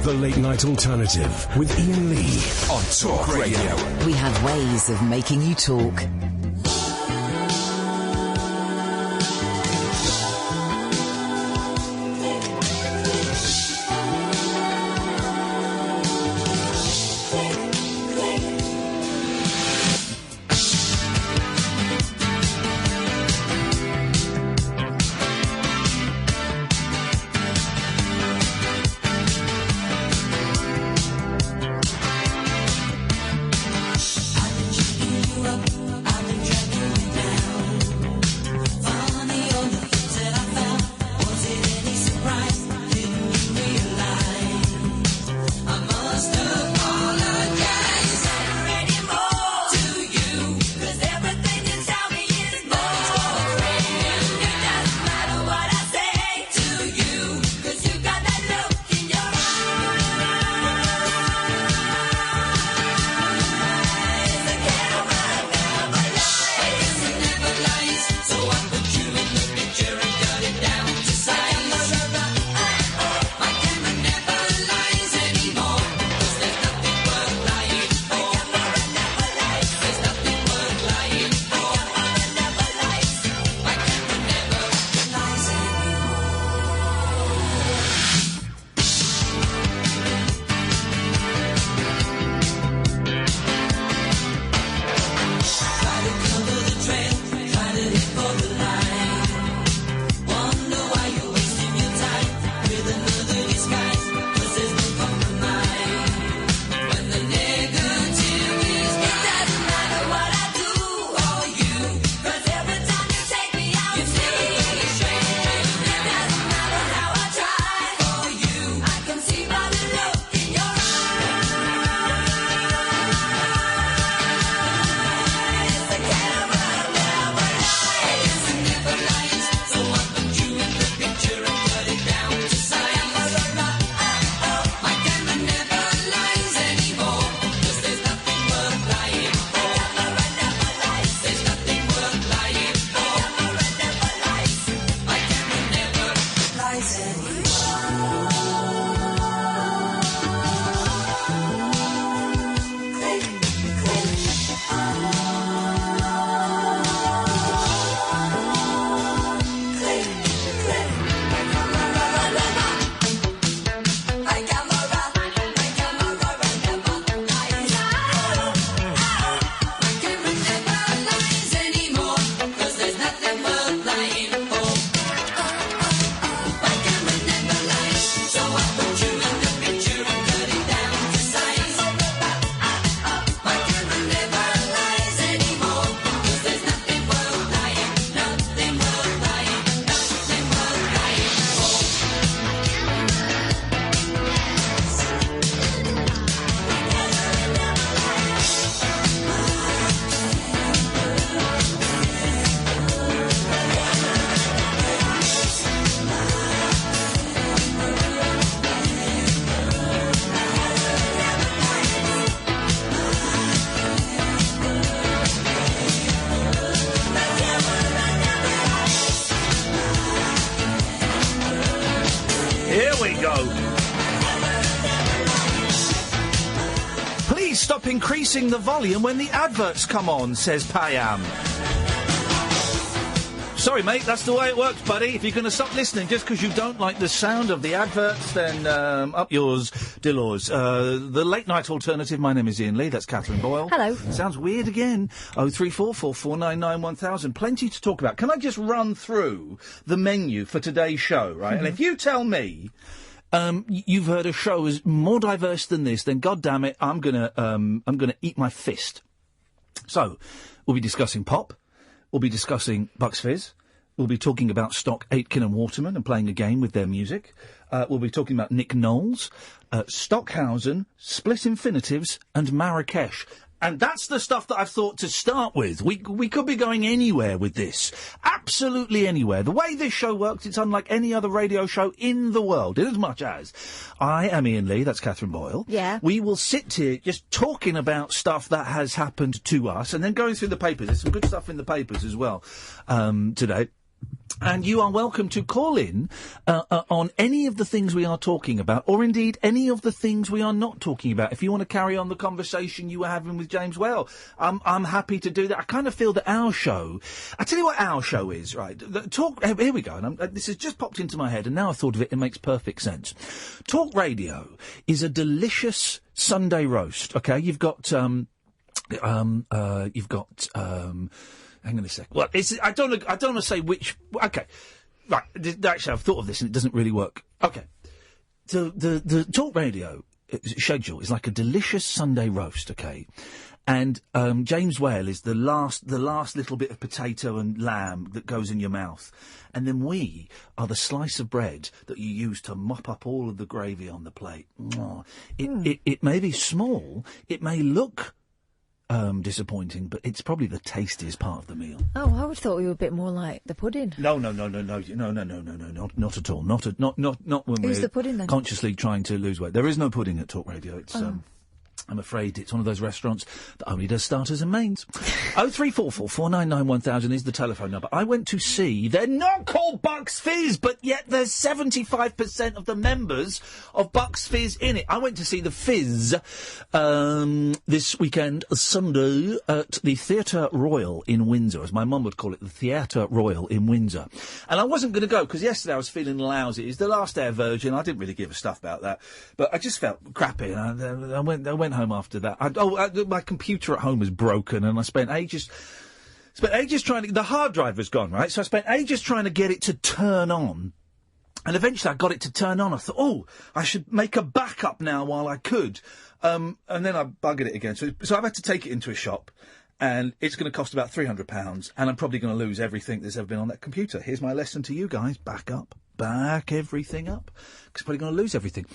The Late Night Alternative with Iain Lee on Talk Radio. We have ways of making you talk. Increasing the volume when the adverts come on, says Payam. Sorry, mate, that's the way it works, buddy. If you're going to stop listening just because you don't like the sound of the adverts, then up yours, Delors. The Late Night Alternative, my name is Iain Lee, that's Catherine Boyle. Hello. Sounds weird again. 03444991000. Plenty to talk about. Can I just run through the menu for today's show, right? And if you tell me... you've heard a show is more diverse than this, then God damn it, I'm gonna eat my fist. So, we'll be discussing pop. We'll be discussing Bucks Fizz. We'll be talking about Stock, Aitken and Waterman and playing a game with their music. We'll be talking about Nick Knowles, Stockhausen, Split Infinitives and Marrakech. And that's the stuff that I've thought to start with. We could be going anywhere with this. Absolutely anywhere. The way this show works, it's unlike any other radio show in the world. Inasmuch as I am Iain Lee, that's Catherine Boyle. Yeah. We will sit here just talking about stuff that has happened to us and then going through the papers. There's some good stuff in the papers as well today. And you are welcome to call in on any of the things we are talking about, or indeed any of the things we are not talking about. If you want to carry on the conversation you were having with James Well, I'm happy to do that. I kind of feel that our show... I tell you what our show is, right? Here we go. And this has just popped into my head, and now I've thought of it, it makes perfect sense. Talk radio is a delicious Sunday roast, OK? You've got... hang on a sec. Well, I don't want to say which... OK. Right. Actually, I've thought of this and it doesn't really work. OK. The talk radio schedule is like a delicious Sunday roast, OK? And James Whale is the last little bit of potato and lamb that goes in your mouth. And then we are the slice of bread that you use to mop up all of the gravy on the plate. It may be small. It may look... disappointing, but it's probably the tastiest part of the meal. Oh, I would have thought we were a bit more like the pudding. No, not at all. Not when Who's we're the pudding then? Consciously trying to lose weight. There is no pudding at Talk Radio. It's I'm afraid it's one of those restaurants that only does starters and mains. 0344 499 1000 is the telephone number. I went to see, they're not called Bucks Fizz, but yet there's 75% of the members of Bucks Fizz in it. I went to see the Fizz this weekend, Sunday, at the Theatre Royal in Windsor, as my mum would call it, the Theatre Royal in Windsor. And I wasn't going to go, because yesterday I was feeling lousy. It's the last day of Virgin. I didn't really give a stuff about that. But I just felt crappy, and I went home after that. My computer at home was broken, and I spent ages trying to... The hard drive was gone, right? So I spent ages trying to get it to turn on. And eventually I got it to turn on. I thought, I should make a backup now while I could. And then I buggered it again. So I've had to take it into a shop, and it's going to cost about £300, and I'm probably going to lose everything that's ever been on that computer. Here's my lesson to you guys. Back everything up, because probably going to lose everything.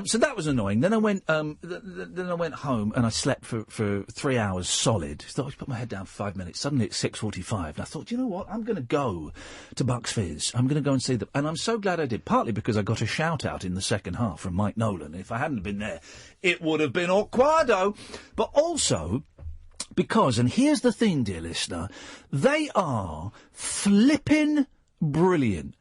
So that was annoying. Then I went home and I slept for 3 hours solid. I thought I'd put my head down for 5 minutes. Suddenly it's 6:45, and I thought, you know what? I'm going to go to Bucks Fizz. I'm going to go and see them, and I'm so glad I did. Partly because I got a shout out in the second half from Mike Nolan. If I hadn't been there, it would have been awkwado. But also because, and here's the thing, dear listener, they are flipping brilliant.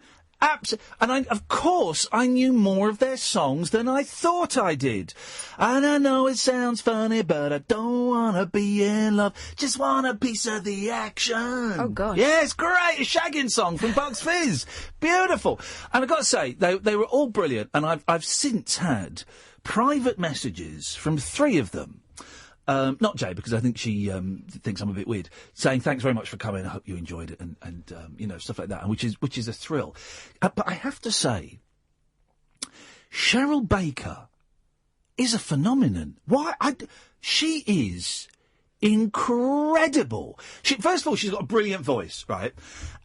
And of course, I knew more of their songs than I thought I did. And I know it sounds funny, but I don't want to be in love. Just want a piece of the action. Oh, God. Yeah, it's great. A shagging song from Bucks Fizz. Beautiful. And I've got to say, they were all brilliant. And I've since had private messages from 3 of them. Not Jay, because I think she thinks I'm a bit weird, saying thanks very much for coming. I hope you enjoyed it, and stuff like that, and which is a thrill. But I have to say, Cheryl Baker is a phenomenon. She is incredible. First of all, she's got a brilliant voice, right?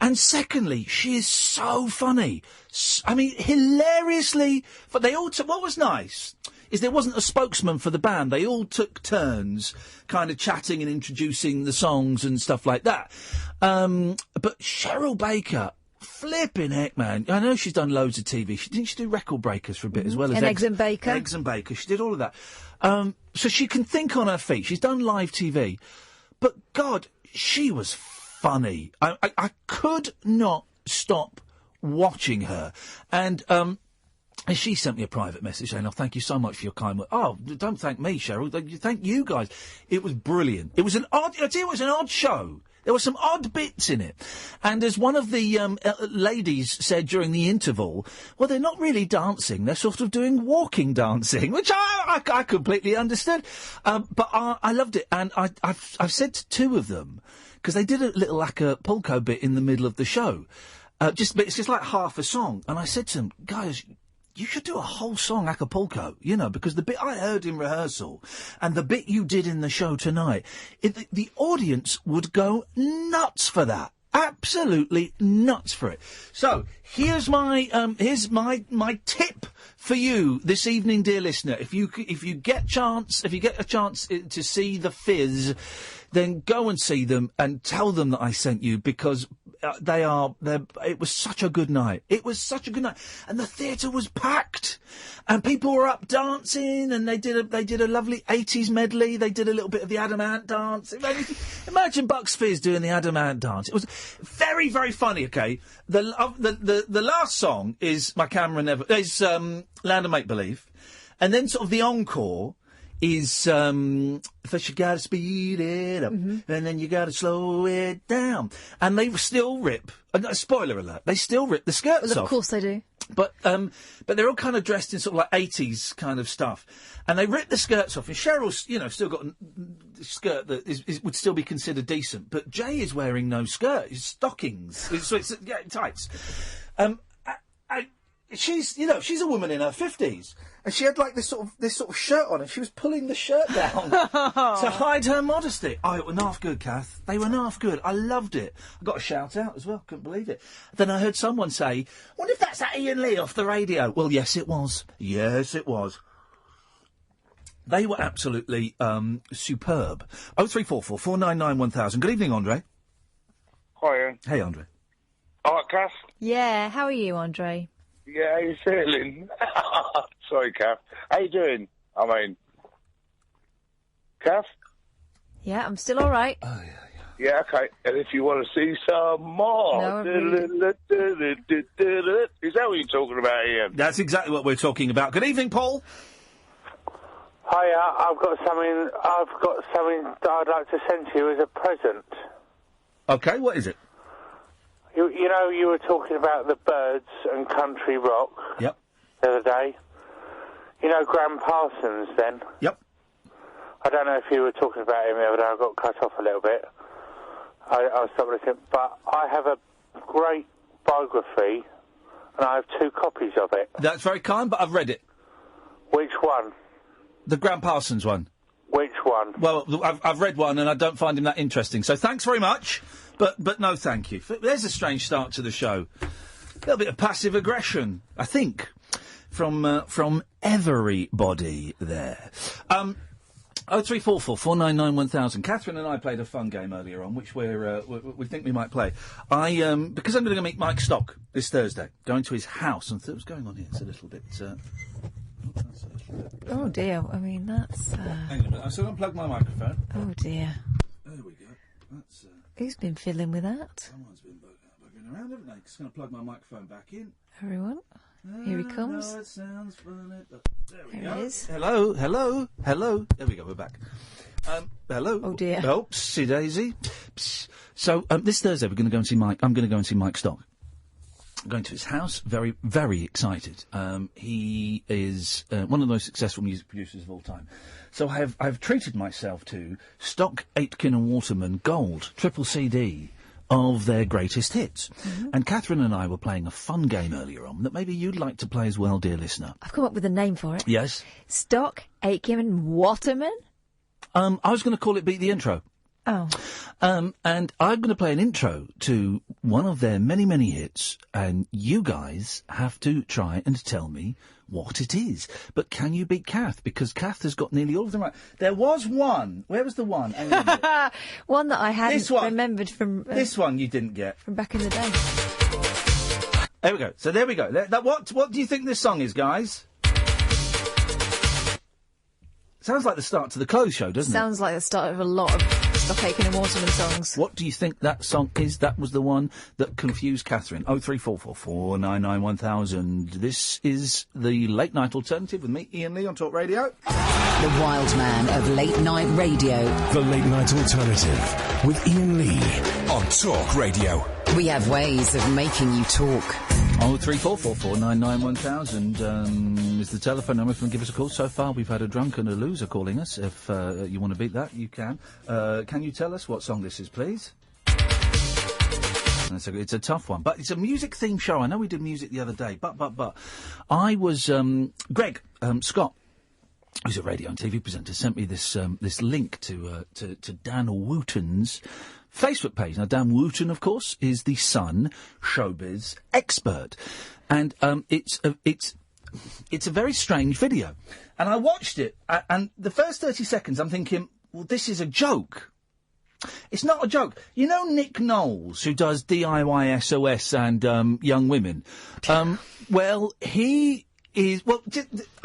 And secondly, she is so funny. I mean, hilariously. But what was nice is there wasn't a spokesman for the band. They all took turns kind of chatting and introducing the songs and stuff like that. But Cheryl Baker, flipping heck, man. I know she's done loads of TV. Didn't she do Record Breakers for a bit as well? And Eggs and Bacon. Eggs and Bacon. She did all of that. So she can think on her feet. She's done live TV. But, God, she was funny. I could not stop watching her. And she sent me a private message saying, thank you so much for your kind words. Oh, don't thank me, Cheryl. Thank you guys. It was brilliant. It was an odd show. There were some odd bits in it. And as one of the ladies said during the interval, well, they're not really dancing. They're sort of doing walking dancing, which I completely understood. But I loved it. And I've said to 2 of them, because they did a little Acapulco bit in the middle of the show. It's just like half a song. And I said to them, guys, you should do a whole song Acapulco, because the bit I heard in rehearsal and the bit you did in the show tonight, the audience would go nuts for that. Absolutely nuts for it. So here's my tip for you this evening, dear listener. If you get a chance to see the Fizz, then go and see them and tell them that I sent you, because it was such a good night. It was such a good night. And the theatre was packed. And people were up dancing, and they did a lovely 80s medley. They did a little bit of the Adam Ant dance. Imagine Bucks Fizz doing the Adam Ant dance. It was very, very funny, okay? The last song is My Camera Never... is Land of Make Believe. And then sort of the encore is first you gotta speed it up, and then you gotta slow it down. And they still rip, spoiler alert, they still rip the skirts off. Of course they do. But they're all kind of dressed in sort of like 80s kind of stuff. And they rip the skirts off. And Cheryl's, still got a skirt that would still be considered decent. But Jay is wearing no skirt. It's stockings. So it's tights. She's a woman in her 50s. And she had like this sort of shirt on, and she was pulling the shirt down to hide her modesty. Oh, it were naff good, Kath. They were naff good. I loved it. I got a shout out as well. Couldn't believe it. Then I heard someone say, "I wonder if that's that Iain Lee off the radio." Well, yes, it was. Yes, it was. They were absolutely superb. 0344 499 1000. Good evening, Andre. Hi, Ian. Hey, Andre. All right, Kath. Yeah, how are you, Andre? Yeah, how you feeling? Sorry, Kath. How you doing? I mean, Kath? Yeah, I'm still all right. Oh, yeah. Yeah, okay. And if you want to see some more... No, Is that what you're talking about, Ian? That's exactly what we're talking about. Good evening, Paul. Hiya, I've got something that I'd like to send to you as a present. Okay, what is it? You know, you were talking about the Birds and country rock Yep. the other day. You know Graham Parsons then? Yep. I don't know if you were talking about him the other day. I got cut off a little bit. I stopped listening. But I have a great biography, and I have 2 copies of it. That's very kind, but I've read it. Which one? The Graham Parsons one. Which one? Well, I've read one, and I don't find him that interesting. So thanks very much, but no thank you. There's a strange start to the show. A little bit of passive aggression, I think, from everybody there. 0344 499 1000. Katherine and I played a fun game earlier on, which we think we might play. Because I'm going to meet Mike Stock this Thursday, going to his house, and what's going on here? It's a little bit. Oh dear, I mean that's... Hang on a minute, I'm still going to unplug my microphone. Oh dear. There we go. That's... Who's been fiddling with that? Someone's been bugging around, haven't they? Just going to plug my microphone back in. Everyone, here he comes. No, it sounds funny. There we There go. he is. Hello. There we go, we're back. Hello. Oh dear. Oh, see Daisy. Psst. So, this Thursday we're going to go and see Mike. I'm going to go and see Mike Stock. Going to his house, very, very excited. He is one of the most successful music producers of all time. So I've treated myself to Stock, Aitken and Waterman Gold, triple CD of their greatest hits. Mm-hmm. And Katherine and I were playing a fun game earlier on that maybe you'd like to play as well, dear listener. I've come up with a name for it. Yes? Stock, Aitken and Waterman? I was going to call it Beat the Intro. Oh. And I'm going to play an intro to one of their many, many hits, and you guys have to try and tell me what it is. But can you beat Kath? Because Kath has got nearly all of them right. There was one. Where was the one? Hang on a minute. One that I hadn't remembered from... this one you didn't get. From back in the day. There we go. So there we go. What do you think this song is, guys? Sounds like the start to the close show, doesn't it? Sounds like the start of a lot of Stock, Aitken and Waterman songs. What do you think that song is? That was the one that confused Katherine. 0344 499 1000. This is the Late Night Alternative with me, Iain Lee, on Talk Radio. The wild man of late night radio. The Late Night Alternative with Iain Lee on Talk Radio. We have ways of making you talk. 0344 499 1000 is the telephone number. If you want to give us a call. So far, we've had a drunk and a loser calling us. If you want to beat that, you can. Can you tell us what song this is, please? It's a tough one, but it's a music-themed show. I know we did music the other day, but I was Greg Scott, who's a radio and TV presenter, sent me this link to Dan Wooten's Facebook page. Now, Dan Wooten, of course, is the Sun showbiz expert, and it's a very strange video. And I watched it, and the first 30 seconds, I'm thinking, well, this is a joke. It's not a joke. You know Nick Knowles, who does DIY SOS and Young Women? Well, he is... Well,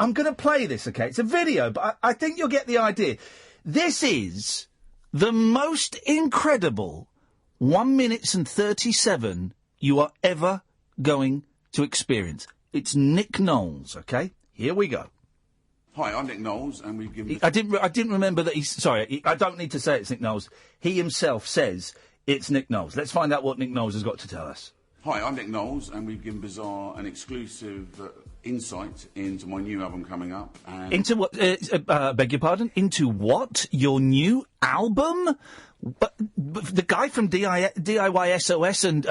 I'm going to play this, OK? It's a video, but I think you'll get the idea. This is the most incredible 1 minute and 37 you are ever going to experience. It's Nick Knowles, OK? Here we go. Hi, I'm Nick Knowles, and we've given... I didn't remember that he's... Sorry, I don't need to say it's Nick Knowles. He himself says it's Nick Knowles. Let's find out what Nick Knowles has got to tell us. Hi, I'm Nick Knowles, and we've given Bizarre an exclusive insight into my new album coming up. And Into what? Beg your pardon? Into what? Your new album? But the guy from DIY SOS and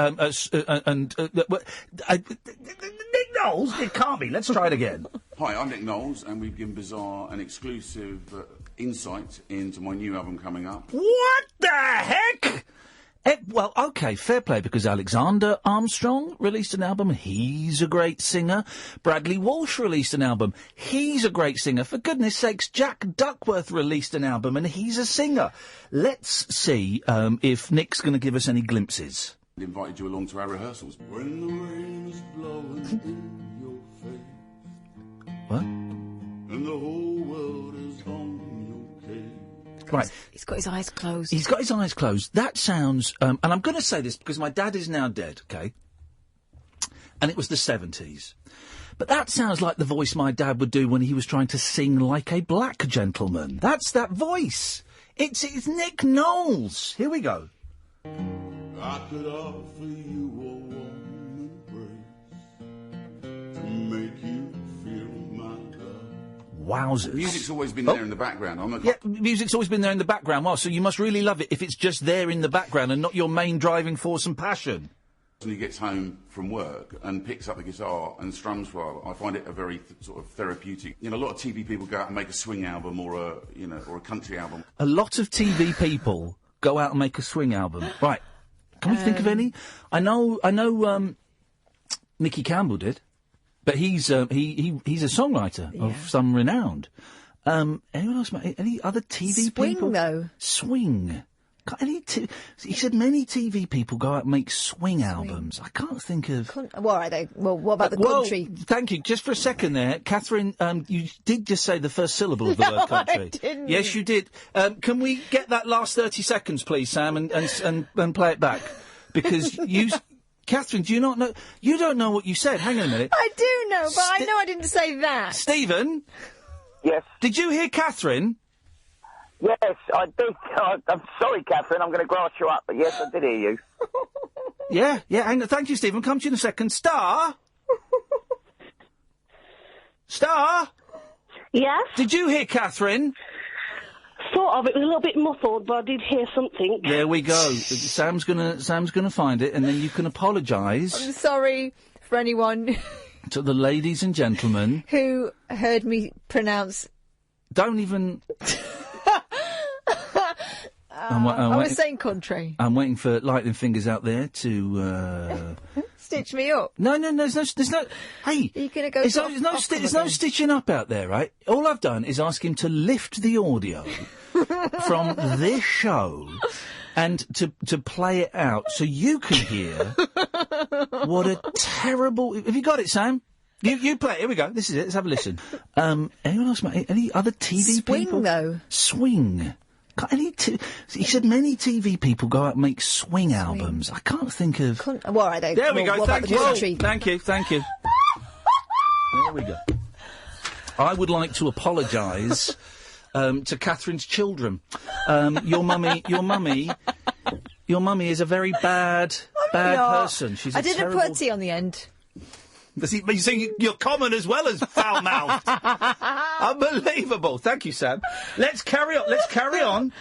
Nick Knowles? It can't be. Let's try it again. Hi, I'm Nick Knowles, and we've given Bizarre an exclusive insight into my new album coming up. What the heck? Well, OK, fair play, because Alexander Armstrong released an album. He's a great singer. Bradley Walsh released an album. He's a great singer. For goodness sakes, Jack Duckworth released an album, and he's a singer. Let's see if Nick's going to give us any glimpses. I invited you along to our rehearsals. When the rain is blowing in your face. What? And the whole world is on your case. Right. He's got his eyes closed. He's got his eyes closed. That sounds... and I'm going to say this because my dad is now dead, OK? And it was the 70s. But that sounds like the voice my dad would do when he was trying to sing like a black gentleman. That's that voice. It's Nick Knowles. Here we go. I could offer you a warm embrace to make you feel my love. Wowzers. Music's always been there in the background. Yeah, music's always been there in the background. Well, so you must really love it if it's just there in the background and not your main driving force and passion. When he gets home from work and picks up the guitar and strums for a while, I find it a very sort of therapeutic. You know, a lot of TV people go out and make a swing album or a country album. A lot of TV people go out and make a swing album. Right. Can we think of any? I know. Nicky Campbell did, but he's a songwriter of some renown. Anyone else? Any other TV people? Swing, though. Swing. He said many TV people go out and make swing albums. I can't think of... Well, are they? Well, what about the country? Thank you. Just for a second there, Catherine, you did just say the first syllable of the word country. I didn't. Yes, you did. Can we get that last 30 seconds, please, Sam, and play it back? Because you... Catherine, do you not know... You don't know what you said. Hang on a minute. I do know, but I know I didn't say that. Stephen? Yes. Did you hear Catherine? Yes, I did. I'm sorry, Catherine, I'm going to grass you up, but yes, I did hear you. Yeah. Hang on. Thank you, Stephen. Come to you in a second. Star? Star? Yes? Did you hear Catherine? Sort of. It was a little bit muffled, but I did hear something. There we go. Sam's gonna find it, and then you can apologise. I'm sorry for anyone to the ladies and gentlemen who heard me pronounce. Don't even. I was saying country. I'm waiting for lightning fingers out there to stitch me up. No. There's no. Hey, are you gonna go? There's no stitching up out there, right? All I've done is ask him to lift the audio from this show and to play it out so you can hear what a terrible. Have you got it, Sam? You play it. Here we go. This is it. Let's have a listen. Anyone else? Any other TV people? Swing, though. Swing. He said many TV people go out and make swing albums. I can't think of... Well, are they? There we go. Thank you. Thank you. There we go. I would like to apologise to Catherine's children. Your mummy is a very bad person. She's I didn't put a T on the end. You see, you're common as well as foul-mouthed. Unbelievable. Thank you, Sam. Let's carry on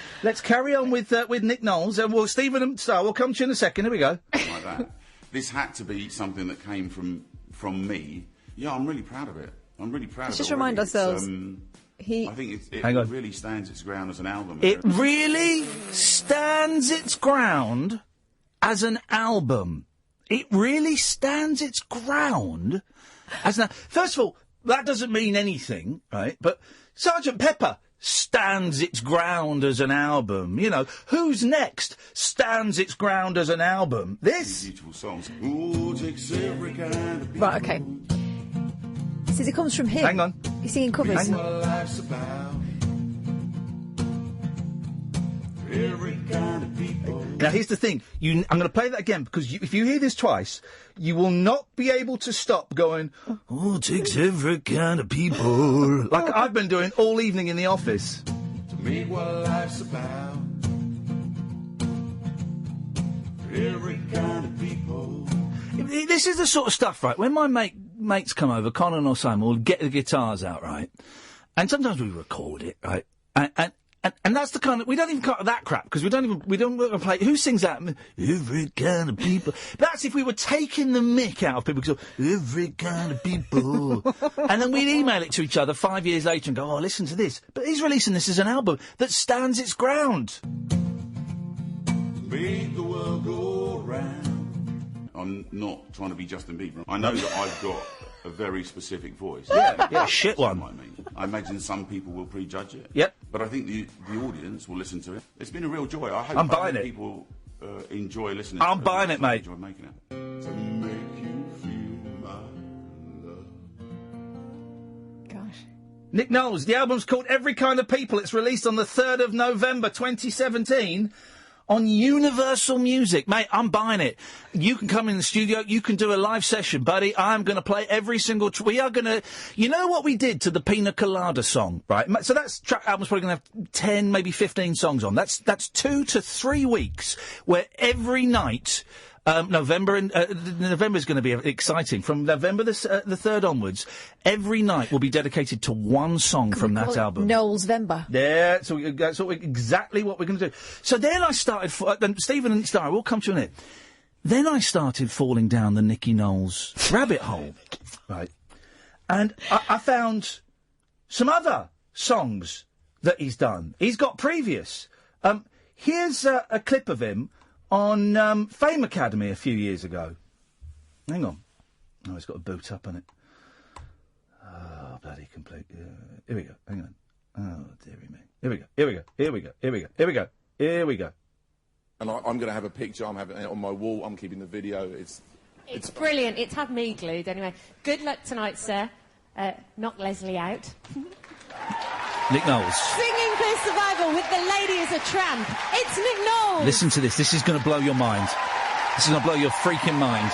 with Nick Knowles. Well, Stephen and Star, we'll come to you in a second. Here we go. Like that. This had to be something that came from me. Yeah, I'm really proud of it. Let's just remind ourselves. I think it really stands its ground as an album. It really stands its ground as an album. It really stands its ground as an... First of all, that doesn't mean anything, right? But Sergeant Pepper stands its ground as an album. You know, who's next stands its ground as an album? This? Beautiful songs. Ooh, takes every kind of people. Right, okay. Says it comes from him. Hang on. He's singing covers. Hang What life's about. Every kind of people. Now, here's the thing. I'm going to play that again, because if you hear this twice, you will not be able to stop going, oh, it takes every kind of people. Like I've been doing all evening in the office. To me, what life's about. Every kind of people. This is the sort of stuff, right? When my mates come over, Conan or Simon, we'll get the guitars out, right? And sometimes we record it, right? And that's the kind of, we don't even cut that crap, because we don't play, who sings that? Every kind of people. That's if we were taking the mick out of people, because every kind of people. And then we'd email it to each other 5 years later and go, oh, listen to this. But he's releasing this as an album that stands its ground. Make the world go round. I'm not trying to be Justin Bieber. I know that I've got a very specific voice. Yeah, shit one. I imagine some people will prejudge it. Yep. But I think the audience will listen to it. It's been a real joy. I hope I'm buying it. People enjoy listening. I'm buying it, mate. Enjoy making it. To make you feel my love. Gosh. Nick Knowles, the album's called Every Kind of People. It's released on the 3rd of November 2017 on Universal Music. Mate, I'm buying it. You can come in the studio, you can do a live session, buddy. I'm going to play every single... we are going to... You know what we did to the Pina Colada song, right? So that album's probably going to have 10, maybe 15 songs on. That's 2 to 3 weeks where every night... November is going to be exciting. From November the 3rd onwards, every night will be dedicated to one song from that album. Knowles Vember. Yeah, so that's exactly what we're going to do. So then I started, Stephen and Star, we'll come to an end. Then I started falling down the Nicky Knowles rabbit hole, right? And I found some other songs that he's done. He's got previous. Here's a clip of him on Fame Academy a few years ago. Hang on. Oh, it's got a boot up on it. Oh, bloody complete. Here we go. Hang on. Oh, dearie me. Here we go. Here we go. Here we go. Here we go. Here we go. Here we go. And I'm going to have a picture. I'm having it on my wall. I'm keeping the video. It's brilliant. It's had me glued anyway. Good luck tonight, sir. Knock Leslie out. Nick Knowles. Singing for Survival with the lady as a tramp. It's Nick Knowles. Listen to this. This is going to blow your mind. This is going to blow your freaking mind.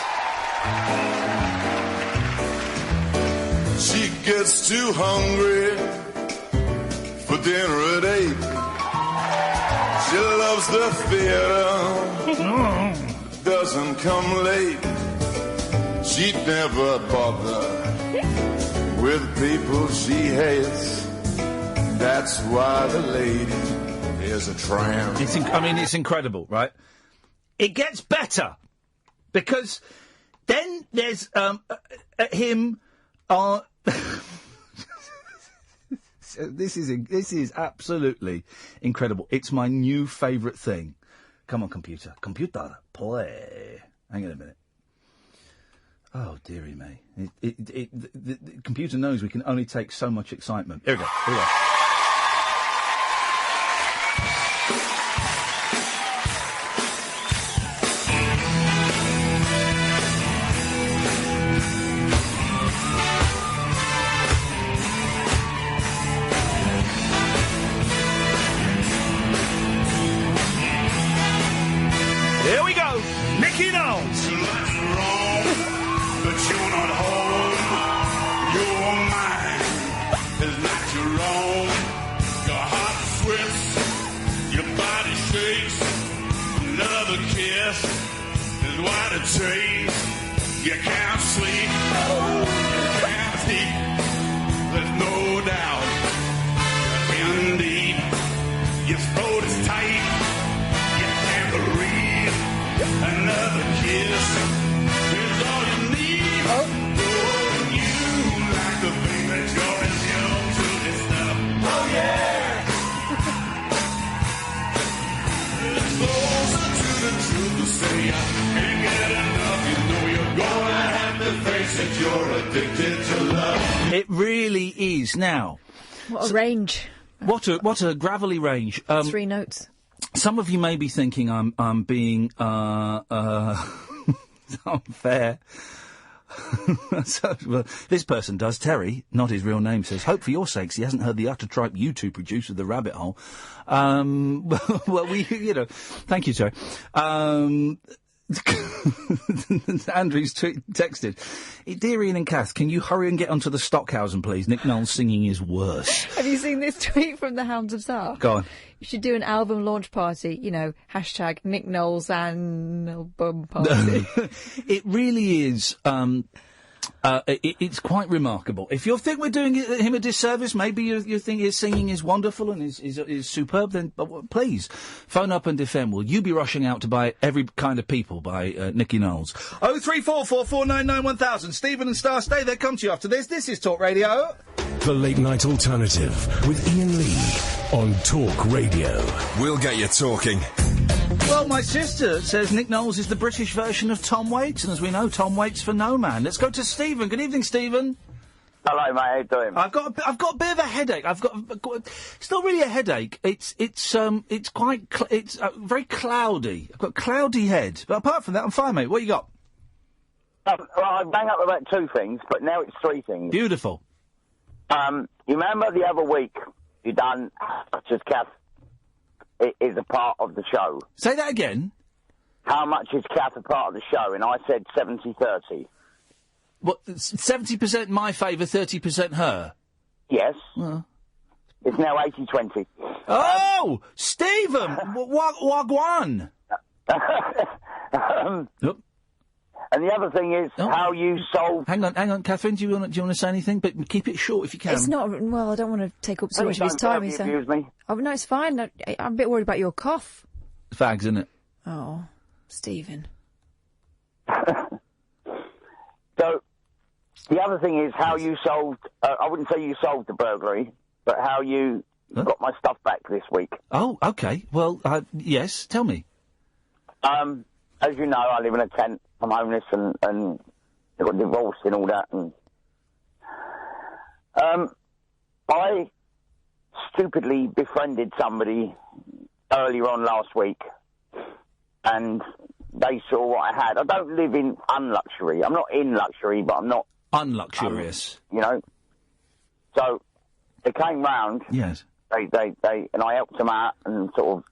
She gets too hungry for dinner at 8. She loves the theater, doesn't come late. She'd never bother with people she hates. That's why the lady is a tramp. It's incredible, right? It gets better, because then there's him on... This is absolutely incredible. It's my new favourite thing. Come on, computer. Computer, play. Hang on a minute. Oh, dearie me. The computer knows we can only take so much excitement. Here we go. Here we go. Here we go. Nicky Knowles. But you're not home. Your mind is not your own. Your heart sweats, your body shakes. Another kiss is what it takes. You can't sleep, you can't sleep. There's no doubt you're in deep. Your throat is tight, you can't breathe. Another kiss is all you need. Oh, you like the thing that you're as young to this stuff. Oh, yeah. It's closer to the truth to say I can't get enough. You know you're gonna have to face it. You're addicted to love. It really is now. What a range. What a gravelly range. 3 notes. Some of you may be thinking I'm being unfair. Well, this person does. Terry, not his real name, says, hope for your sakes he hasn't heard the utter tripe you two produce with the rabbit hole. Well, thank you, Terry. Andrew's texted, Dear Iain and Kath, can you hurry and get onto the Stockhausen, please? Nick Knowles singing is worse. Have you seen this tweet from the Hounds of Tsar? Go on. You should do an album launch party, hashtag Nick Knowles and album party. It really is, it's quite remarkable. If you think we're doing him a disservice, maybe you think his singing is wonderful and is superb, then please phone up and defend. Will you be rushing out to buy Every Kind of People by Nicky Knowles? 03444991000. Stephen and Star, stay there. Come to you after this. This is Talk Radio. The Late Night Alternative with Iain Lee on Talk Radio. We'll get you talking. Well, my sister says Nick Knowles is the British version of Tom Waits, and as we know, Tom waits for no man. Let's go to Stephen. Good evening, Stephen. Hello, mate. How you doing? I've got a bit of a headache. It's not really a headache. It's very cloudy. I've got a cloudy head, but apart from that, I'm fine, mate. What you got? Well, I bang up about 2 things, but now it's 3 things. Beautiful. You remember the other week you done just Kath is a part of the show. Say that again. How much is Kath a part of the show? And I said 70-30. What, 70% my favour, 30% her? Yes. Well. It's now 80-20. Oh! Stephen! Wagwan! Yep. And the other thing is how you solve... Hang on, Catherine, do you want to say anything? But keep it short if you can. It's not... Well, I don't want to take up so much of his time. Excuse me. Oh, no, it's fine. I'm a bit worried about your cough. Fags, isn't it? Oh, Stephen. So, the other thing is how you solved... I wouldn't say you solved the burglary, but how you got my stuff back this week. Oh, OK. Well, yes, tell me. As you know, I live in a tent. I'm homeless and I got divorced and all that. And I stupidly befriended somebody earlier on last week, and they saw what I had. I don't live in unluxury. I'm not in luxury, but I'm not unluxurious. So they came round. Yes. They and I helped them out and sort of.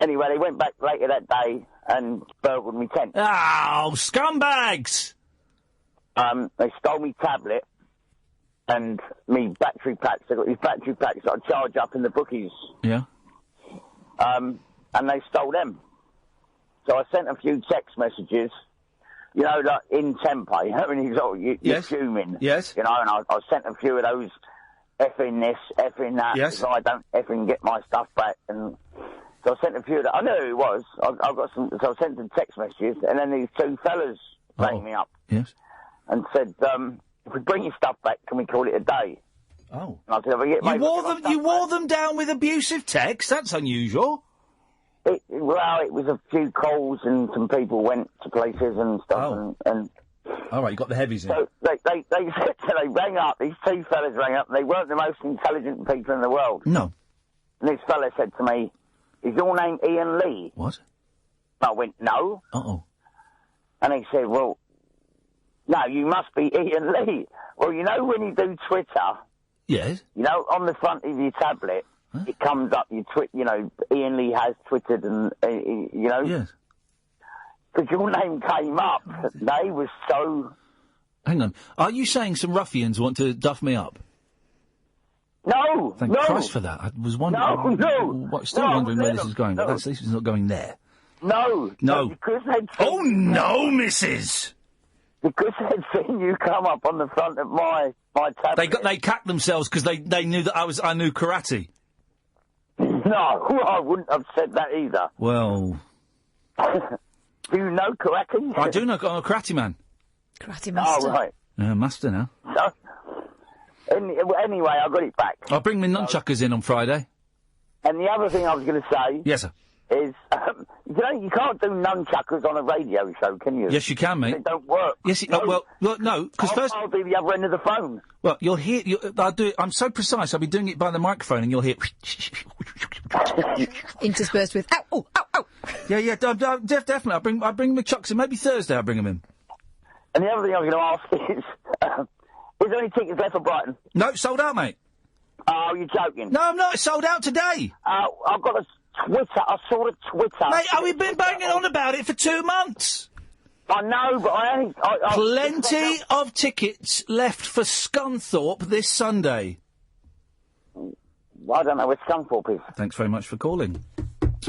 Anyway, they went back later that day and burgled me tent. Oh, scumbags! They stole me tablet and me battery packs. They got these battery packs that I charge up in the bookies. Yeah. And they stole them. So I sent a few text messages, like in tempo. You're fuming. Yes. And I sent a few of those, effing this, effing that. Yes. So I don't effing get my stuff back. And so I sent a few of that. I knew who it was. I got some. So I sent some text messages, and then these 2 fellas rang me up. Yes. And said, if we bring your stuff back, can we call it a day? Oh. And I said, you wore them down with abusive text? That's unusual. It was a few calls and some people went to places and stuff. And all right, you got the heavies in. So they rang up. These 2 fellas rang up. They weren't the most intelligent people in the world. No. And this fella said to me, "Is your name Iain Lee?" What? I went, "No." Uh-oh. And he said, "Well, no, you must be Iain Lee." Well, when you do Twitter... Yes. On the front of your tablet, it comes up, Iain Lee has twittered and, Yes. Because your name came up. They were so... Hang on. Are you saying some ruffians want to duff me up? No! Thank Christ for that. I was wondering... wondering where this is going, but this is not going there. No. Because they'd seen missus! Because they'd seen you come up on the front of my tablet. They cacked themselves because they knew that I knew karate. No, I wouldn't have said that either. Well... Do you know karate? I do know. I'm a karate man. Karate master. Oh, right. Master now. So, anyway, I got it back. I'll bring my nunchuckers in on Friday. And the other thing I was going to say... Yes, sir. Is, You can't do nunchuckers on a radio show, can you? Yes, you can, mate. It don't work. Yes, well, no, because first... I'll do the other end of the phone. Well, you'll hear... I'll do it... I'm so precise, I'll be doing it by the microphone, and you'll hear... Interspersed with, ow, oh, ow, ow. Yeah, definitely. I'll bring the chucks in. Maybe Thursday I'll bring them in. And the other thing I was going to ask is there any tickets left for Brighton? No, sold out, mate. Oh, you're joking? No, I'm not. It's sold out today. I've got a Twitter. I saw the Twitter. Mate, we've been banging on about it for 2 months. I know, but Plenty of tickets left for Scunthorpe this Sunday. Well, I don't know where Scunthorpe is. Thanks very much for calling.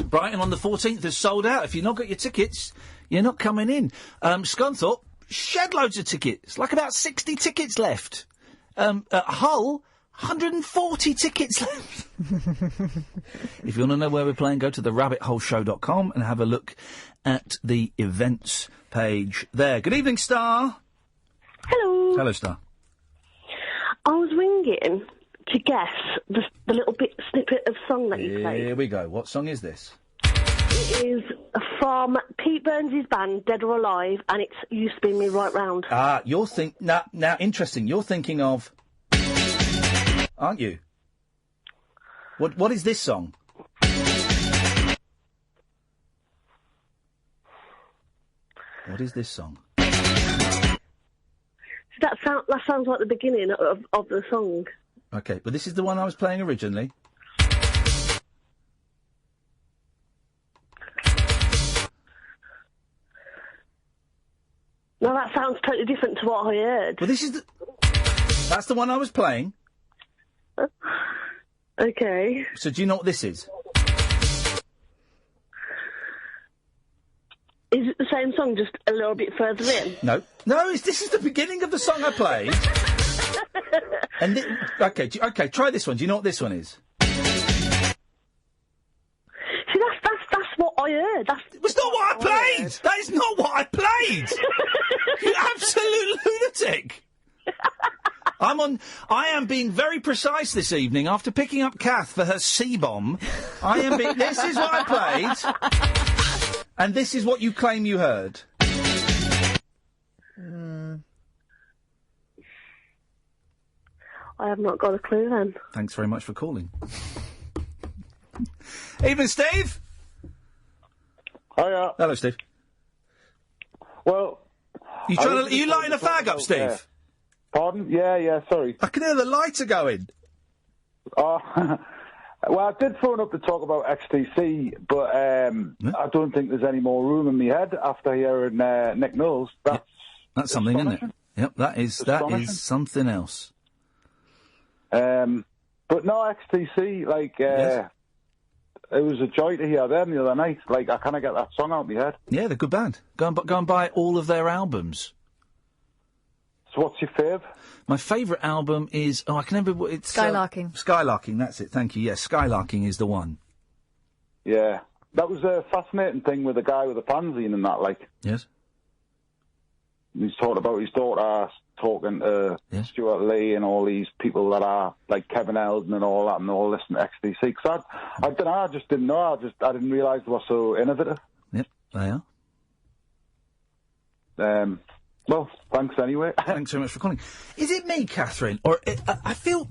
Brighton on the 14th is sold out. If you've not got your tickets, you're not coming in. Scunthorpe, shed loads of tickets. Like about 60 tickets left. Hull, 140 tickets left. If you want to know where we're playing, go to therabbitholeshow.com and have a look at the events page there. Good evening, Star. Hello. Hello, Star. I was ringing to guess the little snippet of song that you played. Here we go. What song is this? It is from Pete Burns' band, Dead or Alive, and it's You Spin Me Right Round. You're now interesting. You're thinking of, aren't you? What is this song? What is this song? That sounds like the beginning of the song. Okay, but this is the one I was playing originally. No, that sounds totally different to what I heard. Well, that's the one I was playing. Okay. So do you know what this is? Is it the same song, just a little bit further in? No, this is the beginning of the song I played. And okay, try this one. Do you know what this one is? See, that's what I heard. It's not what I played. That is not what I played. You absolute lunatic. I am being very precise this evening. After picking up Kath for her C-bomb, this is what I played, and this is what you claim you heard. I have not got a clue then. Thanks very much for calling. Evening, Steve. Hiya. Hello, Steve. Well, you lighting a fag up, Steve? Yeah. Pardon? Yeah, sorry. I can hear the lighter going. Well, I did phone up to talk about XTC, but I don't think there's any more room in my head after hearing Nick Knowles. That's something, isn't it? Yep, that is something else. But no, XTC, it was a joy to hear them the other night. Like, I kind of get that song out of my head. Yeah, they're a good band. Go and buy all of their albums. So what's your fave? My favourite album is... I can remember what it's... Skylarking. Skylarking, that's it, thank you. Yes, Skylarking is the one. Yeah. That was a fascinating thing with the guy with the fanzine and that, like... Yes. He's talking about his daughter talking to Stuart Lee and all these people that are, like Kevin Eldon and all that, and all listen to XTC. Because I don't know, I just didn't know. I didn't realise they were so innovative. Yep, they are. Well, thanks anyway. Thanks very much for calling. Is it me, Catherine? Or I feel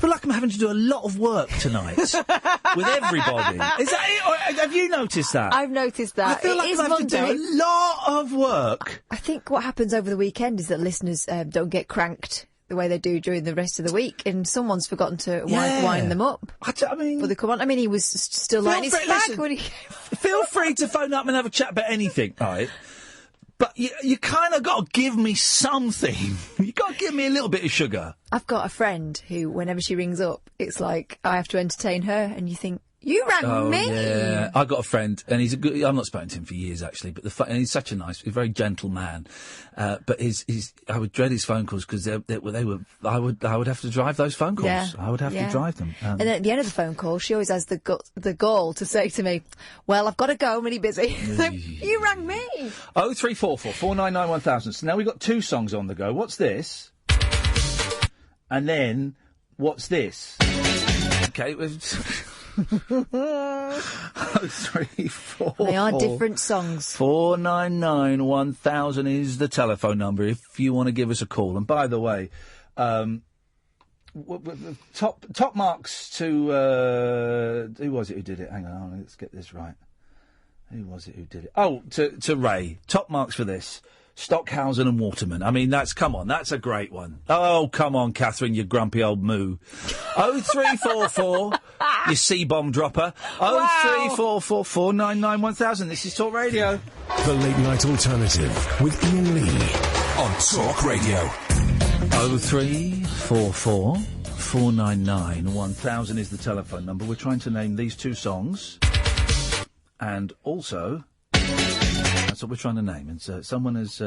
like I'm having to do a lot of work tonight with everybody. Is that it? Or have you noticed that? I've noticed that. I feel like I'm having to do a lot of work. I think what happens over the weekend is that listeners don't get cranked the way they do during the rest of the week, and someone's forgotten to wind them up. I mean, before they come on. I mean, he was still lighting his flag when he... Feel free to phone up and have a chat about anything, right? But you kind of got to give me something. You got to give me a little bit of sugar. I've got a friend who, whenever she rings up, it's like I have to entertain her, and you think, you rang me. Yeah, I got a friend, and he's a good. I'm not spoken to him for years actually, but and he's such a very gentle man. But I would dread his phone calls because they were. I would have to drive those phone calls. Yeah. I would have to drive them. And then at the end of the phone call, she always has the gall to say to me, "Well, I've got to go. I'm really busy." You rang me. 0344 499 1000. So now we've got 2 songs on the go. What's this? And then what's this? Okay. 034. They are different songs. 499 1000 is the telephone number if you want to give us a call. And by the way, top marks to who was it who did it? Hang on, let's get this right. Who was it who did it? Oh, to Ray. Top marks for this. Stockhausen and Waterman. I mean, that's a great one. Oh, come on, Catherine, you grumpy old moo. 0344, you C-bomb dropper. 0344 499 1000. This is Talk Radio. The Late Night Alternative with Iain Lee on Talk Radio. 0344 499 1000 is the telephone number. We're trying to name these two songs. And also, that's what we're trying to name. And so someone has,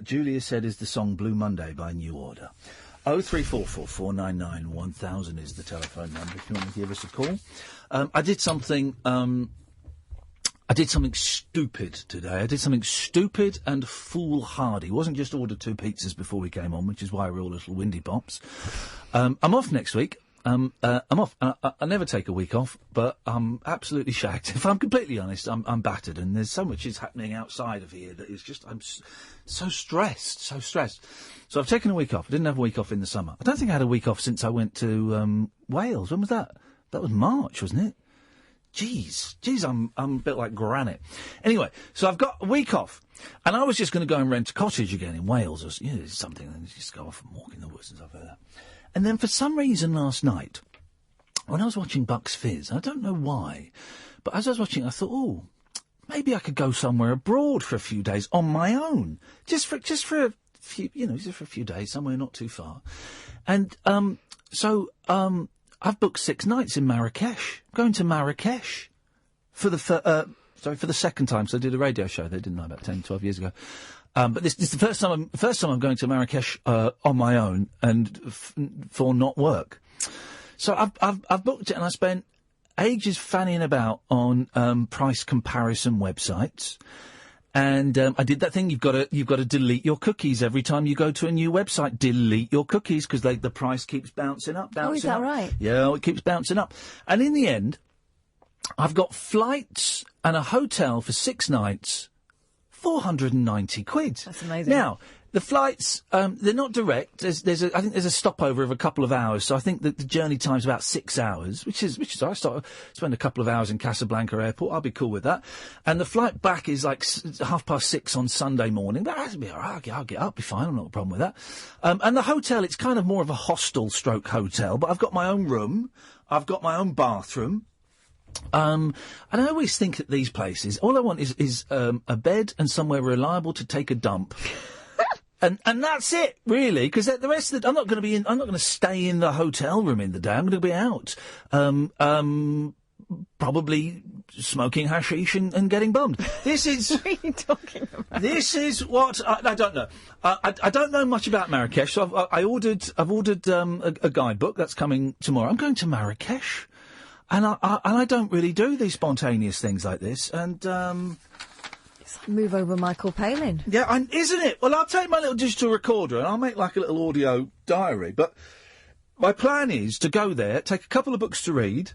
Julia said, is the song Blue Monday by New Order. 0344 499 1000 is the telephone number if you want to give us a call. I did something stupid today. I did something stupid and foolhardy. It wasn't just order 2 pizzas before we came on, which is why we're all little windy pops. I'm off next week. I'm off. I never take a week off, but I'm absolutely shagged. If I'm completely honest, I'm battered, and there's so much is happening outside of here that is just, I'm so stressed. So I've taken a week off. I didn't have a week off in the summer. I don't think I had a week off since I went to Wales. When was that? That was March, wasn't it? Jeez, I'm a bit like granite. Anyway, so I've got a week off, and I was just going to go and rent a cottage again in Wales, or something, and just go off and walk in the woods and stuff like that. And then for some reason last night, when I was watching Bucks Fizz, I don't know why, but as I was watching, I thought, maybe I could go somewhere abroad for a few days on my own, just for a few days, somewhere not too far. And so I've booked 6 nights in Marrakech. I'm going to Marrakech for the second time. So I did a radio show there, didn't I, about 10, 12 years ago. But this is the first time I'm going to Marrakech on my own and for not work. So I've booked it, and I spent ages fanning about on price comparison websites. And I did that thing. You've got to delete your cookies every time you go to a new website. Delete your cookies because the price keeps bouncing up. Is that right? Yeah, it keeps bouncing up. And in the end, I've got flights and a hotel for 6 nights. 490 quid. That's amazing. Now, the flights, they're not direct. I think there's a stopover of a couple of hours, so I think that the journey time's about 6 hours, which is I spend a couple of hours in Casablanca Airport. I'll be cool with that. And the flight back is like 6:30 on Sunday morning. That'll be all right. I'll get up, be fine. I've not got a problem with that. And the hotel, it's kind of more of a hostel stroke hotel, but I've got my own room. I've got my own bathroom. And I always think at these places, all I want is a bed and somewhere reliable to take a dump. And that's it, really, because the rest of I'm not going to stay in the hotel room in the day. I'm going to be out, probably smoking hashish and getting bummed. This is. What are you talking about? This is what I don't know. I don't know much about Marrakech, so I've ordered a guidebook that's coming tomorrow. I'm going to Marrakech. And I don't really do these spontaneous things like this. And it's like move over Michael Palin. Yeah, isn't it? Well, I'll take my little digital recorder and I'll make like a little audio diary. But my plan is to go there, take a couple of books to read,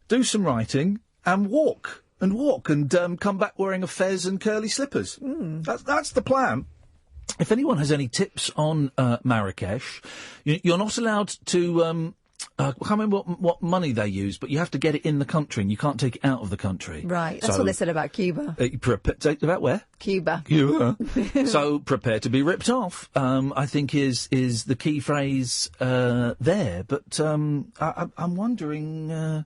do some writing, and walk and come back wearing a fez and curly slippers. That's the plan. If anyone has any tips on Marrakech, you're not allowed to. I can't remember what money they use, but you have to get it in the country and you can't take it out of the country. Right, that's what they said about Cuba. About where? Cuba. So prepare to be ripped off, I think is the key phrase there. But I'm wondering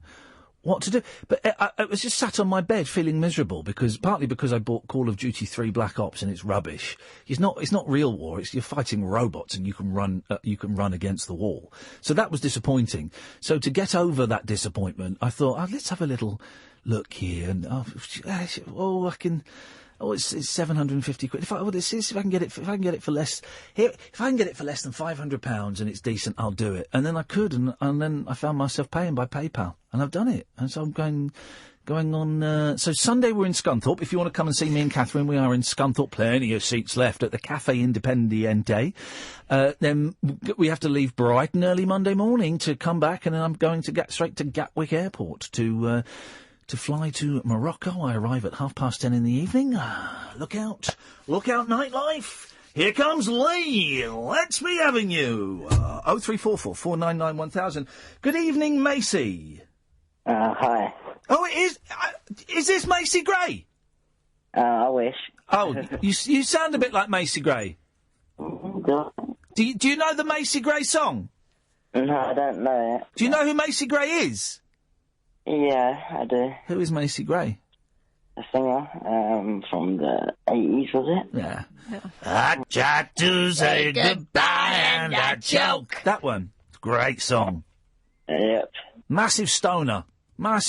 what to do. But I was just sat on my bed feeling miserable partly because I bought Call of Duty 3 Black Ops and it's rubbish. It's not real war. You're fighting robots and you can run against the wall. So that was disappointing. So to get over that disappointment, I thought, let's have a little look here. And I can. Oh, it's 750 quid. If I can get it for less, if I can get it for less than £500 and it's decent, I'll do it. And then I could, and then I found myself paying by PayPal, and I've done it. And so I'm going on. So Sunday we're in Scunthorpe. If you want to come and see me and Catherine, we are in Scunthorpe. Plenty of seats left at the Cafe Independiente. Then we have to leave bright and early Monday morning to come back, and then I'm going to get straight to Gatwick Airport to to fly to Morocco. I arrive at 10:30 in the evening. Look out, nightlife. Here comes Lee. Let's be having you. 0344 499 1000. Good evening, Macy. Hi. Oh, it is. Is this Macy Gray? I wish. Oh, you sound a bit like Macy Gray. Do you know the Macy Gray song? No, I don't know it. Do you know who Macy Gray is? Yeah, I do. Who is Macy Gray? A singer from the 80s, was it? Yeah. I tried to say goodbye and I choke. That one. Great song. Yep. Massive stoner. Yeah,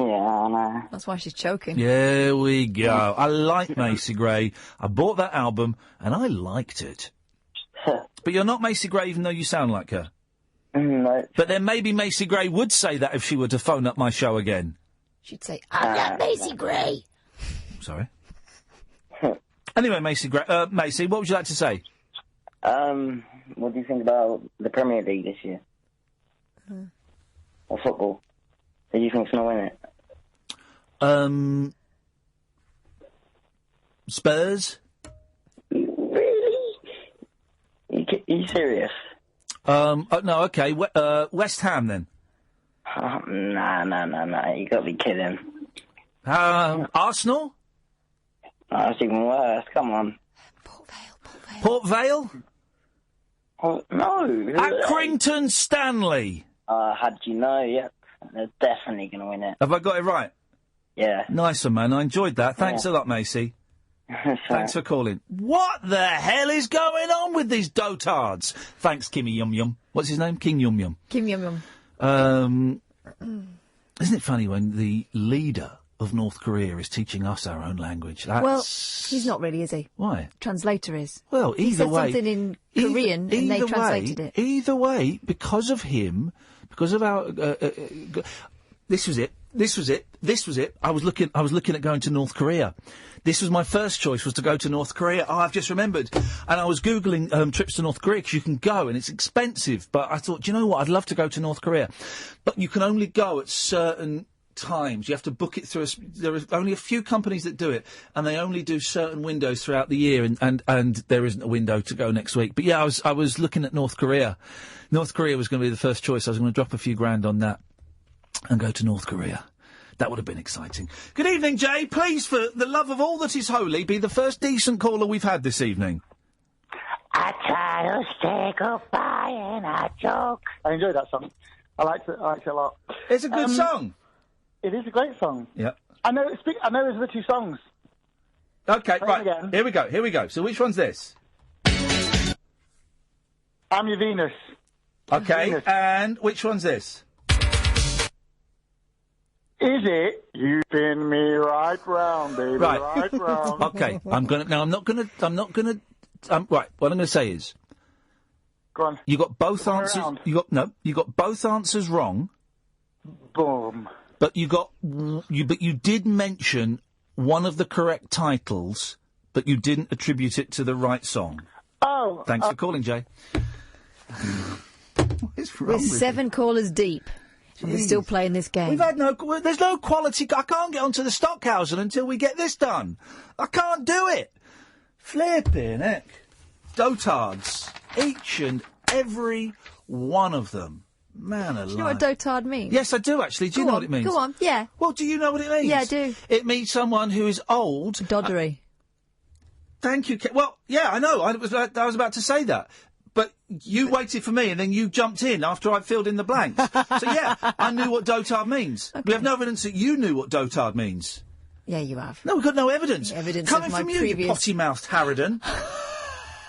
I know. That's why she's choking. There we go. I like Macy Gray. I bought that album and I liked it. But you're not Macy Gray even though you sound like her. No. But then maybe Macy Gray would say that if she were to phone up my show again. She'd say, I'm not Macy Gray. Sorry. Anyway, Macy, Macy, what would you like to say? What do you think about the Premier League this year? Or football? Who do you think's going to win it? Spurs? Really? Are you serious? No, okay. West Ham, then. Nah. You got to be kidding. Arsenal? Oh, that's even worse. Come on. Port Vale? Oh, no. Accrington Stanley? How'd you know? Yep. They're definitely going to win it. Have I got it right? Yeah. Nice one, man. I enjoyed that. Thanks a lot, Macy. Thanks for calling. What the hell is going on with these dotards? Thanks, Kimmy Yum Yum. What's his name? King Yum Yum. Kim Yum Yum. Isn't it funny when the leader of North Korea is teaching us our own language? Well, he's not really, is he? Why? Translator is. Well, either way. He said something in Korean and they translated it. Either way, because of him, because of our... this was it. I was looking at going to North Korea. This was my first choice, was to go to North Korea. Oh, I've just remembered. And I was Googling trips to North Korea because you can go and it's expensive. But I thought, do you know what? I'd love to go to North Korea. But you can only go at certain times. You have to book it through. There are only a few companies that do it, and they only do certain windows throughout the year. And there isn't a window to go next week. But yeah, I was looking at North Korea. North Korea was going to be the first choice. I was going to drop a few grand on that and go to North Korea. That would have been exciting. Good evening, Jay. Please, for the love of all that is holy, be the first decent caller we've had this evening. I try to say goodbye and I joke. I enjoyed that song. I liked it a lot. It's a good song. It is a great song. Yep. I know it's the two songs. Okay, right. Here we go. So which one's this? I'm Your Venus. Okay, Venus. and which one's this? Is it? You spin me right round, baby, right round. Okay, right. What I'm going to say is, go on. You got both answers. Around. You got both answers wrong. Boom. But you did mention one of the correct titles, but you didn't attribute it to the right song. Oh. Thanks for calling, Jay. What is wrong We're with 7 callers deep. We're still playing this game. There's no quality. I can't get onto the Stockhausen until we get this done. I can't do it. Flipping heck. Dotards. Each and every one of them. Man alive. Do you know what dotard means? Yes, I do, actually. Do you know what it means? Go on, yeah. Well, do you know what it means? Yeah, I do. It means someone who is old. Doddery. Thank you. Well, yeah, I know. I was about to say that. But you waited for me and then you jumped in after I'd filled in the blanks. So, yeah, I knew what dotard means. Okay. We have no evidence that you knew what dotard means. Yeah, you have. No, we've got no evidence. Evidence Coming of my from you, previous... you potty-mouthed harridan. Is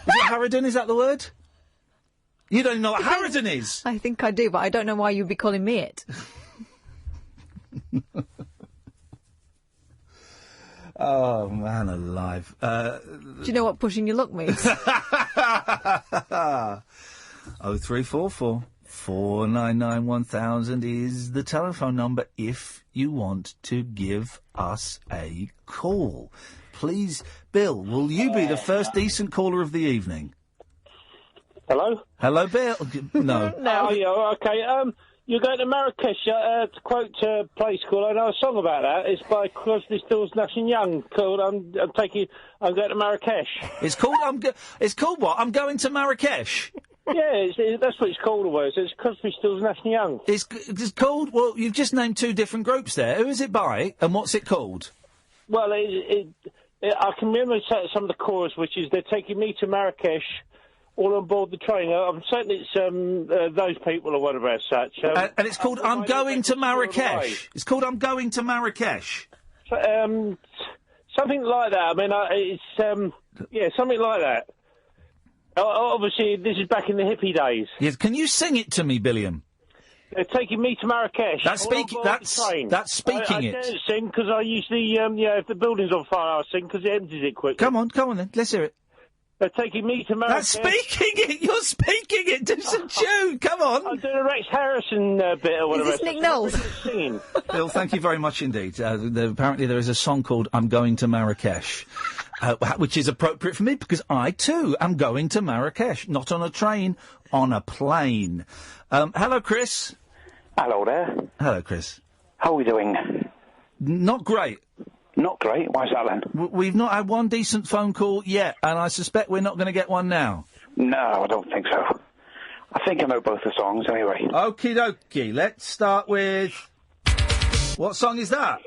it harridan? Is that the word? You don't know what harridan is. I think I do, but I don't know why you'd be calling me it. Oh, man alive. Do you know what pushing your luck means? 0344 499 1000 is the telephone number if you want to give us a call. Please, Bill, will you be the first decent caller of the evening? Hello? Hello, Bill. No. Oh, yeah, okay. You're going to Marrakech, to quote a place called, I know a song about that. It's by Crosby, Stills, Nash and Young, called I'm going to Marrakech. It's called it's called what? I'm going to Marrakech. Yeah, that's what it's called. Always. It's Crosby, Stills, Nash and Young. It's called. Well, you've just named two different groups there. Who is it by, and what's it called? Well, I can remember some of the chorus, which is "They're taking me to Marrakech." All on board the train. I'm certain it's those people or whatever as such. And it's called I'm Going to Marrakech. It's called I'm Going to Marrakech. Something like that. I mean, it's something like that. Obviously, this is back in the hippie days. Yes. Can you sing it to me, Billiam? They're taking me to Marrakech. That's speaking it. I don't sing because I usually, if the building's on fire, I'll sing because it empties it quick. Come on then. Let's hear it. They're taking me to Marrakech. That's speaking it! You're speaking it to some tune! Come on! I'm doing a Rex Harrison bit or whatever. Is this Nick Knowles? Singing. Bill, thank you very much indeed. Apparently there is a song called I'm Going to Marrakech, which is appropriate for me because I, too, am going to Marrakech. Not on a train, on a plane. Hello, Chris. Hello there. Hello, Chris. How are we doing? Not great. Not great? Why's that then? We've not had one decent phone call yet, and I suspect we're not going to get one now. No, I don't think so. I think I know both the songs anyway. Okie dokie. Let's start with... What song is that?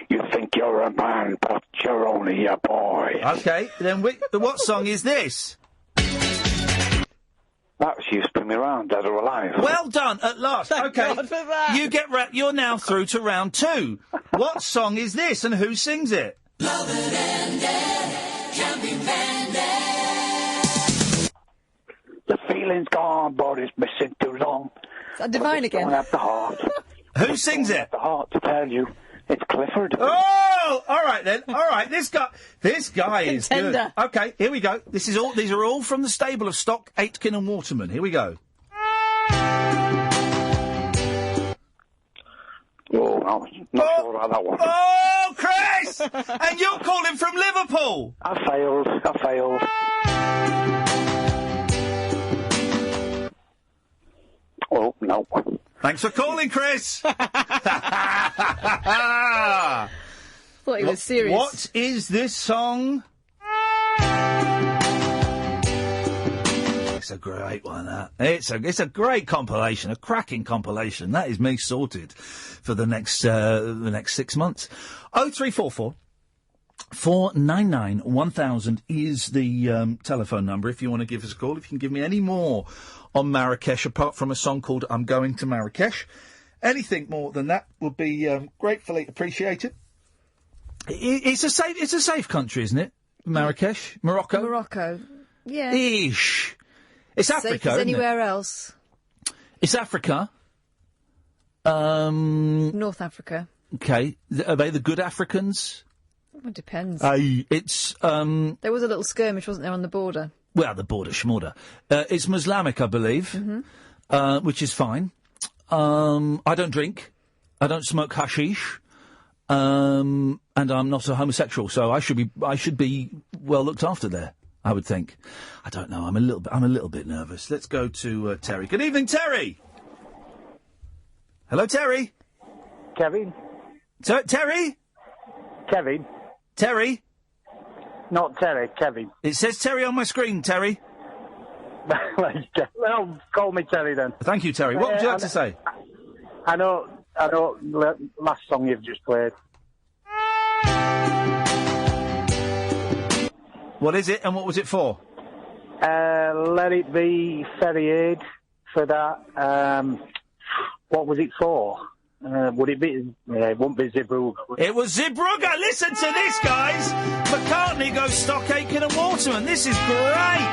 You think you're a man, but you're only a boy. Okay, then what song is this? That was You Spin Me Round, Dead or Alive. Well done, at last. Okay, God for that. You're now through to round two. What song is this, and who sings it? Love it ended, can't be mended. The feeling's gone, but it's missing too long. Is that Divine again? Don't have the heart. Who sings it? The heart to tell you. It's Clifford. Oh, all right then. All right, this guy is good. Contender. Okay, here we go. These are all from the stable of Stock, Aitken and Waterman. Here we go. Oh, I'm not sure about that one. Oh, Chris! And you're calling from Liverpool. I failed. Oh, no. Thanks for calling, Chris. Thought he was serious. What is this song? It's a great one, that. It's a great compilation, a cracking compilation. That is me sorted for the next 6 months. 0344 499 1000 is the telephone number if you want to give us a call. If you can give me any more on Marrakech, apart from a song called I'm Going to Marrakech. Anything more than that would be gratefully appreciated. It's a safe country, isn't it? Marrakech? Morocco. Yeah. Ish. It's Africa, safe as isn't anywhere it? else. It's Africa. North Africa. Okay. Are they the good Africans? It depends. It's There was a little skirmish, wasn't there, on the border? Well, the border schmorder. It's Muslimic, I believe, which is fine. I don't drink. I don't smoke hashish. And I'm not a homosexual, so I should be well looked after there, I would think. I don't know. I'm a little bit nervous. Let's go to Terry. Good evening, Terry. Hello, Terry. Kevin. Terry. Kevin. Terry. Not Terry, Kevin. It says Terry on my screen, Terry. Well, call me Terry then. Thank you, Terry. What would you like to say? I know. Last song you've just played. What is it, and what was it for? Let It Be Ferry Aid for that. What was it for? Would it be? It wouldn't be Zeebrugge. It was Zeebrugge. Listen to this, guys. McCartney goes Stock, Aitken and Waterman. This is great.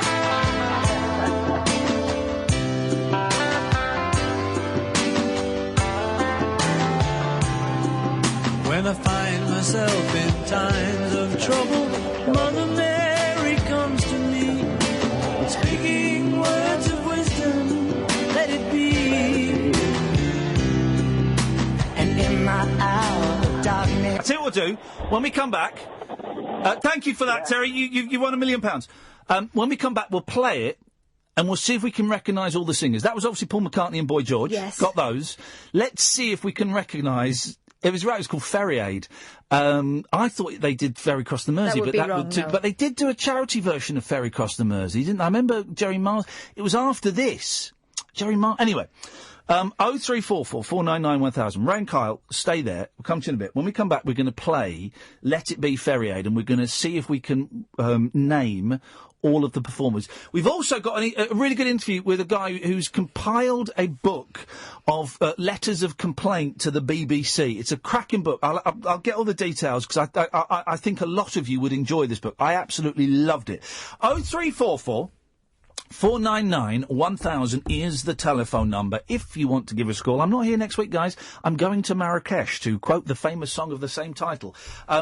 When I find myself in times of trouble, Mother Mary comes to me, speaking words of wisdom, let it be. And in my hour of darkness... I tell you what we'll do. When we come back... thank you for that, Terry. You won £1 million. When we come back, we'll play it, and we'll see if we can recognise all the singers. That was obviously Paul McCartney and Boy George. Yes. Got those. Let's see if we can recognise... It was right, it was called Ferry Aid. I thought they did Ferry Cross the Mersey, but they did do a charity version of Ferry Cross the Mersey, didn't they? I remember Jerry Miles... It was after this. Jerry Miles... Anyway... 0344 499 1000. Ray and Kyle, stay there. We'll come to you in a bit. When we come back, we're going to play Let It Be Ferry Aid, and we're going to see if we can name all of the performers. We've also got a really good interview with a guy who's compiled a book of letters of complaint to the BBC. It's a cracking book. I'll get all the details because I think a lot of you would enjoy this book. I absolutely loved it. 0344 499 1000 is the telephone number if you want to give us a call. I'm not here next week, guys. I'm going to Marrakech to quote the famous song of the same title.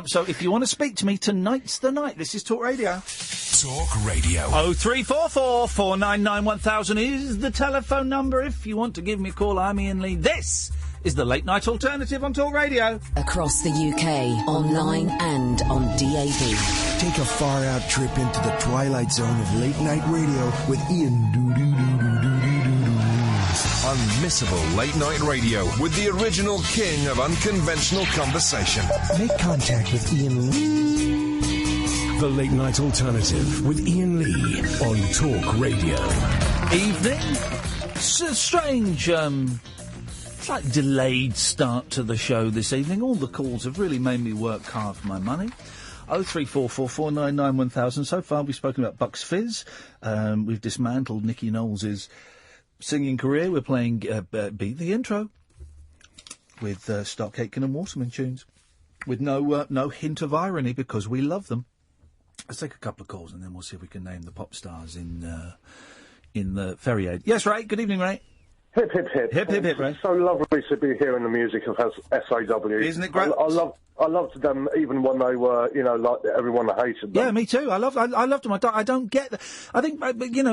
So if you want to speak to me, tonight's the night. This is Talk Radio. Talk Radio. 0344 499 1000 is the telephone number if you want to give me a call. I'm Iain Lee. This is the Late Night Alternative on Talk Radio. Across the UK, online and on DAB. Take a far-out trip into the twilight zone of late night radio with Ian Unmissable late night radio with the original king of unconventional conversation. Make contact with Ian Lee. The Late Night Alternative with Ian Lee on Talk Radio. Evening. It's a strange, slight delayed start to the show this evening. All the calls have really made me work hard for my money. 0344 499 1000. So far we've spoken about Bucks Fizz. We've dismantled Nicky Knowles' singing career. We're playing Beat the Intro with Stock Aitken and Waterman tunes with no hint of irony because we love them. Let's take a couple of calls and then we'll see if we can name the pop stars in the Ferry Aid. Yes, Ray. Good evening, Ray. Hip, hip, hip. Hip, hip, hip, Ray. It's so lovely to be hearing the music of SAW. Isn't it great? I loved them even when they were, like everyone hated them. Yeah, me too. I loved them. I don't get that. I think,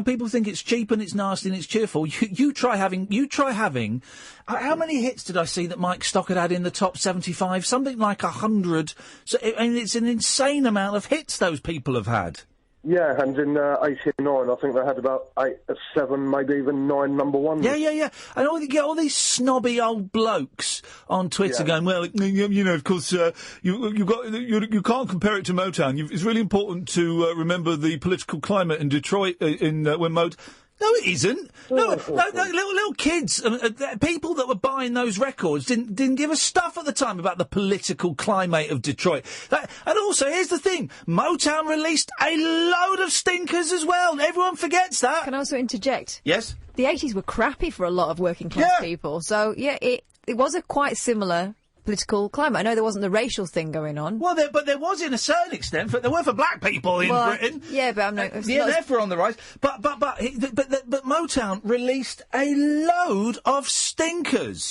people think it's cheap and it's nasty and it's cheerful. You try having. How many hits did I see that Mike Stockard had in the top 75? Something like 100. So, it's an insane amount of hits those people have had. Yeah, and in 89, I think they had about 8, 7, maybe even 9 number ones. Yeah. And you get all these snobby old blokes on Twitter going, well, of course, you can't compare it to Motown. It's really important to remember the political climate in Detroit when Motown... No, it isn't. No, little kids, people that were buying those records didn't give a stuff at the time about the political climate of Detroit. And also, here's the thing: Motown released a load of stinkers as well. Everyone forgets that. Can I also interject? Yes. The 80s were crappy for a lot of working class people. So it was a quite similar political climate. I know there wasn't the racial thing going on. Well, but there was in a certain extent. There were for black people in Britain. Yeah, but I'm not... The NF were on the rise. But Motown released a load of stinkers,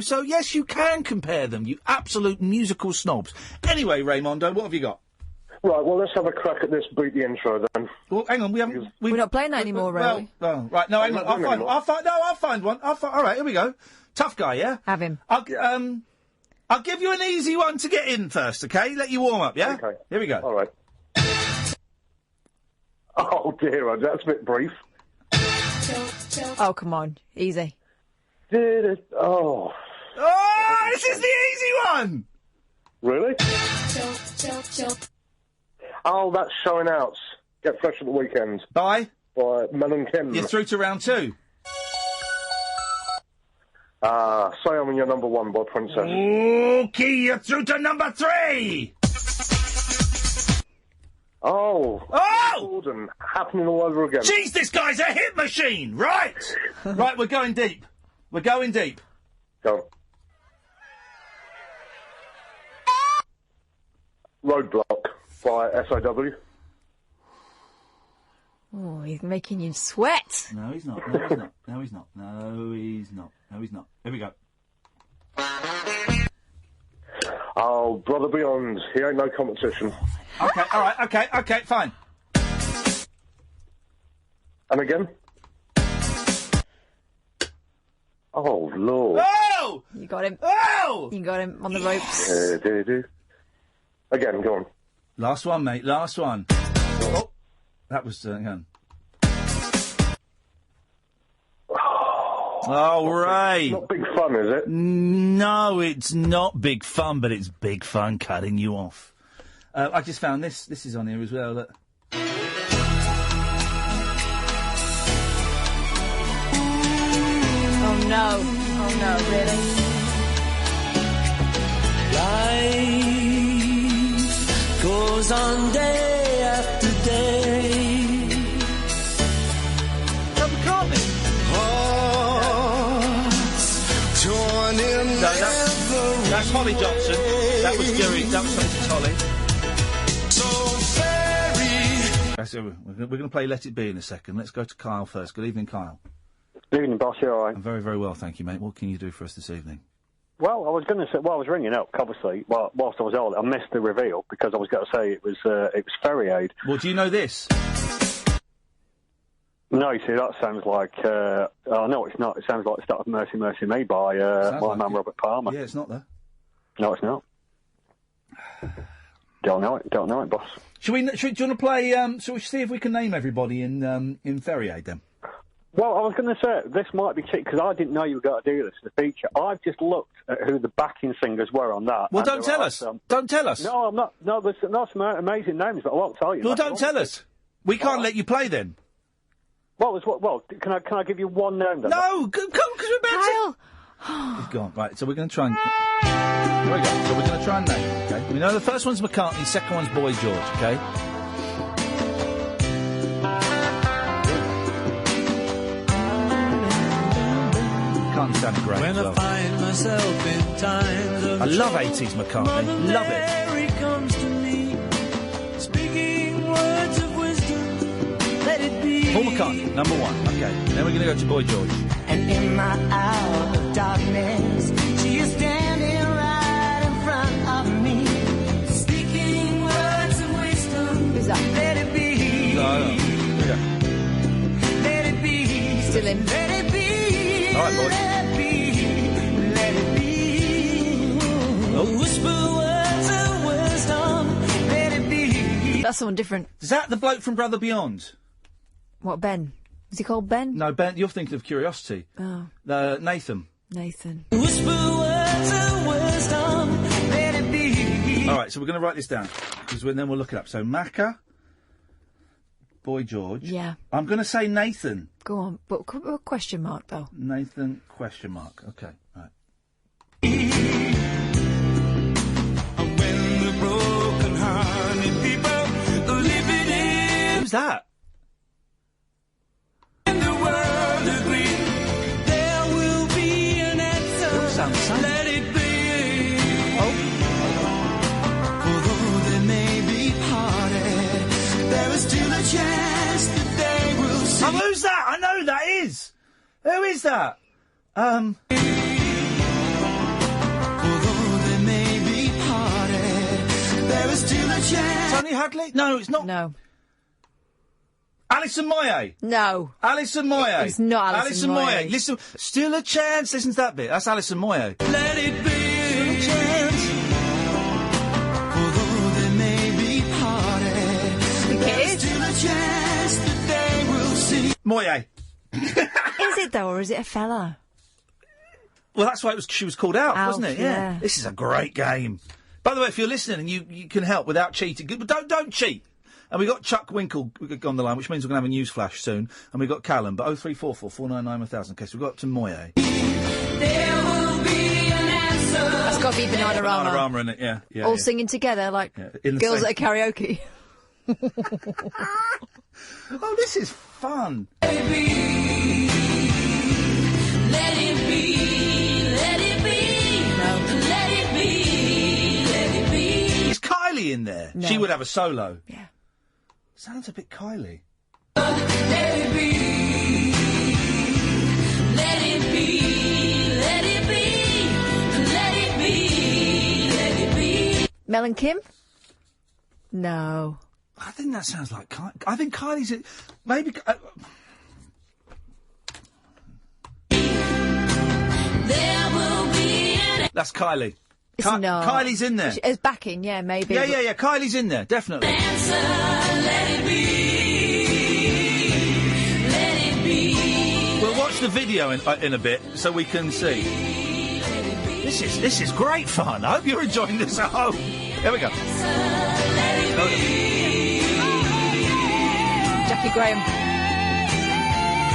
so yes, you can compare them, you absolute musical snobs. Anyway, Raymondo, what have you got? Right, well, let's have a crack at this Beat the Intro, then. Well, hang on, we're not playing that anymore, Ray. Well, right, no, hang on, I'll find one. All right, here we go. Tough guy, yeah? Have him. I'll give you an easy one to get in first, okay? Let you warm up, yeah? Okay. Here we go. All right. Oh, dear, that's a bit brief. Oh, come on. Easy. Did it? Oh. Oh, this is the easy one! Really? Oh, that's Showing Outs. Get Fresh at the Weekend. By Mel and Kim. You're through to round 2. Say I'm Your Number One by Princess. Okay, you're through to number 3! Oh! Gordon, happening all over again. Jeez, this guy's a hit machine! Right! Right, we're going deep. Go. Roadblock by SAW. Oh, he's making you sweat. No, he's not. Here we go. Oh, Brother Beyond. He ain't no competition. Okay, all right, okay, fine. And again? Oh, Lord. Oh! You got him. Oh! You got him on the ropes. Again, go on. Last one, mate, last one. Oh, that was, hang on. Oh, Ray. Not big fun, is it? No, it's not big fun, but it's big fun cutting you off. I just found this. This is on here as well. Look. Oh no. Oh no, really? Life goes on day after day. No, that's Holly Johnson. That was Mrs. Holly. So very. We're going to play Let It Be in a second. Let's go to Kyle first. Good evening, Kyle. Good evening, boss. You all right? I'm very, very well, thank you, mate. What can you do for us this evening? Well, I was going to say, I was ringing up, obviously, whilst I was old. I missed the reveal because I was going to say it was Ferry Aid. Well, do you know this? No, you see, that sounds like... oh, no, it's not. It sounds like the start of Mercy, Mercy Me by my man Robert Palmer. Yeah, it's not there. No, it's not. Don't know it, boss. Do you want to play... shall we see if we can name everybody in Ferry Aid, then? Well, I was going to say, this might be cheap, because I didn't know you were going to do this, the feature. I've just looked at who the backing singers were on that. Well, don't tell us. Don't tell us. No, I'm not. No, there's some amazing names, but I won't tell you. Well, don't tell us. We can't let you play then. Well, can I give you one name then? No, come, because we're about to... He's gone. Right, so we're going to try and... Here we go. So we're going to try and name, okay? We know the first one's McCartney, the second one's Boy George, okay? McCartney sounded great as well. I find myself in times of I love 80s McCartney. Love it. Mary comes to me, speaking words of wisdom, let it be. Paul McCartney, number one. Okay. Then we're going to go to Boy George. And in my hour of darkness, she is standing right in front of me, speaking words of wisdom. Who's that? Let it be. No. Yeah. Let it be. Still in. Let it be. All right, boys. Let it be. Let it be. Oh. Whisper words of wisdom. Let it be. That's someone different. Is that the bloke from Brother Beyond? What, Ben? Is he called Ben? No, Ben, you're thinking of Curiosity. Oh. Nathan. Nathan. Whisper words of wisdom. Let it be. All right, so we're going to write this down, because then we'll look it up. So, Macca, Boy George. Yeah. I'm going to say Nathan. Go on, but a question mark, though. Nathan, question mark. Okay, right. When the broken-hearted people living in... Who's that? In the world agree, there will be an answer. They all sound the same. Let it be. Oh. Although they may be parted, there is still a chance that they will see. Oh, who's that? I know who that is. Who is that? Although they may be parted, there is still a chance. Tony Hadley? No, it's not. No. Alison Moyet. No. Alison Moyet. It's not Alison Moyet. Listen, still a chance. Listen to that bit. That's Alison Moyet. Let it be. Still a chance. Although they may be parted, there is still a chance that they will see. Moyet. Is it, though, or is it a fella? Well, that's why she was called out, wasn't it? Yeah. This is a great game. By the way, if you're listening and you can help without cheating, but don't cheat. And we got Chuck Winkle on the line, which means we're going to have a news flash soon. And we got Callum, but 0344 499 1000. Okay, so we've got to Moyet. There will be an answer. That's got to be Bananarama. Bananarama, isn't it? Yeah. All singing together, like in the girls same... at a karaoke. Oh, this is fun. Let it be. Let it be. Let it be. Let it be. Let it be. Is Kylie in there? No. She would have a solo. Yeah. Sounds a bit Kylie. Let it be. Let it be. Let it be. Let it be. Let it be. Mel and Kim? No. I think that sounds like Kylie. I think Kylie's... Maybe... There will be an... That's Kylie. It's not. Kylie's in there. As backing, yeah, maybe. Yeah. Kylie's in there, definitely. answer. Let it be. Let it be. We'll watch the video in a bit so we can see. This is great fun. I hope you're enjoying this at home. Here we go. Jackie Graham.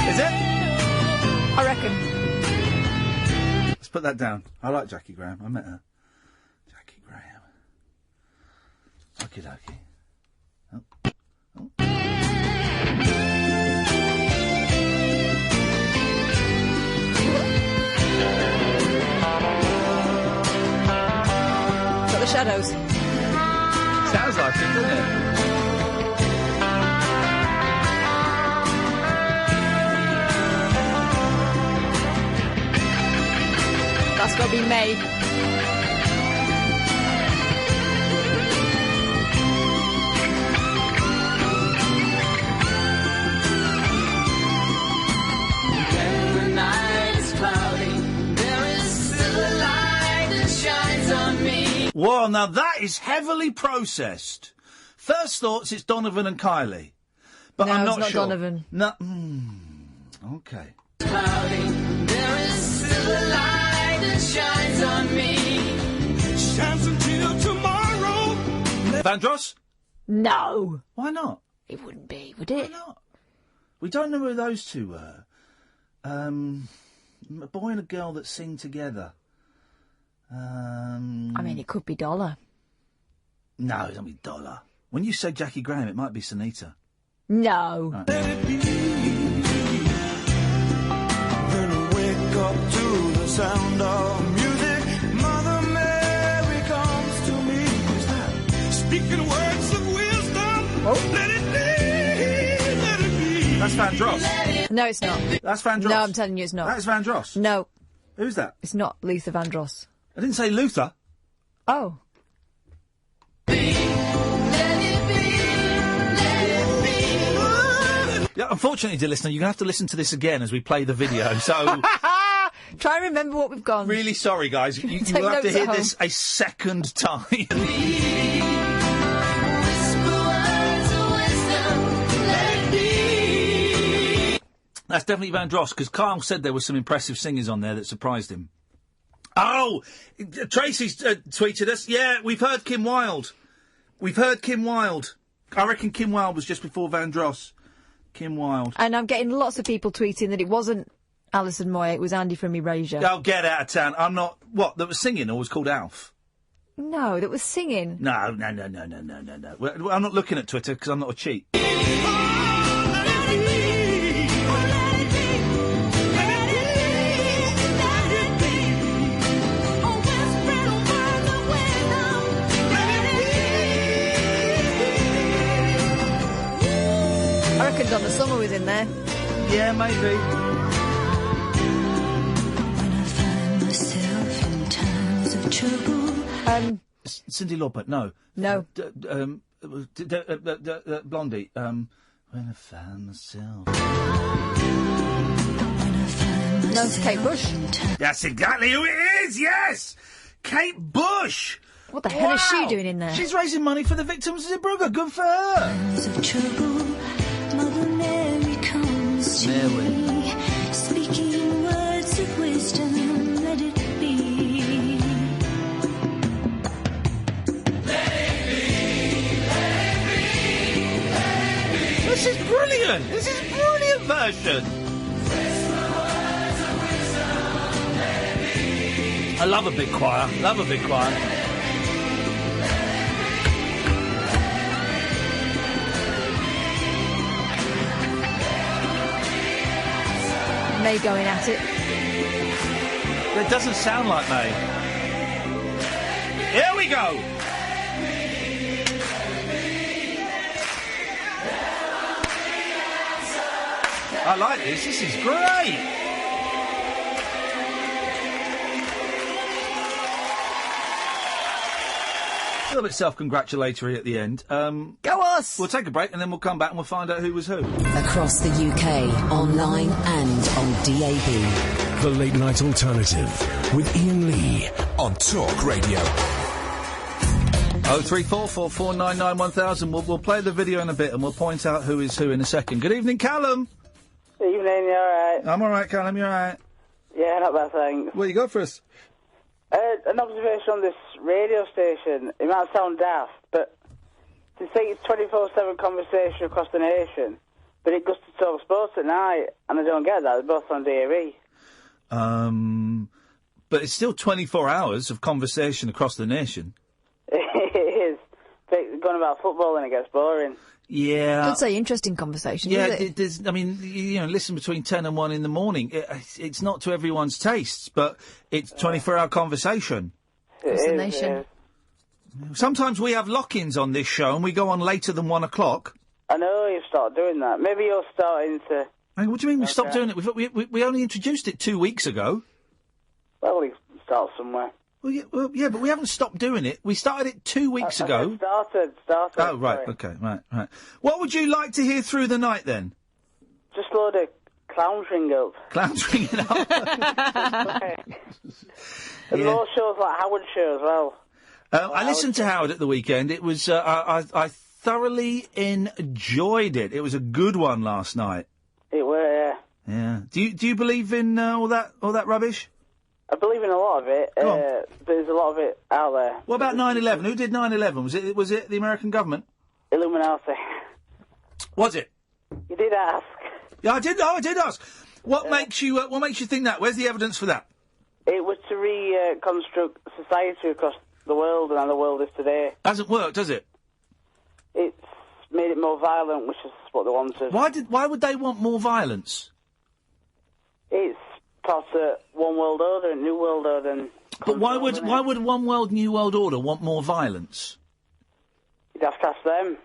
Is it? I reckon. Let's put that down. I like Jackie Graham. I met her. Jackie Graham. Okie dokie. Got the shadows. Sounds like it, doesn't it? That's got to be May. When the night is cloudy, there is still a light that shines on me. Whoa, now that is heavily processed. First thoughts, it's Donovan and Kylie. But No, I'm it's not not sure. Donovan. No. Okay. Cloudy, there is still a light that shines on me. Shines until tomorrow. Vandross? No. Why not? It wouldn't be, would it? Why not? We don't know who those two were. A boy and a girl that sing together. I mean, it could be Dollar. No, it don't be Dollar. When you say Jackie Graham, it might be Sunita. No. Right. Then wake up to the sound of music. Mother Mary comes to me. Who's that? Speaking words of wisdom. Oh. Let it be, let it be. That's Vandross. No, it's not. That's Vandross. No, I'm telling you it's not. That's Vandross. No. Who's that? It's not Luther Vandross. I didn't say Luther. Oh. Yeah, unfortunately, dear listener, you're going to have to listen to this again as we play the video, so... Try and remember what we've gone. Really sorry, guys. You Take will have to notes hear at home. this a second time. That's definitely Vandross, because Kyle said there were some impressive singers on there that surprised him. Oh! Tracy's tweeted us. Yeah, we've heard Kim Wilde. We've heard Kim Wilde. I reckon Kim Wilde was just before Vandross. Kim Wilde. And I'm getting lots of people tweeting that it wasn't Alison Moyer, it was Andy from Erasure. Oh, get out of town. I'm not... What, that was singing or was called Alf? No, that was singing. No. Well, I'm not looking at Twitter because I'm not a cheat. I reckon Donna Summer was in there. Yeah, maybe. Cyndi Lauper, no. No. Blondie. When I find myself. No, it's Kate Bush. That's exactly who it is, yes! Kate Bush! What the hell is she doing in there? She's raising money for the victims of Zeebrugge. Good for her. Mother Mary comes to Mary. me, speaking words of wisdom, let it be. This is brilliant! This is a brilliant version! I love a big choir. Love a big choir. May going at it. It doesn't sound like May. Here we go! I like this. This is great! A little bit self-congratulatory at the end. Go us! We'll take a break and then we'll come back and we'll find out who was who. Across the UK, online and on DAB. The Late Night Alternative with Iain Lee on Talk Radio. 03444991000. We'll play the video in a bit and we'll point out who is who in a second. Good evening, Callum. Evening, you alright? I'm all right, Callum. You all right? Yeah, not bad, thanks. What you got for us? An observation on this radio station. It might sound daft, but to say it's 24/7 conversation across the nation, but it goes to talk sports at night, and I don't get that. They're both on DAB. But it's still 24 hours of conversation across the nation. It is. But going about football, then it gets boring. Yeah. Don't say interesting conversation, Yeah, is it? there's, I mean, listen between 10 and 1 in the morning. It's not to everyone's tastes, but it's 24-hour conversation. Across the nation. Sometimes we have lock-ins on this show and we go on later than 1 o'clock. I know you've started doing that. Maybe you're starting to... Hey, what do you mean we stopped doing it? We only introduced it 2 weeks ago. Well, we start somewhere. Well, yeah, but we haven't stopped doing it. We started it 2 weeks ago. Started. Oh, right, sorry. OK, right. What would you like to hear through the night, then? Just a load of clowns ring up. Clowns ringing up? And more shows like Howard Show as well. I listened to Howard at the weekend. It was, I thoroughly enjoyed it. It was a good one last night. It were, yeah. Yeah. Do you believe in all that rubbish? I believe in a lot of it. There's a lot of it out there. What about 9/11? Who did 9/11? Was it the American government? Illuminati. Was it? You did ask. Yeah, I did. Oh, I did ask. What makes you think that? Where's the evidence for that? It was to reconstruct society across the world and how the world is today. Hasn't worked, has it? It's made it more violent, which is what they wanted. Why would they want more violence? It's part of one world order, new world order. And but why would one world, new world order want more violence? You'd have to ask them.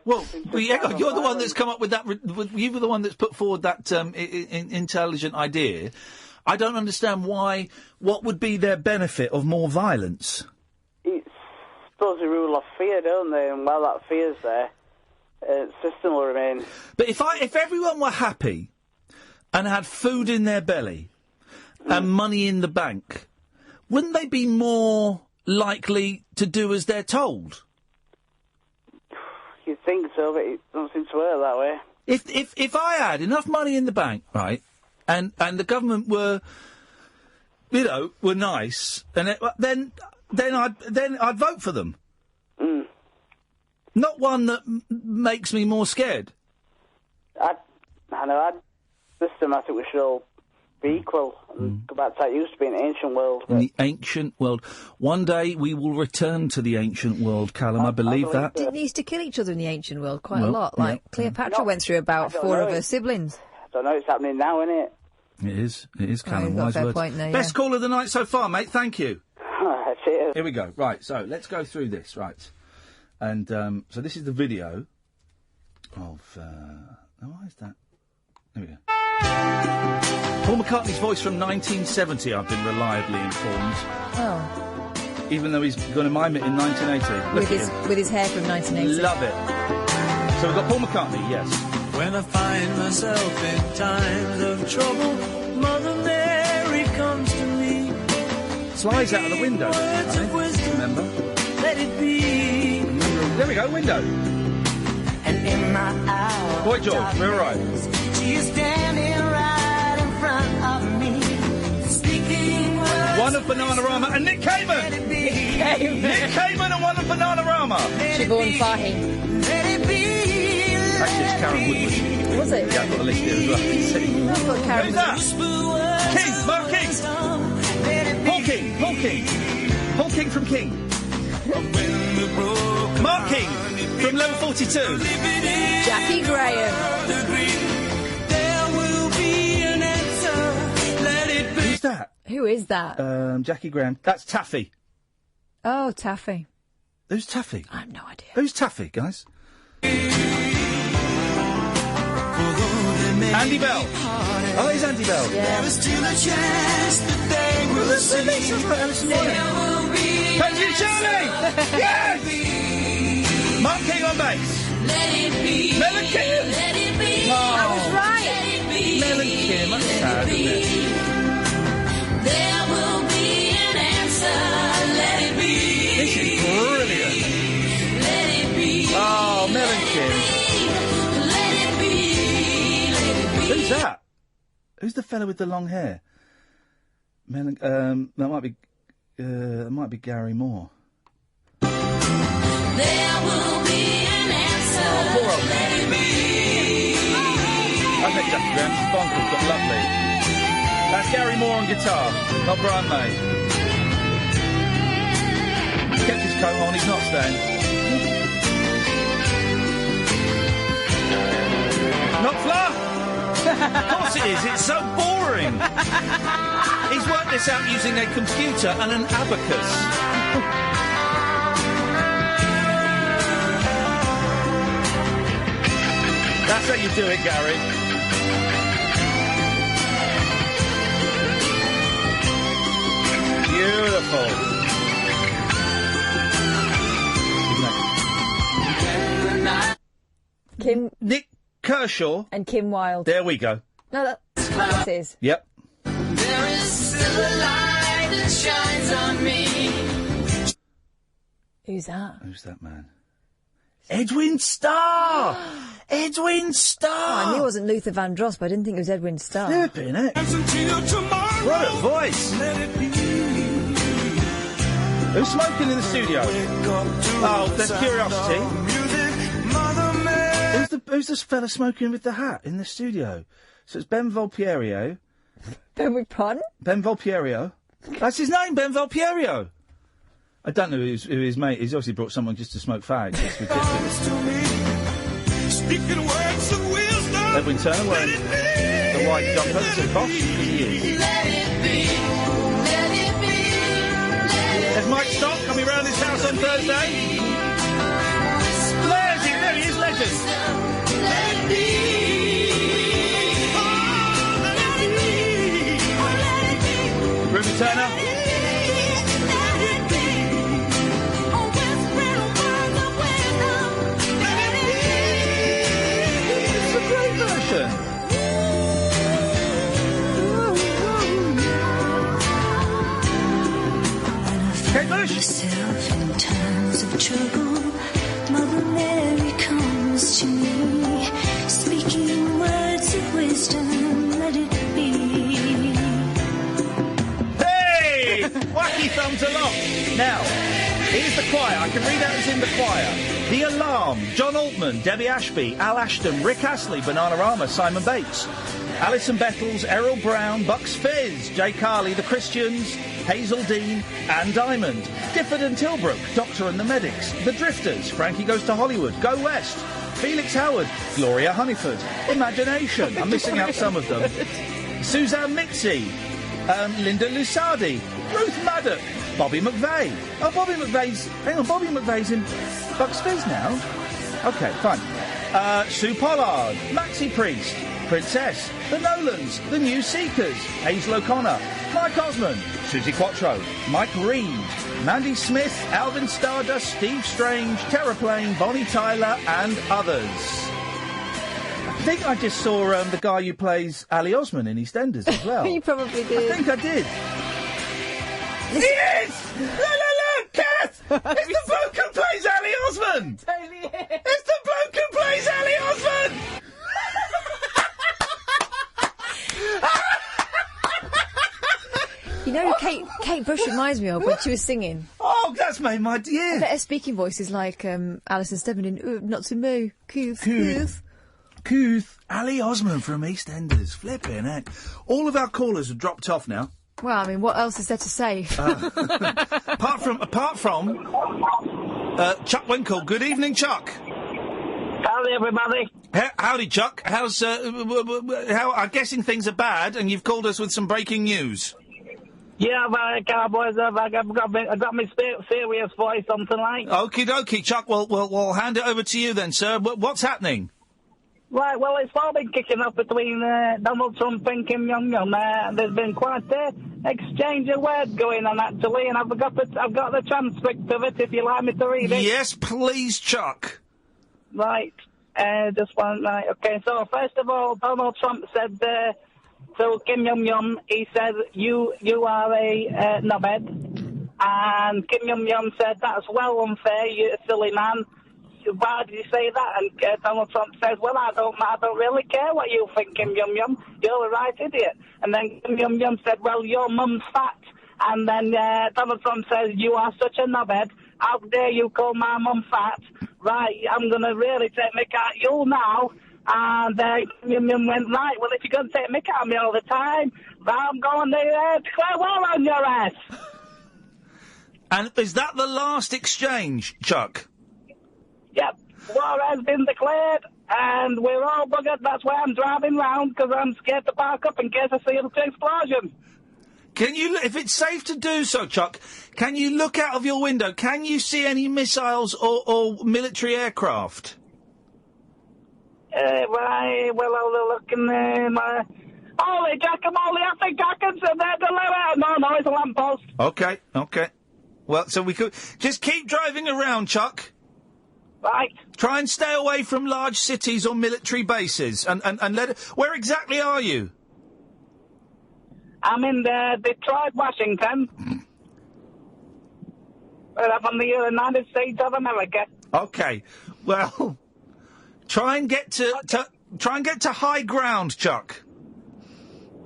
You're the one that's come up with that. You were the one that's put forward that intelligent idea. I don't understand why. What would be their benefit of more violence? It's supposed to rule off fear, don't they? And while that fear's there, the system will remain. But if everyone were happy and had food in their belly and money in the bank, wouldn't they be more likely to do as they're told? You'd think so, but it doesn't seem to work that way. If I had enough money in the bank, right, and the government were nice, and then I'd vote for them. Mm. Not one that makes me more scared. I think we should all be equal and go back to how it used to be in the ancient world. In the ancient world. One day we will return to the ancient world, Callum. I believe that. Didn't they used to kill each other in the ancient world quite a lot? Like Cleopatra went through about 4 of her siblings. I don't know, it's happening now, isn't it? It is, Callum. you've got a Wise fair words. point there, Best call of the night so far, mate. Thank you. Cheers. Here we go. Right, so let's go through this, right. And so this is the video of... why is that? There we go. Paul McCartney's voice from 1970, I've been reliably informed. Oh. Even though he's going to mime it in 1980. With his hair from 1980. Love it. So we've got Paul McCartney, yes. When I find myself in times of trouble, Mother Mary comes to me. Slides out of the window, remember? Let it be. There we go, window. And in my hour, Boy George, we're all right. she is standing right in front of me, speaking words. One of Bananarama and Nick Cayman. Nick Cayman and one of Bananarama. Siobhan Fahey. Let it be. Actually, it's Karen Woodward. Was it? Yeah, I've got the list here as well. I've got Karen. Who's that? King, Mark King. Paul King. Paul King from King. Mark King from Level 42. Jackie Graham. Who's that? Who is that? Jackie Graham. That's Taffy. Oh, Taffy. Who's Taffy? I have no idea. Who's Taffy, guys? Andy Bell. Oh, it's Andy Bell. Yeah. There is still a chance that they will see. Country Charlie! Yes! Mark King on bass. Let it be. Melon Kim. Let it be. Oh. I was right. Melon Kim. That's sad, isn't it? There will be an answer. Let it be. This is brilliant. Let it be. Oh, Melon Kim. Let it be. Let it be. Who's that? Who's the fella with the long hair? That might be Gary Moore. There will be an answer. Oh, poor old man. I think Jackie Graham. She's bonkers, but lovely. That's Gary Moore on guitar, not Brian May. He's kept his coat on, he's not staying. Not Fla! Of course it is, it's so boring. He's worked this out using a computer and an abacus. That's how you do it, Gary. Beautiful. Kim... Nick Kershaw. And Kim Wilde. There we go. No, that's what it is. Yep. There is still a light that shines on me. Who's that? Who's that man? Edwin Starr! Edwin Starr! Oh, I knew it wasn't Luther Vandross, but I didn't think it was Edwin Starr. Flipping it. What a voice! Who's smoking in the studio? Oh, there's curiosity. Who's this fella smoking with the hat in the studio? So it's Ben Volpierio. Ben pardon? Ben Volpierio. That's his name, Ben Volpierio. I don't know who his mate is. He's obviously brought someone just to smoke fags. It's ridiculous. Edwin Turner wearing the white jumper. That's a posh, because he is. There's Mike Stock coming round his house on Thursday. There he is, legend. Ruby Turner. It's a great version. Kate Bush. Myself in times of trouble, Mother Mary comes to me, speaking words of wisdom, let it be. Hey! Wacky thumbs along. Now, here's the choir. I can read out who's in the choir. The Alarm, John Altman, Debbie Ashby, Al Ashton, Rick Astley, Bananarama, Simon Bates, Alison Bettles, Errol Brown, Bucks Fizz, Jay Carley, The Christians, Hazel Dean, Anne Diamond, Difford and Tilbrook, Doctor and the Medics, The Drifters, Frankie Goes to Hollywood, Go West, Felix Howard, Gloria Honeyford, Imagination, I'm missing out some of them, Suzanne Mitzi, Linda Lusardi, Ruth Maddock, Bobby McVeigh. Oh, Bobby McVeigh's in Bucks Fizz now. OK, fine. Sue Pollard, Maxi Priest, Princess, The Nolans, The New Seekers, Hazel O'Connor, Mike Osmond, Susie Quattro, Mike Reed, Mandy Smith, Alvin Stardust, Steve Strange, Terraplane, Bonnie Tyler, and others. I think I just saw the guy who plays Ali Osman in EastEnders as well. You probably did. I think I did. He is! Look, Kath! It's the bloke who plays Ali Osman! Totally is. It's the bloke who plays Ali Osman! You know who Kate Bush reminds me of when she was singing? Oh, that's made my dear. Her speaking voice is like Alison Stebbin in Not to Me. Couth. Ali Osman from EastEnders. Flipping heck. All of our callers have dropped off now. Well, I mean, what else is there to say? Apart from Chuck Winkle. Good evening, Chuck. Howdy, everybody. Howdy, Chuck. How's I'm guessing things are bad, and you've called us with some breaking news. Yeah, Cowboys, I've got my serious voice on tonight. Okie dokie, Chuck. We'll hand it over to you then, sir. What's happening? Right, well, it's all been kicking off between Donald Trump and Kim Jong-un. There's been quite an exchange of words going on, actually, and I've got the transcript of it, if you like me to read it. Yes, please, Chuck. Right, just one, right, okay, so first of all, Donald Trump said to Kim Jong-un, he said, you are a knobhead, and Kim Jong-un said, that's well unfair, you silly man. why did you say that? And Donald Trump says, well, I don't really care what you think, Kim Yum Yum. You're a right idiot. And then Kim Yum Yum said, well, your mum's fat. And then Donald Trump says, you are such a knobhead. How dare you call my mum fat? Right, I'm going to really take mick at you now. And Kim Yum Yum went, right, well, if you're going to take mick at me all the time, I'm going to declare war on your ass. And is that the last exchange, Chuck? Yep, war has been declared, and we're all buggered. That's why I'm driving round, because I'm scared to park up in case I see an explosion. Can you, if it's safe to do so, Chuck, can you look out of your window? Can you see any missiles or military aircraft? Well, I'll look in my... Holy Jackamole, I think I can see that deliver. No, it's a lamppost. Okay. Well, so we could... Just keep driving around, Chuck. Right. Try and stay away from large cities or military bases. And let it... Where exactly are you? I'm in Detroit, Washington. I'm from the United States of America. Okay. Well, try and get to high ground, Chuck.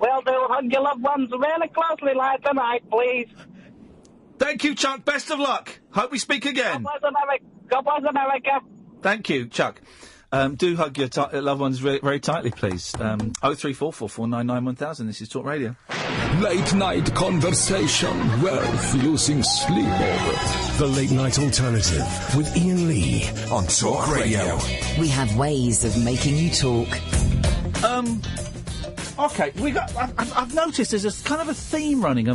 Well, do hug your loved ones really closely like tonight, please. Thank you, Chuck. Best of luck. Hope we speak again. God bless America. Thank you, Chuck. Do hug your loved ones very, very tightly, please. 03444991000. This is Talk Radio. Late night conversation worth losing sleep over. The Late Night Alternative with Iain Lee on Talk Radio. We have ways of making you talk. Okay, I've noticed there's a kind of a theme running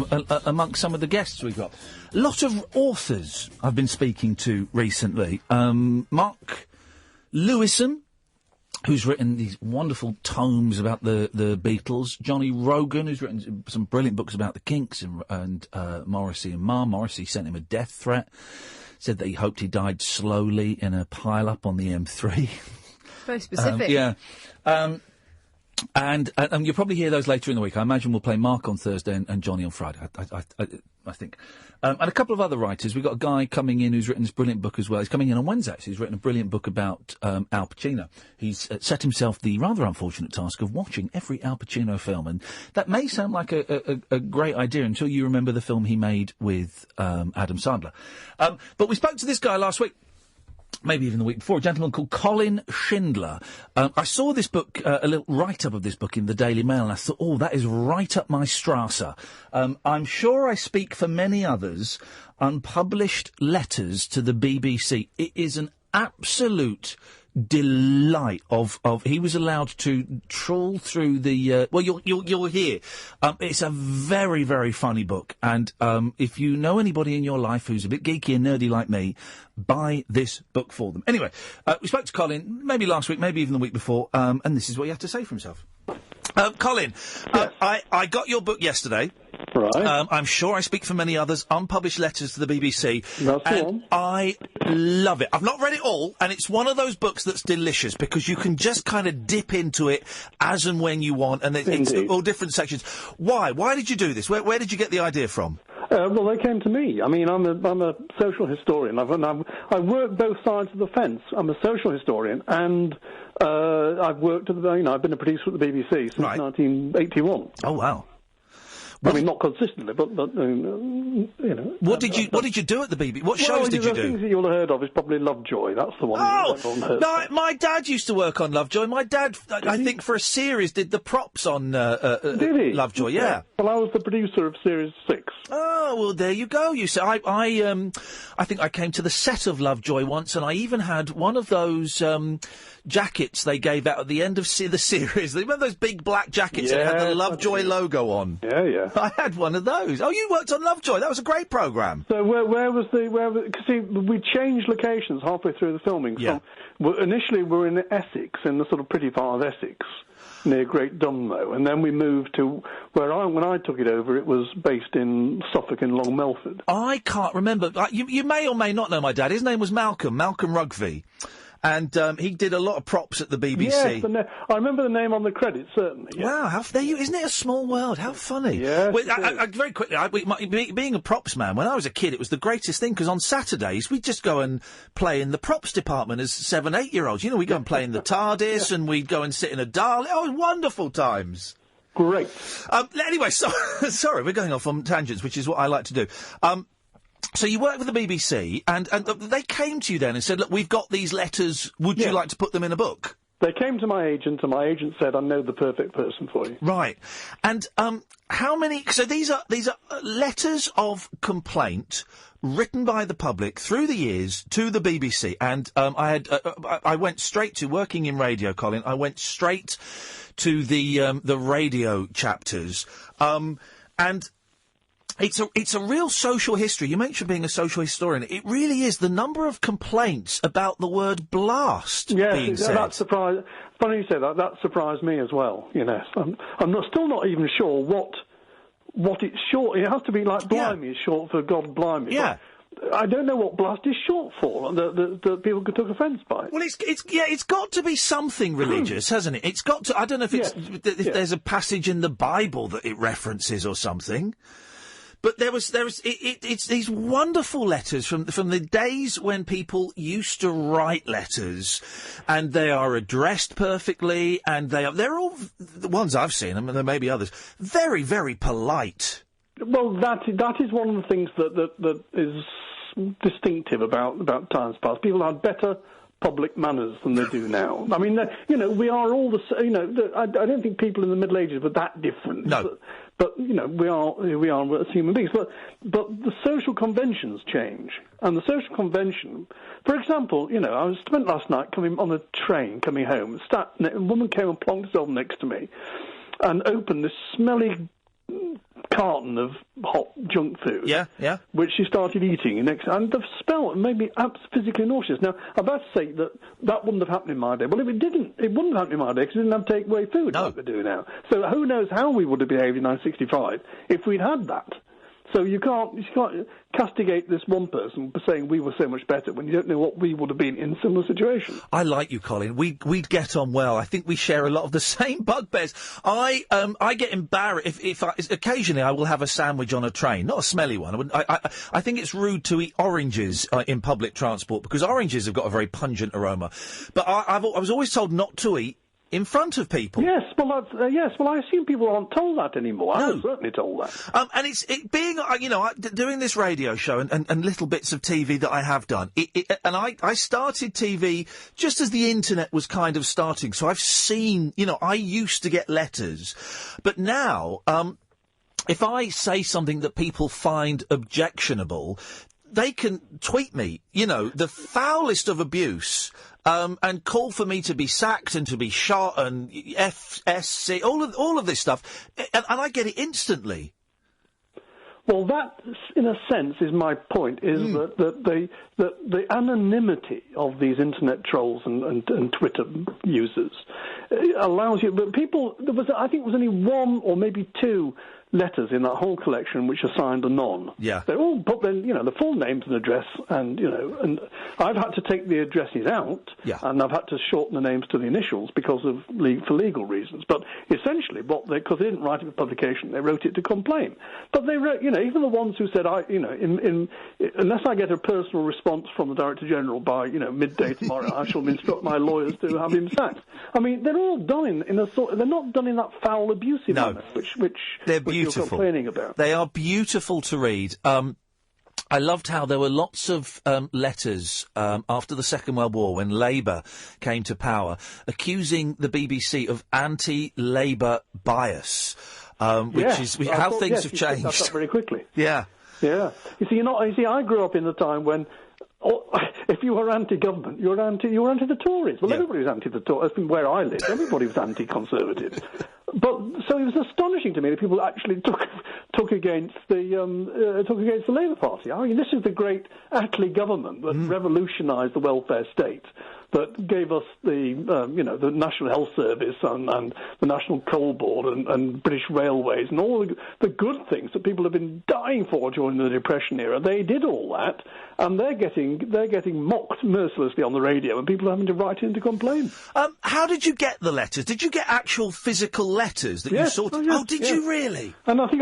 amongst some of the guests we've got. A lot of authors I've been speaking to recently. Mark Lewison, who's written these wonderful tomes about the Beatles. Johnny Rogan, who's written some brilliant books about the Kinks and Morrissey and Ma. Morrissey sent him a death threat, said that he hoped he died slowly in a pile-up on the M3. Very specific. Yeah. And you'll probably hear those later in the week. I imagine we'll play Mark on Thursday and Johnny on Friday, I think. And a couple of other writers. We've got a guy coming in who's written this brilliant book as well. He's coming in on Wednesday. So he's written a brilliant book about Al Pacino. He's set himself the rather unfortunate task of watching every Al Pacino film. And that may sound like a great idea until you remember the film he made with Adam Sandler. But we spoke to this guy last week. Maybe even the week before, a gentleman called Colin Schindler. I saw this book, a little write-up of this book in the Daily Mail, and I thought, oh, that is right up my strasser. I'm sure I speak for many others. Unpublished letters to the BBC. It is an absolute delight of he was allowed to trawl through the well you'll hear it's a very, very funny book, and if you know anybody in your life who's a bit geeky and nerdy like me, buy this book for them. Anyway, we spoke to Colin maybe last week, maybe even the week before, and this is what he had to say for himself. Colin, I got your book yesterday. Right. I'm sure I speak for many others. Unpublished letters to the BBC. That's the and one. I love it. I've not read it all, and it's one of those books that's delicious because you can just kind of dip into it as and when you want, and it's all different sections. Why? Why did you do this? Where did you get the idea from? Well, they came to me. I mean, I'm a social historian. I work both sides of the fence. I'm a social historian, and I've worked at I've been a producer at the BBC since 1981. Oh wow! I mean, not consistently, but you know. What did you do at the BBC? What shows did you do? The things that you'll have heard of is probably Lovejoy. That's the one. Oh, no! My dad used to work on Lovejoy. My dad, I think, for a series, did the props on did he? Lovejoy. Yeah. Well, I was the producer of Series 6. Oh well, there you go. You see, I think I came to the set of Lovejoy once, and I even had one of those jackets they gave out at the end of the series. Remember those big black jackets that had the Lovejoy logo on? Yeah. I had one of those. Oh, you worked on Lovejoy. That was a great programme. So see, we changed locations halfway through the filming. Yeah. Initially we were in Essex, in the sort of pretty part of Essex, near Great Dunmow, and then we moved to when I took it over, it was based in Suffolk in Long Melford. I can't remember. You may or may not know my dad. His name was Malcolm Rugby. and he did a lot of props at the BBC. Yes, I remember the name on the credits, certainly. Yes. Wow, isn't it a small world? How funny. Yes, Very quickly, being a props man, when I was a kid, it was the greatest thing, because on Saturdays, we'd just go and play in the props department as 7, 8-year-olds. You know, we'd go and play in the TARDIS, and we'd go and sit in a Dalek. Oh, wonderful times. Great. Anyway, sorry, we're going off on tangents, which is what I like to do. So you work with the BBC, and they came to you then and said, look, we've got these letters, would you like to put them in a book? They came to my agent, and my agent said, I know the perfect person for you. Right. And how many... So these are letters of complaint written by the public through the years to the BBC, and I went straight to working in radio, Colin. I went straight to the radio chapters, and it's a real social history. You mentioned being a social historian. It really is. The number of complaints about the word blast being said. That surprised. Funny you say that. That surprised me as well. You know, I'm still not even sure what it's short. It has to be like blimey is short for God blimey. Yeah. I don't know what blast is short for that people could take offence by. Well, it's got to be something religious, hasn't it? It's got to. I don't know if if there's a passage in the Bible that it references or something. But it's these wonderful letters from the days when people used to write letters, and they are addressed perfectly, and they're all, the ones I've seen, and there may be others, very, very polite. Well, that is one of the things that is distinctive about times past. People had better public manners than they do now. I mean, we are all I don't think people in the Middle Ages were that different. No. But we are as human beings. But the social conventions change, and the social convention, for example, I spent last night coming on a train coming home. A woman came and plonked herself next to me, and opened this smelly carton of hot junk food. Yeah. Which she started eating and the smell made me physically nauseous. Now, I've got to say that wouldn't have happened in my day. Well, if it didn't, it wouldn't have happened in my day because we didn't have takeaway food like we do now. So who knows how we would have behaved in 1965 if we'd had that. So you can't castigate this one person for saying we were so much better when you don't know what we would have been in similar situations. I like you, Colin. We'd get on well. I think we share a lot of the same bugbears. I get embarrassed if occasionally I will have a sandwich on a train, not a smelly one. I think it's rude to eat oranges in public transport because oranges have got a very pungent aroma. But I was always told not to eat in front of people. Yes, well, I assume people aren't told that anymore. No. I was certainly told that. And it's being, doing this radio show and little bits of TV that I have done. And I started TV just as the internet was kind of starting. So I've seen, I used to get letters, but now, if I say something that people find objectionable, they can tweet me, the foulest of abuse. And call for me to be sacked and to be shot and FSC, all of this stuff, and I get it instantly. Well, that, in a sense, is my point. Is that the anonymity of these internet trolls and Twitter users allows you. But people, I think, there was only one or maybe two letters in that whole collection which are signed anon. Yeah. They're all put then, the full names and address, and I've had to take the addresses out, and I've had to shorten the names to the initials because of for legal reasons. But essentially, because they didn't write it for publication, they wrote it to complain. But they wrote, even the ones who said, unless I get a personal response from the Director General by, midday tomorrow, I shall instruct my lawyers to have him sacked. I mean, they're all done in a sort. They're not done in that foul, abusive manner, which they're beautiful. You're complaining about. They are beautiful to read. I loved how there were lots of letters after the Second World War when Labour came to power, accusing the BBC of anti-Labour bias, which is how things have changed. That's up very quickly. Yeah. You see, I grew up in the time when. If you were anti-government, you were anti the Tories. Well, everybody was anti the Tories. From where I lived, everybody was anti-conservative. But so it was astonishing to me that people actually took against the Labour Party. I mean, this is the great Attlee government that revolutionised the welfare state. that gave us the National Health Service and the National Coal Board and British Railways and all the good things that people have been dying for during the Depression era. They did all that, and they're getting mocked mercilessly on the radio, and people are having to write in to complain. How did you get the letters? Did you get actual physical letters that you sorted? Did you really? And I think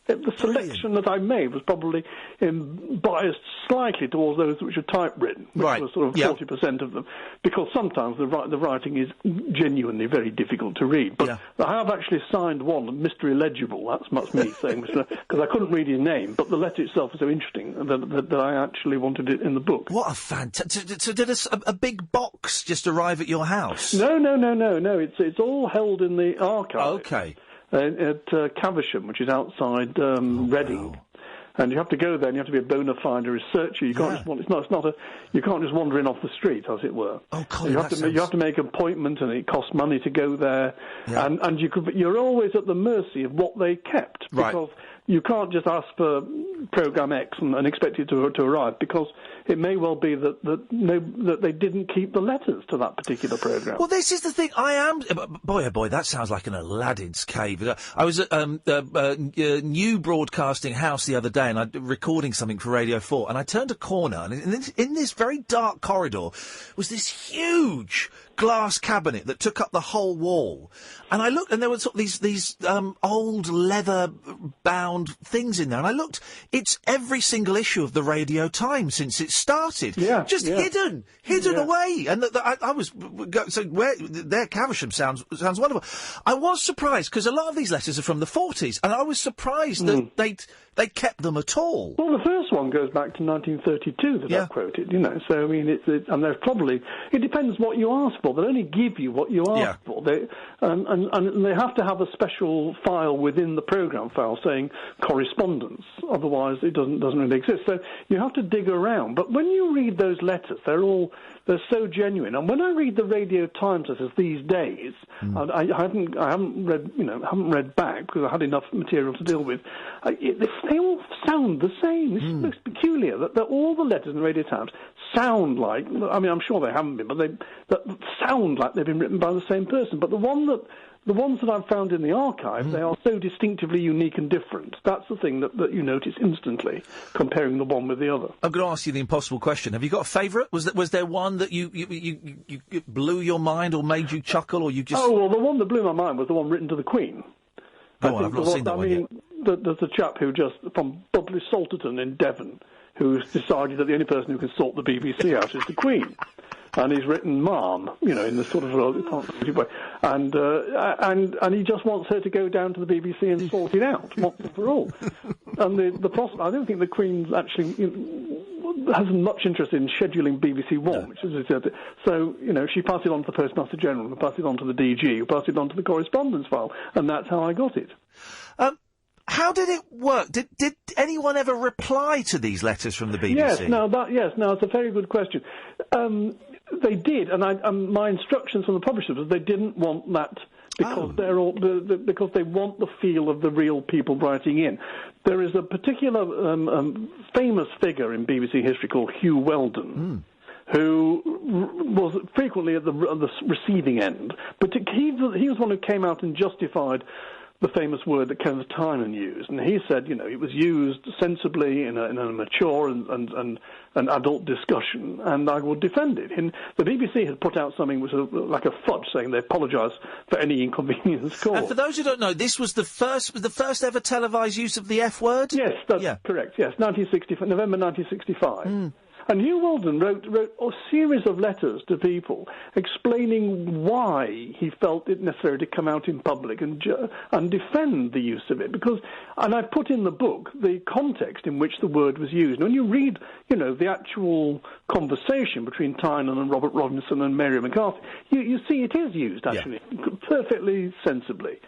the selection that I made was probably biased slightly towards those which are typewritten, which was sort of 40% of them, because sometimes the writing is genuinely very difficult to read. But I have actually signed one, Mr. Illegible, that's me saying, because I couldn't read his name, but the letter itself was so interesting that I actually wanted it in the book. What a fantastic... So did a big box just arrive at your house? No. It's all held in the archive. Okay. At Caversham, which is outside Reading, and you have to go there, and you have to be a bona fide researcher. You can't you can't just wander in off the street, as it were. Oh, Colin, you have to make an appointment, and it costs money to go there, and you're always at the mercy of what they kept, because you can't just ask for program X and expect it to arrive, because it may well be that they didn't keep the letters to that particular program. Well, this is the thing. Boy, oh boy, that sounds like an Aladdin's cave. I was at New Broadcasting House the other day, and I'm recording something for Radio 4, and I turned a corner, and in this very dark corridor was this huge glass cabinet that took up the whole wall. And I looked, and there were sort of these old leather-bound things in there. And I looked, it's every single issue of the Radio Times since it started. Hidden away. And I was there. Caversham sounds wonderful. I was surprised because a lot of these letters are from the 40s, and I was surprised that they kept them at all. Well, the first one goes back to 1932 that I've quoted. So I mean, and there's probably it depends what you ask for. They'll only give you what you ask for. And they have to have a special file within the program file saying correspondence. Otherwise, it doesn't really exist. So you have to dig around. But when you read those letters, they're so genuine. And when I read the Radio Times letters these days, I haven't read back because I had enough material to deal with. They all sound the same. This is most peculiar that all the letters in the Radio Times sound like. I mean, I'm sure they haven't been, but they sound like they've been written by the same person. But the ones that I've found in the archive, they are so distinctively unique and different. That's the thing that you notice instantly, comparing the one with the other. I'm going to ask you the impossible question. Have you got a favourite? Was there one that you blew your mind or made you chuckle, or you just... Oh, well, the one that blew my mind was the one written to the Queen. I've not seen that one yet. There's a chap from Budley Salterton in Devon, who's decided that the only person who can sort the BBC out is the Queen. And he's written "Ma'am," in the sort of way, and he just wants her to go down to the BBC and sort it out once and for all. And I don't think the Queen actually has much interest in scheduling BBC One, which is so she passed it on to the Postmaster General, who passed it on to the DG, who passed it on to the correspondence file, and that's how I got it. How did it work? Did anyone ever reply to these letters from the BBC? Yes, it's a very good question. They did, and my instructions from the publishers was they didn't want that because because they want the feel of the real people writing in. There is a particular famous figure in BBC history called Hugh Weldon. Who was frequently at the receiving end, but he was one who came out and justified the famous word that Kenneth Tynan used, and he said, it was used sensibly in a mature and adult discussion, and I would defend it. And the BBC had put out something which was like a fudge, saying they apologise for any inconvenience caused. And for those who don't know, this was the first ever televised use of the F word? Yes, that's correct. Yes, November 1965. And Hugh Weldon wrote a series of letters to people explaining why he felt it necessary to come out in public and defend the use of it. And I put in the book the context in which the word was used. And when you read, the actual conversation between Tynan and Robert Robinson and Mary McCarthy, you see it is used, actually, perfectly sensibly.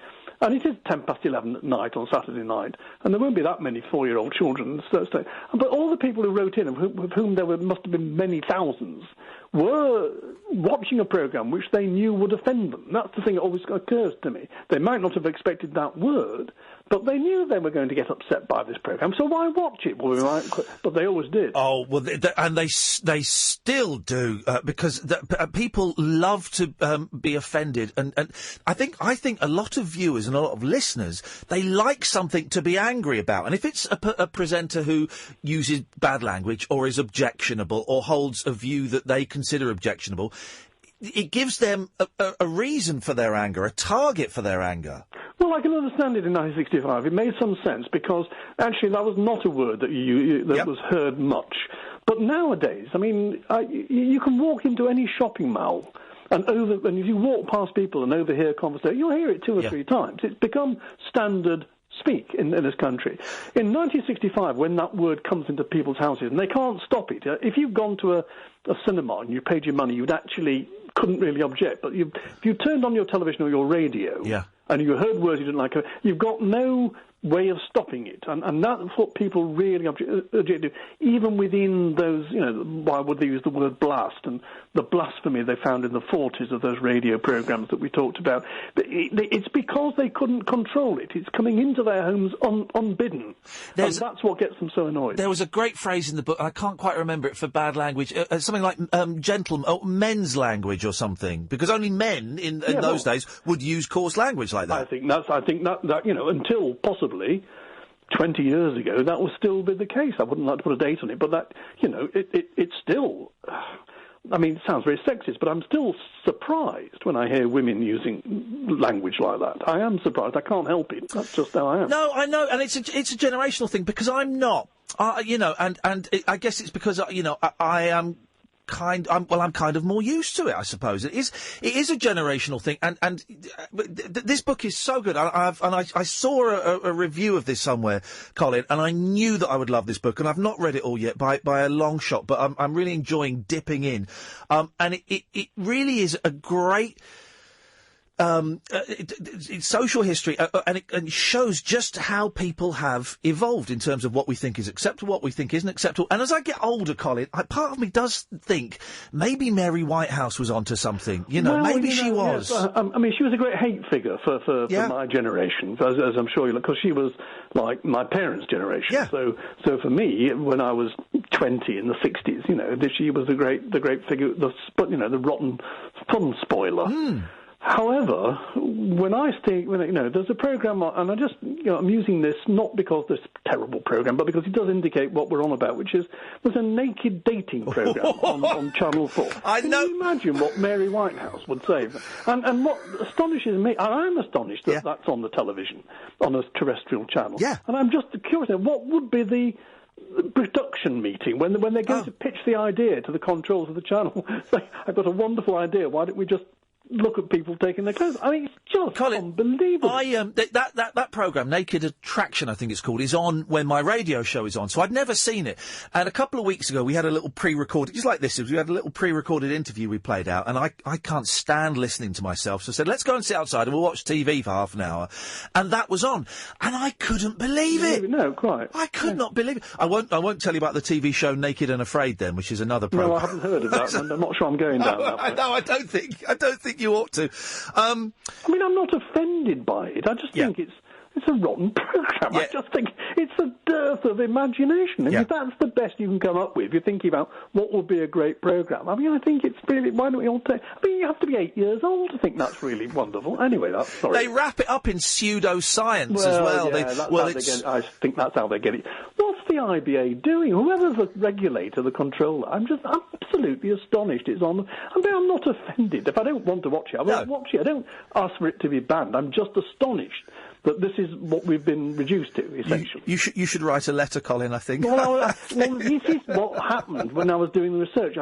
And it is 11:10 at night on Saturday night, and there won't be that many 4-year-old children. But all the people who wrote in, of whom there must have been many thousands, were watching a programme which they knew would offend them. That's the thing that always occurs to me. They might not have expected that word, but they knew they were going to get upset by this programme, so why watch it? Well, we might, but they always did. Oh, well, and they still do, because people love to be offended, and I think a lot of viewers and a lot of listeners, they like something to be angry about, and if it's a presenter who uses bad language or is objectionable or holds a view that they consider objectionable, it gives them a reason for their anger, a target for their anger. Well, I can understand it in 1965. It made some sense because actually that was not a word that was heard much. But nowadays, I mean, you can walk into any shopping mall and if you walk past people and overhear conversation, you'll hear it 2 or 3 times. It's become standard speak in this country. In 1965, when that word comes into people's houses, and they can't stop it, if you've gone to a cinema and you paid your money, couldn't really object. But if you turned on your television or your radio, and you heard words you didn't like, you've got no way of stopping it, and that's what people really object to. Even within those, why would they use the word blast and the blasphemy they found in the 40s of those radio programmes that we talked about? But it's because they couldn't control it. It's coming into their homes unbidden, and that's what gets them so annoyed. There was a great phrase in the book, I can't quite remember it for bad language, something like men's language or something, because only men in those days would use coarse language like that. I think that until possibly 20 years ago, that would still be the case. I wouldn't like to put a date on it, but that, it's still, I mean, it sounds very sexist, but I'm still surprised when I hear women using language like that. I am surprised. I can't help it. That's just how I am. No, I know, and it's a generational thing, because I'm not, and I guess it's because, I am I'm kind of more used to it, I suppose. It is a generational thing, and this book is so good. I saw a review of this somewhere, Colin, and I knew that I would love this book, and I've not read it all yet by a long shot, but I'm really enjoying dipping in, and it really is a great. It's social history, and it shows just how people have evolved in terms of what we think is acceptable, what we think isn't acceptable. And as I get older, Colin, part of me does think maybe Mary Whitehouse was onto something. Maybe she was. Yes. I mean, she was a great hate figure for my generation, as I'm sure you know, because she was like my parents' generation. Yeah. So for me, when I was 20 in the 60s, she was the great figure, the rotten fun spoiler. However, there's a programme, and I'm using this not because this terrible programme, but because it does indicate what we're on about, which is there's a naked dating programme on Channel 4. Can you imagine what Mary Whitehouse would say? And what astonishes me, and I'm astonished that that's on the television, on a terrestrial channel. Yeah. And I'm just curious, what would be the production meeting when they're going to pitch the idea to the controls of the channel? Say, I've got a wonderful idea, why don't we just look at people taking their clothes? I mean, it's just unbelievable. That programme, Naked Attraction, I think it's called, is on when my radio show is on, so I'd never seen it. And a couple of weeks ago, we had a little pre-recorded, just like this, we had a little pre-recorded interview we played out, and I can't stand listening to myself, so I said, let's go and sit outside and we'll watch TV for half an hour. And that was on. And I couldn't believe it. No, quite. I could not believe it. I won't tell you about the TV show Naked and Afraid then, which is another programme. No, I haven't heard of that, and I'm not sure I'm going down that way. No, I don't think you ought to. I mean, I'm not offended by it. I just think it's a rotten programme. I just think it's a dearth of imagination. And if that's the best you can come up with, if you're thinking about what would be a great programme, I mean, I think it's really, why don't we all take, I mean, you have to be 8 years old to think that's really wonderful. Anyway, sorry. They wrap it up in pseudoscience as well. I think that's how they get it. What's the IBA doing? Whoever's the regulator, the controller, I'm absolutely astonished it's on. I mean, I'm not offended. If I don't want to watch it, I won't watch it. I don't ask for it to be banned. I'm just astonished that this is what we've been reduced to, essentially. You should write a letter, Colin, I think. Well, this is what happened when I was doing the research.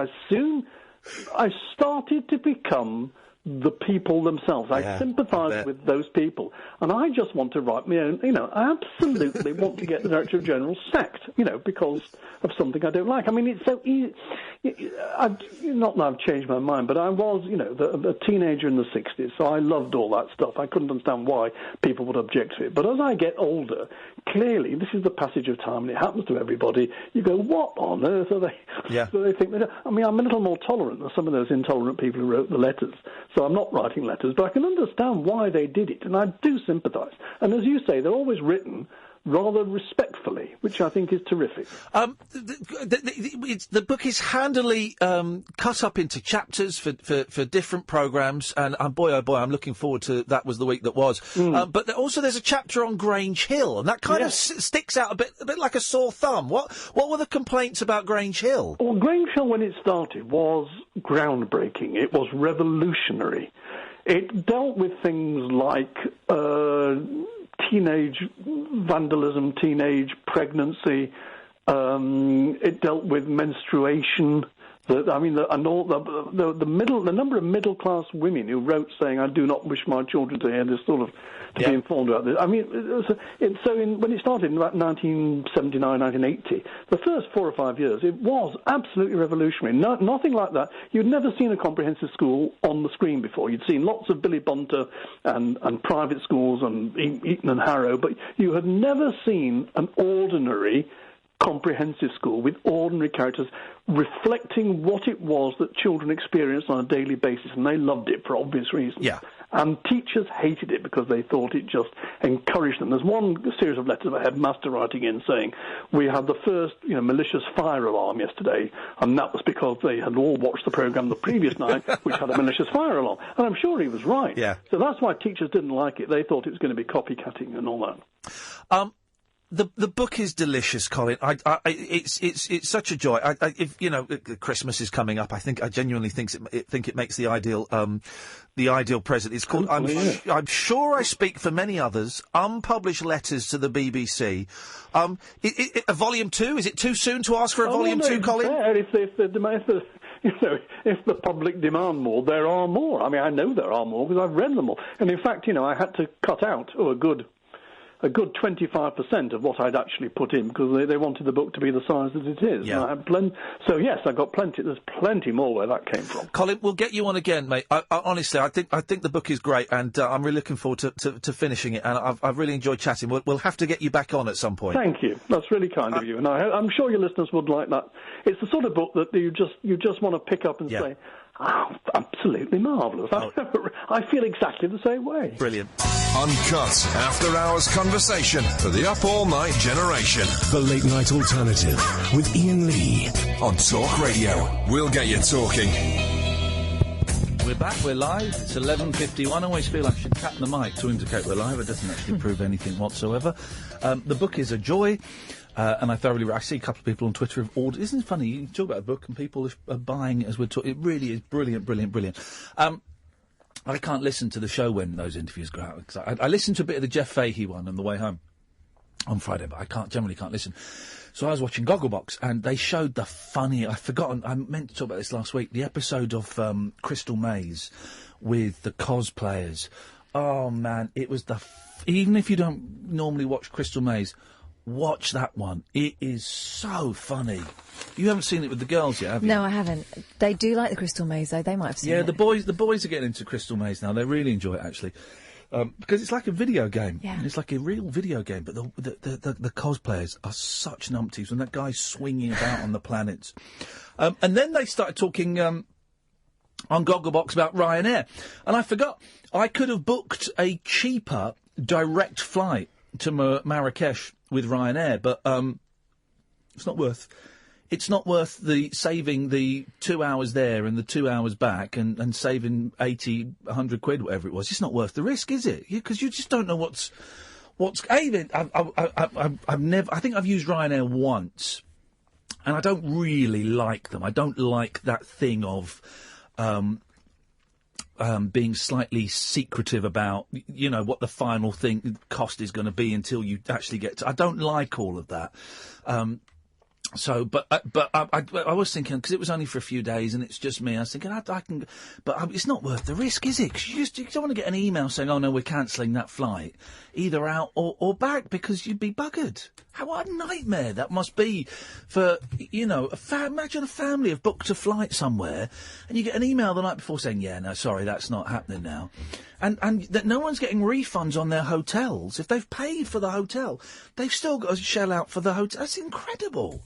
I started to become the people themselves. I sympathise with those people, and I just want to write my own. I absolutely want to get the Director General sacked. Because of something I don't like. I mean, it's so easy. Not that I've changed my mind, but I was, a teenager in the 60s, so I loved all that stuff. I couldn't understand why people would object to it. But as I get older, clearly this is the passage of time, and it happens to everybody. You go, what on earth are they? Yeah. So they think I'm a little more tolerant than some of those intolerant people who wrote the letters. So I'm not writing letters, but I can understand why they did it, and I do sympathise. And as you say, they're always written rather respectfully, which I think is terrific. The book is handily cut up into chapters for different programmes, and boy, oh boy, I'm looking forward to That Was the Week That Was. But also there's a chapter on Grange Hill, and that kind of sticks out a bit like a sore thumb. What were the complaints about Grange Hill? Well, Grange Hill, when it started, was groundbreaking. It was revolutionary. It dealt with things like teenage vandalism, teenage pregnancy. It dealt with menstruation. The number of middle class women who wrote saying, "I do not wish my children to hear this sort of be informed about this." I mean, when it started in about 1979, 1980, the first 4 or 5 years, it was absolutely revolutionary. Nothing like that. You'd never seen a comprehensive school on the screen before. You'd seen lots of Billy Bunter and private schools and Eton and Harrow, but you had never seen an ordinary comprehensive school with ordinary characters reflecting what it was that children experienced on a daily basis, and they loved it for obvious reasons. Yeah. And teachers hated it because they thought it just encouraged them. There's one series of letters of a headmaster writing in saying, we had the first malicious fire alarm yesterday, and that was because they had all watched the programme the previous night, which had a malicious fire alarm. And I'm sure he was right. Yeah. So that's why teachers didn't like it. They thought it was going to be copycatting and all that. The book is delicious, Colin. It's such a joy. If Christmas is coming up, I genuinely think it makes the ideal present. It's called. I'm sure I speak for many others. Unpublished letters to the BBC. A volume 2. Is it too soon to ask for a volume 2, Colin? If the public demand more, there are more. I mean, I know there are more because I've read them all. And in fact, I had to cut out a good 25% of what I'd actually put in because they wanted the book to be the size that it is. Yeah. And I had so yes, I got plenty. There's plenty more where that came from. Colin, we'll get you on again, mate. Honestly, I think the book is great, and I'm really looking forward to finishing it. And I've really enjoyed chatting. We'll have to get you back on at some point. Thank you. That's really kind of you, and I'm sure your listeners would like that. It's the sort of book that you just want to pick up and say, "Oh, absolutely marvellous." I feel exactly the same way. Brilliant. Uncut after-hours conversation for the up-all-night generation. The Late Night Alternative with Iain Lee on Talk Radio. We'll get you talking. We're back, we're live. It's 11:51. I always feel I should tap the mic to indicate we're live. It doesn't actually prove anything whatsoever. The book is a joy. And I see a couple of people on Twitter have ordered. Isn't it funny? You talk about a book and people are buying it as we're talking. It really is brilliant, brilliant, brilliant. I can't listen to the show when those interviews go out because I listened to a bit of the Jeff Fahey one on the way home on Friday, but I generally can't listen. So I was watching Gogglebox and they showed the funny. I've forgotten. I meant to talk about this last week. The episode of Crystal Maze with the cosplayers. Oh man, it was even if you don't normally watch Crystal Maze. Watch that one. It is so funny. You haven't seen it with the girls yet, have you? No, I haven't. They do like the Crystal Maze, though. They might have seen it. Yeah, the boys are getting into Crystal Maze now. They really enjoy it, actually. Because it's like a video game. Yeah. It's like a real video game. But the cosplayers are such numpties when that guy's swinging about on the planets. And then they started talking on Gogglebox about Ryanair. And I forgot. I could have booked a cheaper direct flight to Marrakech with Ryanair, but it's not worth saving the 2 hours there and the 2 hours back and saving 80, 100 quid, whatever it was. It's not worth the risk, is it? Because you just don't know what's. I've never. I think I've used Ryanair once, and I don't really like them. I don't like that thing of. Being slightly secretive about, what the final cost is going to be until you actually get to. I don't like all of that. So, but I was thinking, because it was only for a few days and it's just me, I was thinking, I can, but it's not worth the risk, is it? 'Cause you don't want to get an email saying, oh no, we're cancelling that flight, either out or back, because you'd be buggered. What a nightmare that must be for, imagine a family have booked a flight somewhere and you get an email the night before saying, yeah, no, sorry, that's not happening now. And that no one's getting refunds on their hotels. If they've paid for the hotel, they've still got to shell out for the hotel. That's incredible.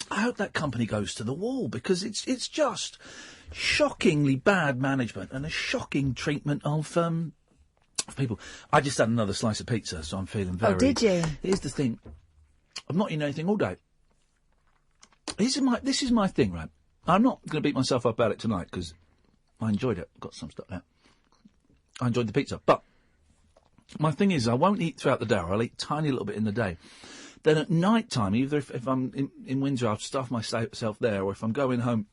I hope that company goes to the wall, because it's just shockingly bad management and a shocking treatment of people. I just had another slice of pizza, so I'm feeling very... Oh, did you? Here's the thing. I've not eaten anything all day. This is my thing, right? I'm not going to beat myself up about it tonight, because I enjoyed it. Got some stuff there. I enjoyed the pizza. But my thing is, I won't eat throughout the day. I'll eat a tiny little bit in the day. Then at night time, either if I'm in Windsor, I'll stuff myself there, or if I'm going home,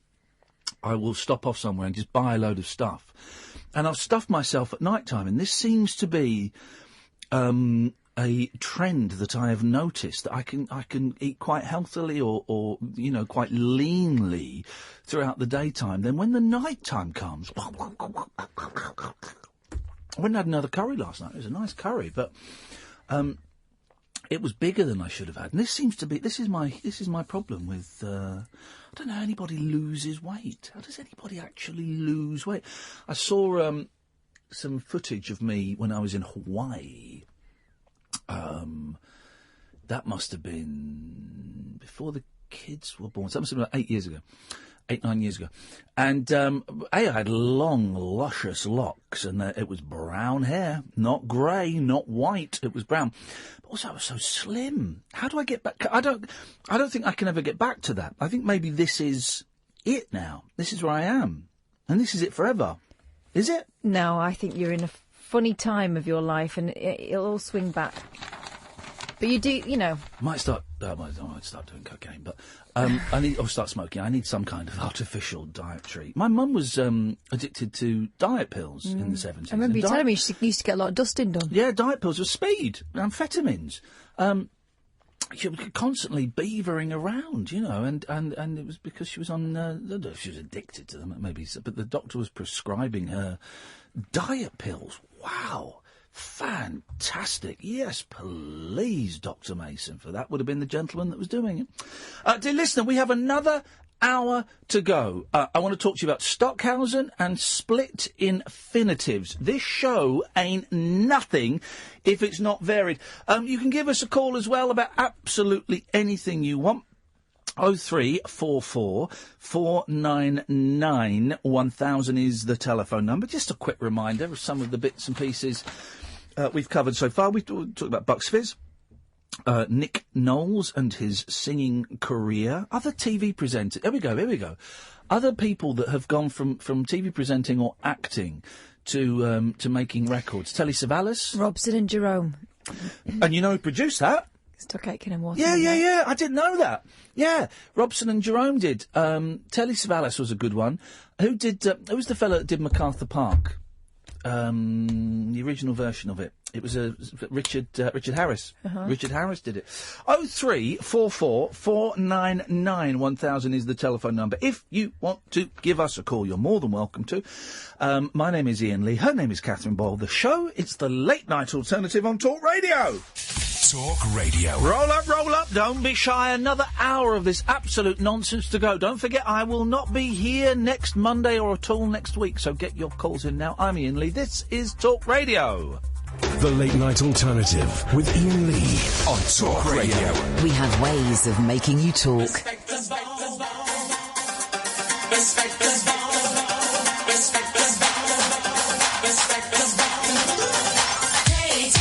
I will stop off somewhere and just buy a load of stuff. And I'll stuff myself at night time. And this seems to be a trend that I have noticed, that I can eat quite healthily or quite leanly throughout the daytime. Then when the night time comes... I went and had another curry last night. It was a nice curry, but it was bigger than I should have had. And this is my problem with I don't know how anybody loses weight. How does anybody actually lose weight? I saw some footage of me when I was in Hawaii. That must have been before the kids were born. So that must have been about 9 years ago. And I had long, luscious locks, and it was brown hair, not grey, not white. It was brown. But also, I was so slim. How do I get back? I don't think I can ever get back to that. I think maybe this is it now. This is where I am, and this is it forever. Is it? No, I think you're in a funny time of your life, and it'll all swing back. But you do, I might start doing cocaine, but start smoking. I need some kind of artificial dietary. My mum was addicted to diet pills in the 70s. I remember you telling me she used to get a lot of dusting done. Yeah, diet pills with speed, amphetamines. She was constantly beavering around, and it was because she was on. She was addicted to them, maybe, but the doctor was prescribing her diet pills. Wow. Fantastic. Yes, please, Dr. Mason, for that would have been the gentleman that was doing it. Dear listener, we have another hour to go. I want to talk to you about Stockhausen and split infinitives. This show ain't nothing if it's not varied. You can give us a call as well about absolutely anything you want. 0344 499 1000 is the telephone number. Just a quick reminder of some of the bits and pieces we've covered so far. We've talked about Bucks Fizz, Nick Knowles and his singing career, other TV presenters. Here we go. Other people that have gone from TV presenting or acting to making records. Telly Savalas. Robson and Jerome. And who produced that? Stuck Aitken and Water. Yeah. I didn't know that. Yeah, Robson and Jerome did. Telly Savalas was a good one. Who was the fella that did MacArthur Park? The original version of it. It was Richard Harris. Uh-huh. Richard Harris did it. 0344 499 1000 is the telephone number. If you want to give us a call, you're more than welcome to. My name is Iain Lee. Her name is Catherine Boyle. The show, it's the Late Night Alternative on Talk Radio. Talk Radio. Roll up, don't be shy. Another hour of this absolute nonsense to go. Don't forget, I will not be here next Monday or at all next week, so get your calls in now. I'm Iain Lee. This is Talk Radio. The Late Night Alternative with Iain Lee on Talk Radio. We have ways of making you talk. Respect the ball. Respect the ball. Respect the ball. Respect the ball. Take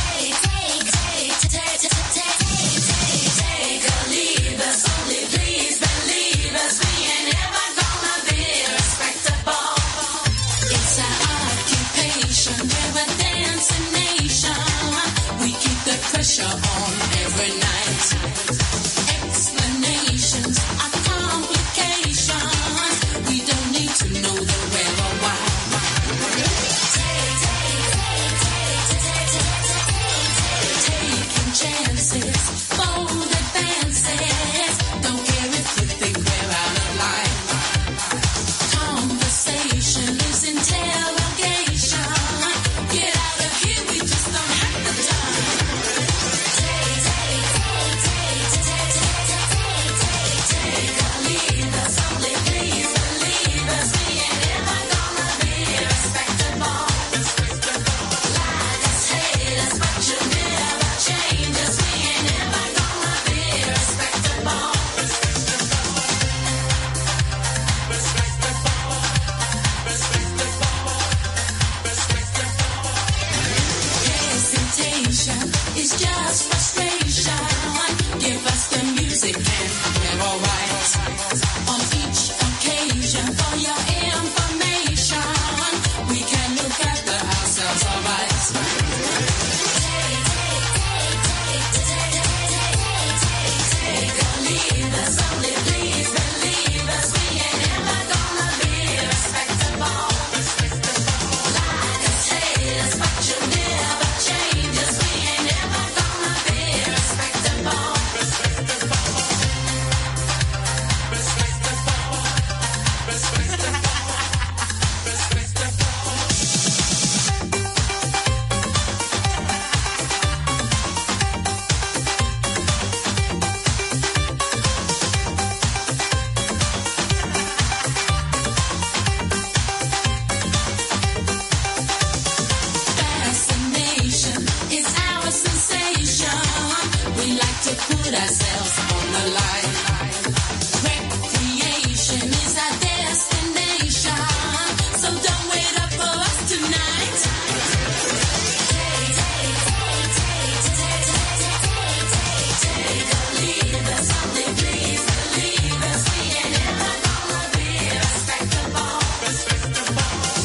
a leave us, only please believe us. We ain't ever gonna be respectable. It's our occupation, we're a dancing nation. We keep the pressure on every night. Explanations are complications. We don't need to On each occasion, for your information, we can look after ourselves, alright. Take or leave us, only please believe us. We ain't ever gonna be respectable. Like a sailor, but you never change us. We ain't ever gonna be respectable. Fascination is our sensation. We like to put ourselves on the line. Recreation is our destination. So don't wait up for us tonight. Take or leave us, only please believe us. We ain't ever gonna be respectable.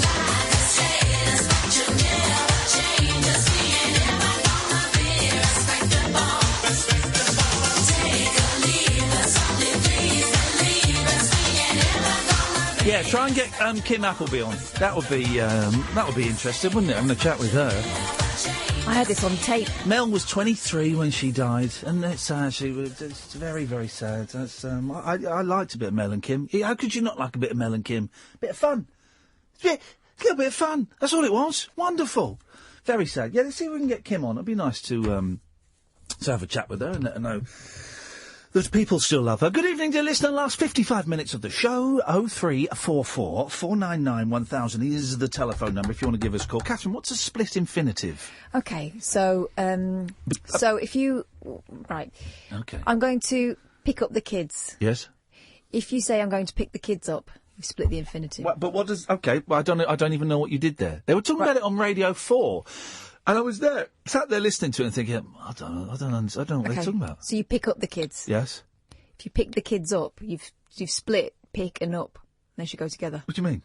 Like a sailor, but you never change us. We ain't ever gonna be respectable. Take or leave us, only please believe us. We ain't ever gonna. Yeah, try and get Kim Appleby on. That would be interesting, wouldn't it? Having a chat with her. I had this on tape. Mel was 23 when she died, and it's very, very sad. That's, I liked a bit of Mel and Kim. How could you not like a bit of Mel and Kim? Bit of fun. A little bit of fun. That's all it was. Wonderful. Very sad. Yeah, let's see if we can get Kim on. It'd be nice to have a chat with her and let her know that people still love her. Good evening, dear listener. Last 55 minutes of the show. 0344 499 1000 is the telephone number if you want to give us a call. Catherine, what's a split infinitive? Okay, so if you... Right. Okay. I'm going to pick up the kids. Yes? If you say I'm going to pick the kids up, you've split the infinitive. But what does... Okay, well, I don't even know what you did there. They were talking about it on Radio 4, and I was there, sat there listening to it and thinking, I don't know what they're talking about. So you pick up the kids. Yes? If you pick the kids up, you've split pick and up. They should go together. What do you mean?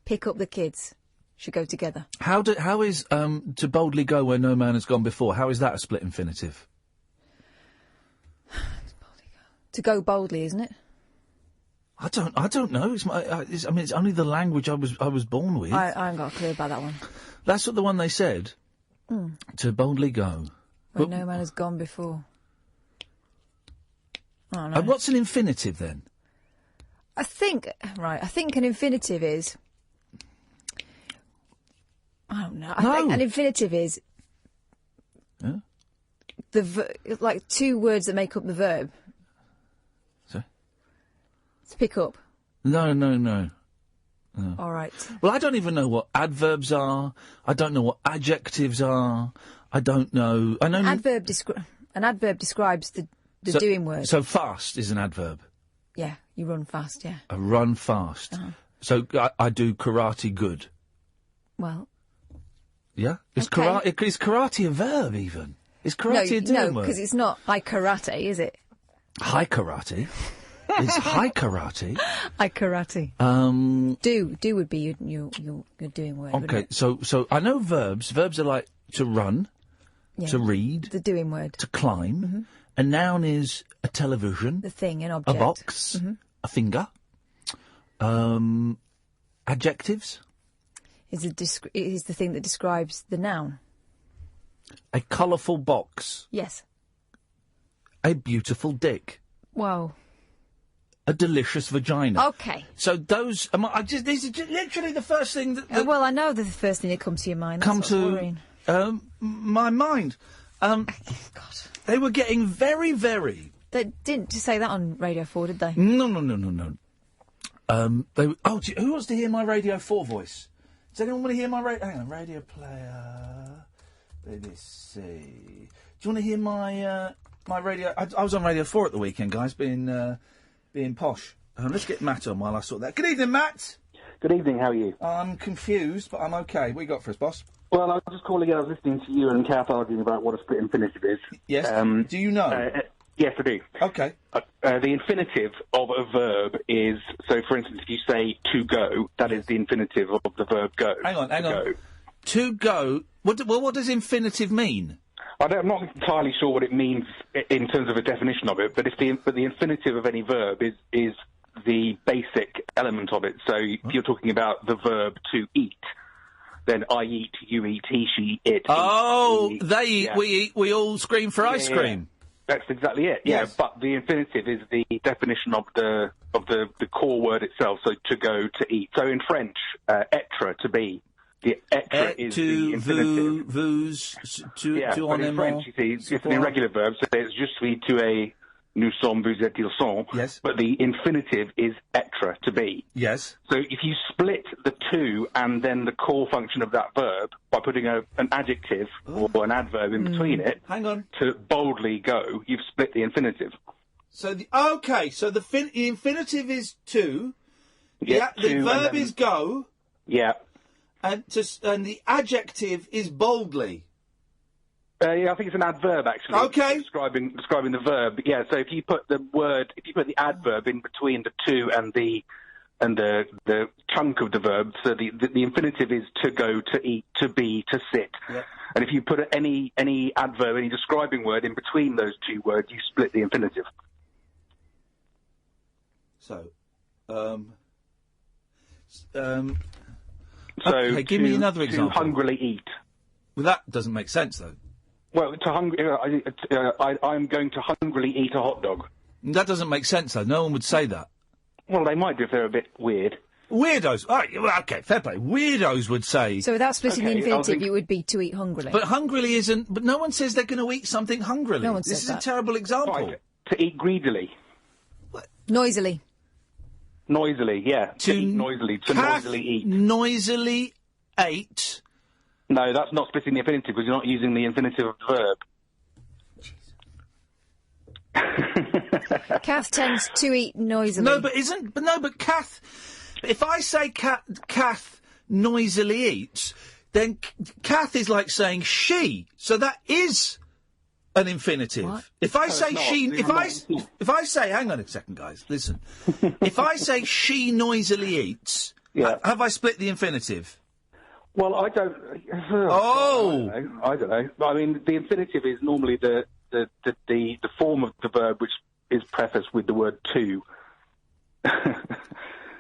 Pick up the kids should go together. How is to boldly go where no man has gone before? How is that a split infinitive? To go boldly, isn't it? I don't know. It's only the language I was born with. I haven't got a clue about that one. That's what the one they said. To boldly go. Where no man has gone before. I don't know. What's an infinitive then? I think an infinitive is... I don't know. I think an infinitive is... Yeah? Like two words that make up the verb. Sorry? To pick up. No. All right. Well, I don't even know what adverbs are. I don't know what adjectives are. I don't know. I know. An adverb describes the doing word. So fast is an adverb. Yeah, you run fast. Yeah. I run fast. Uh-huh. So I do karate good. Well. Yeah. Is okay. karate a verb even? Is karate a doing word? No, because it's not like karate, is it? High karate. Is high karate? High karate. Do would be your doing word. Okay, so I know verbs. Verbs are like to run, to read, the doing word, to climb. A noun is a television, the thing, an object, a box, a finger. Adjectives is the thing that describes the noun. A colourful box. Yes. A beautiful dick. Wow. A delicious vagina. Okay. So those... these are just literally the first thing that... well, I know the first thing that comes to your mind. Come to my mind. God. They were getting very, very... They didn't just say that on Radio 4, did they? No. Who wants to hear my Radio 4 voice? Does anyone want to hear my... Hang on, Radio Player... BBC... Do you want to hear my radio... I was on Radio 4 at the weekend, guys, being posh. Let's get Matt on while I sort that. Good evening, Matt. Good evening, how are you? I'm confused, but I'm okay. What you got for us, boss? Well, I was just calling in. I was listening to you and Kath arguing about what a split infinitive is. Yes. Do you know? Yes, I do. Okay. The infinitive of a verb is, so for instance, if you say to go, that is the infinitive of the verb go. Hang on. Go. To go. What does infinitive mean? I'm not entirely sure what it means in terms of a definition of it, but the infinitive of any verb is the basic element of it. So if you're talking about the verb to eat, then I eat, you eat, he, she, it. Oh, he, they eat, yeah. we eat, we all scream for ice cream. That's exactly it. Yeah, Yes. but the infinitive is the definition of the core word itself. So to go, to eat. So in French, être, to be. The être is the infinitive. Tu but in French, you see, it's an irregular verb, so it's je suis, tu es, nous sommes, vous êtes, ils sont. Yes. But the infinitive is être, to be. Yes. So if you split the two and then the core function of that verb by putting an adjective or an adverb in between it, hang on, to boldly go, you've split the infinitive. So the infinitive is to. Yeah, the to, verb and then- is go. Yeah. And the adjective is boldly. Yeah, I think it's an adverb actually. Okay. Describing the verb. Yeah. So if you put the adverb in between the to and the chunk of the verb, so the infinitive is to go, to eat, to be, to sit. Yeah. And if you put any adverb, any describing word in between those two words, you split the infinitive. So, So okay, give me another example. To hungrily eat. Well, that doesn't make sense, though. Well, I'm going to hungrily eat a hot dog. That doesn't make sense, though. No one would say that. Well, they might do if they're a bit weird. Weirdos. All right, well, okay, fair play. Weirdos would say. So without splitting the Okay, infinitive, it would be to eat hungrily. But hungrily isn't. But no one says they're going to eat something hungrily. No one This says is that. a terrible example. Right, to eat greedily. Noisily. Noisily, yeah. To eat noisily. To Kath noisily eat. Noisily ate. No, that's not splitting the infinitive because you're not using the infinitive of the verb. Kath tends to eat noisily. No, but Kath. If I say Kath noisily eats, then Kath is like saying she. So that is an infinitive. What? If I No, say it's not. she, It's if I say, hang on a second, guys, listen. If I say she noisily eats, have I split the infinitive? Well, I don't. Oh, I don't know. I mean, the infinitive is normally the form of the verb which is prefaced with the word to.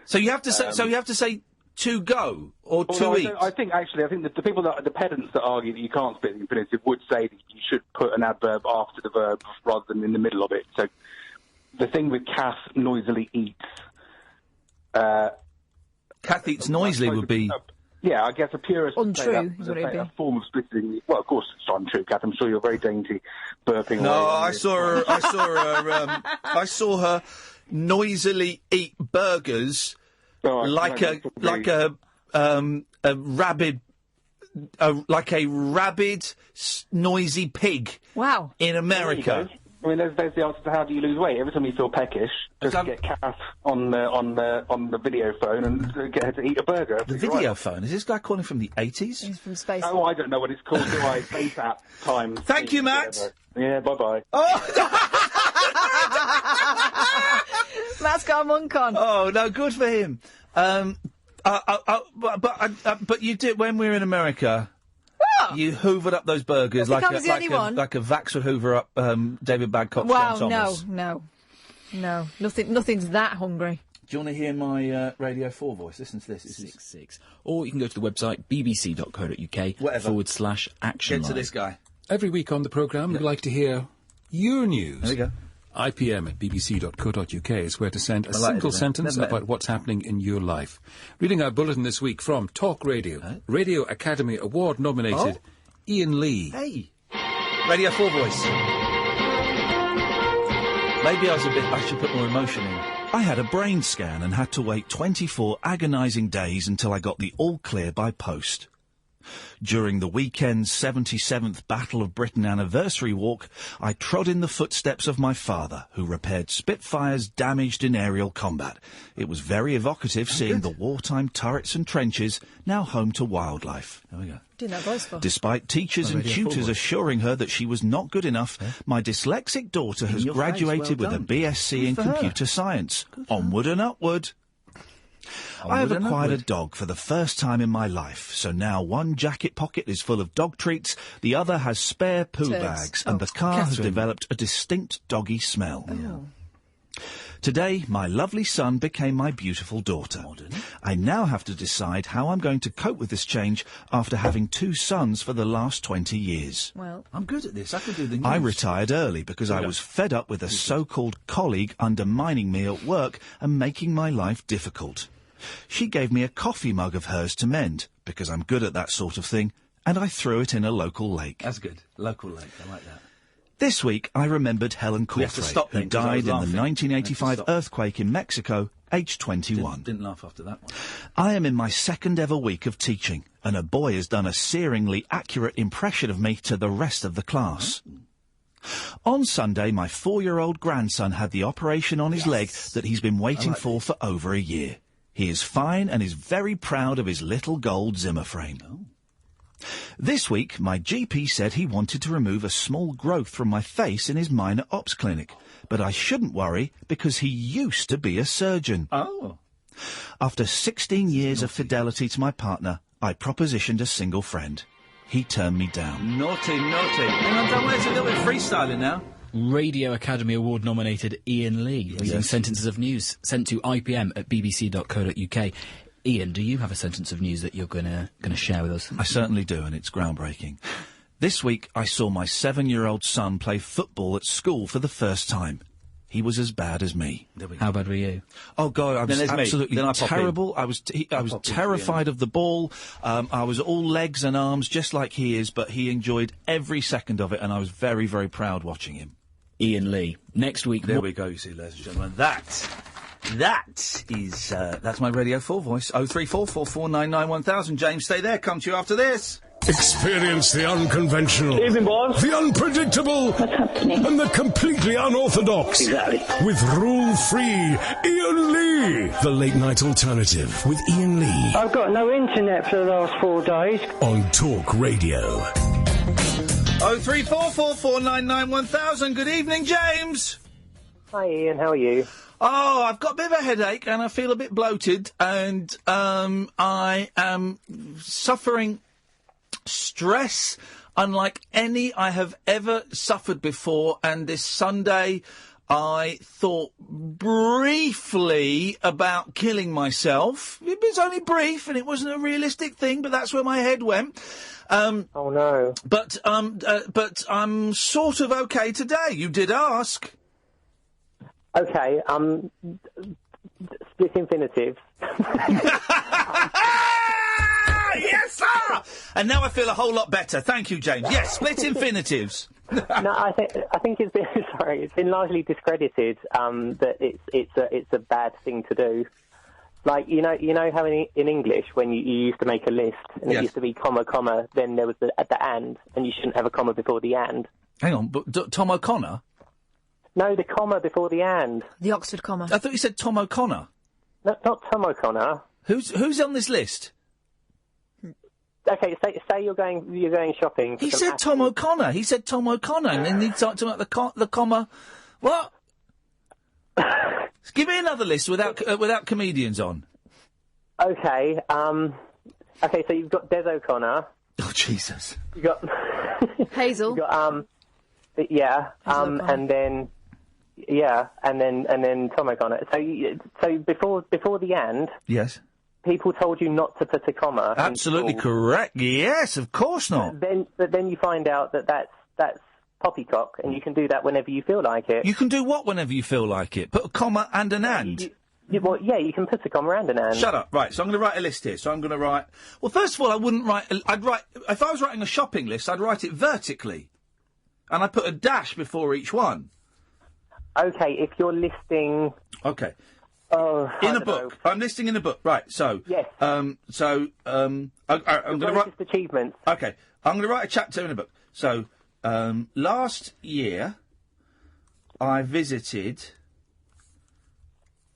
So you have to say. So you have to say to go or to eat. I think the people the pedants that argue that you can't split the infinitive would say that you should put an adverb after the verb rather than in the middle of it. So the thing with Kath noisily eats. Kath eats noisily would be. Yeah, I guess a purist would say Untrue that, is what it'd be. a form of splitting. Well, of course it's untrue, Kath. I'm sure you're very dainty, burping. No, away. I saw her. I saw her noisily eat burgers like a rabid, like a rabid, noisy pig. Wow. In America. I mean, there's the answer to how do you lose weight. Every time you feel peckish, just get Kath on the video phone and get her to eat a burger. The video phone? Is this guy calling from the 80s? He's from space. Oh, I don't know what it's called. Do I? Space app time. Thank you, Matt. Yeah, bye-bye. Matt's got a monk on. Oh, no, good for him. But you did, when we were in America, you hoovered up those burgers I was the only one. like a Vax would hoover up David Badcock's Wow, John Thomas. no. Nothing's that hungry. Do you want to hear my Radio 4 voice? Listen to this. 6. Or you can go to the website bbc.co.uk /action. Get to this guy. Every week on the programme, we'd like to hear your news. There you go. IPM at bbc.co.uk is where to send a I like single it, sentence Never met about what's happening in your life. Reading our bulletin this week from Talk Radio, Radio Academy Award nominated Iain Lee. Hey, Radio 4 voice. Maybe I should put more emotion in. I had a brain scan and had to wait 24 agonising days until I got the all clear by post. During the weekend's 77th Battle of Britain anniversary walk, I trod in the footsteps of my father, who repaired Spitfires damaged in aerial combat. It was very evocative seeing the wartime turrets and trenches, now home to wildlife. There we go. Doing that voice for. Despite teachers and tutors assuring her that she was not good enough, my dyslexic daughter has graduated with a BSc in computer science. Onward and upward. I have acquired a dog for the first time in my life, so now one jacket pocket is full of dog treats, the other has spare poo bags, and the car has developed a distinct doggy smell. Today, my lovely son became my beautiful daughter. I now have to decide how I'm going to cope with this change after having 2 sons for the last 20 years. Well, I'm good at this. I can do the news. I retired early because I was fed up with a so-called colleague undermining me at work and making my life difficult. She gave me a coffee mug of hers to mend, because I'm good at that sort of thing, and I threw it in a local lake. That's good. Local lake. I like that. This week, I remembered Helen Corfray, who died in the 1985 earthquake in Mexico, aged 21. Didn't laugh after that one. I am in my second ever week of teaching, and a boy has done a searingly accurate impression of me to the rest of the class. On Sunday, my 4-year-old grandson had the operation on his leg that he's been waiting for over a year. He is fine and is very proud of his little gold Zimmer frame. This week, my GP said he wanted to remove a small growth from my face in his minor ops clinic, but I shouldn't worry because he used to be a surgeon. After 16 years of fidelity to my partner, I propositioned a single friend. He turned me down. Naughty, naughty. Hang on, don't wait, it's a little bit freestyling now. Radio Academy Award nominated Iain Lee reading sentences of news sent to ipm@bbc.co.uk. Iain, do you have a sentence of news that you're going to share with us? I certainly do, and it's groundbreaking. This week, I saw my 7-year-old son play football at school for the first time. He was as bad as me. How bad were you? Oh, God, I was absolutely terrible. I was terrified of the ball. I was all legs and arms, just like he is, but he enjoyed every second of it, and I was very, very proud watching him. Iain Lee. Next week... There we go, you see, ladies and gentlemen. That's my Radio 4 voice. 03444991000. James, stay there. Come to you after this. Experience the unconventional, Evening, boss. the unpredictable, and the completely unorthodox. Exactly. With rule-free Iain Lee. The Late Night Alternative with Iain Lee. I've got no internet for the last 4 days. On Talk Radio. 03444991000. Good evening, James. Hi, Iain. How are you? Oh, I've got a bit of a headache and I feel a bit bloated, and I am suffering stress unlike any I have ever suffered before, and this Sunday I thought briefly about killing myself. It was only brief and it wasn't a realistic thing, but that's where my head went. Oh no. But I'm sort of okay today. You did ask. Okay, split infinitive. Yes, sir! And now I feel a whole lot better. Thank you, James. Yes, split infinitives. No, I think it's been it's been largely discredited that it's a bad thing to do. Like you know how in English when you used to make a list and it used to be comma comma, then there was the and you shouldn't have a comma before the and. Hang on, but Tom O'Connor? No, the comma before the and. The Oxford comma. I thought you said Tom O'Connor. No, not Tom O'Connor. Who's on this list? Okay, say you're going shopping. He said Tom O'Connor. He said Tom O'Connor, and then he talked about the comma. What? Give me another list without comedians on. Okay. Okay, so you've got Des O'Connor. Oh Jesus. You got Hazel. You got yeah. And then Tom O'Connor. So before the and. Yes. People told you not to put a comma. Absolutely correct. Yes, of course not. But then you find out that that's poppycock, and you can do that whenever you feel like it. You can do what whenever you feel like it? Put a comma and an and? Well, yeah, you can put a comma and an and. Shut up. Right, so I'm going to write a list here. So I'm going to write... Well, first of all, I wouldn't write... I'd write... If I was writing a shopping list, I'd write it vertically. And I'd put a dash before each one. Okay, if you're listing... Okay. In a book. I'm listing in a book. Right, so... Yes. I'm going to write... achievements. OK, I'm going to write a chapter in a book. So, last year, I visited...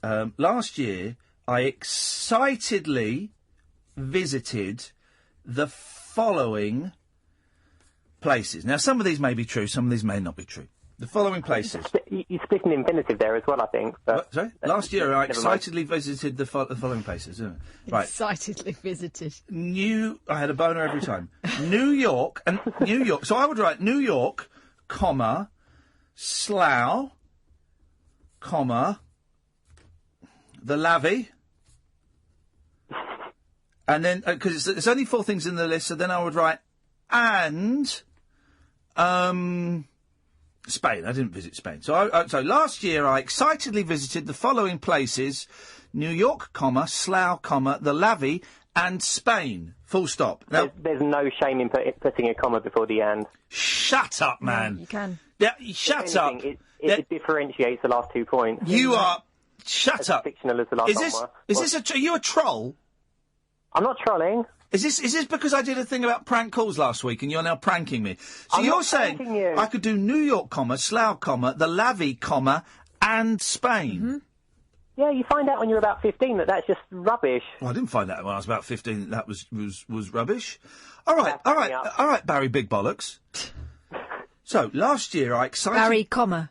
last year, I excitedly visited the following places. Now, some of these may be true, some of these may not be true. The following places. You split an infinitive there as well, I think. But Sorry? Last year, I excitedly visited the following places. Isn't it? Right. Excitedly visited. I had a boner every time. New York. So I would write New York, comma, Slough, comma, the Lavy. And then, because there's only 4 things in the list, so then I would write, and, Spain. I didn't visit Spain. So last year I excitedly visited the following places: New York, comma, Slough, comma, the Lavy, and Spain. Full stop. Now, there's no shame in putting a comma before the and. Shut up, man. You can. Yeah, shut up. It differentiates the last 2 points. You are... Shut up. Fictional as the last one were. Are you a troll? I'm not trolling. Is this because I did a thing about prank calls last week and you're now pranking me? So you're saying I could do New York, comma, Slough, comma, the Lavy, comma, and Spain? Mm-hmm. Yeah, you find out when you're about 15 that that's just rubbish. Well, I didn't find out when I was about 15 that was rubbish. All right, Barry Big Bollocks. So, last year I excitedly... Barry, comma.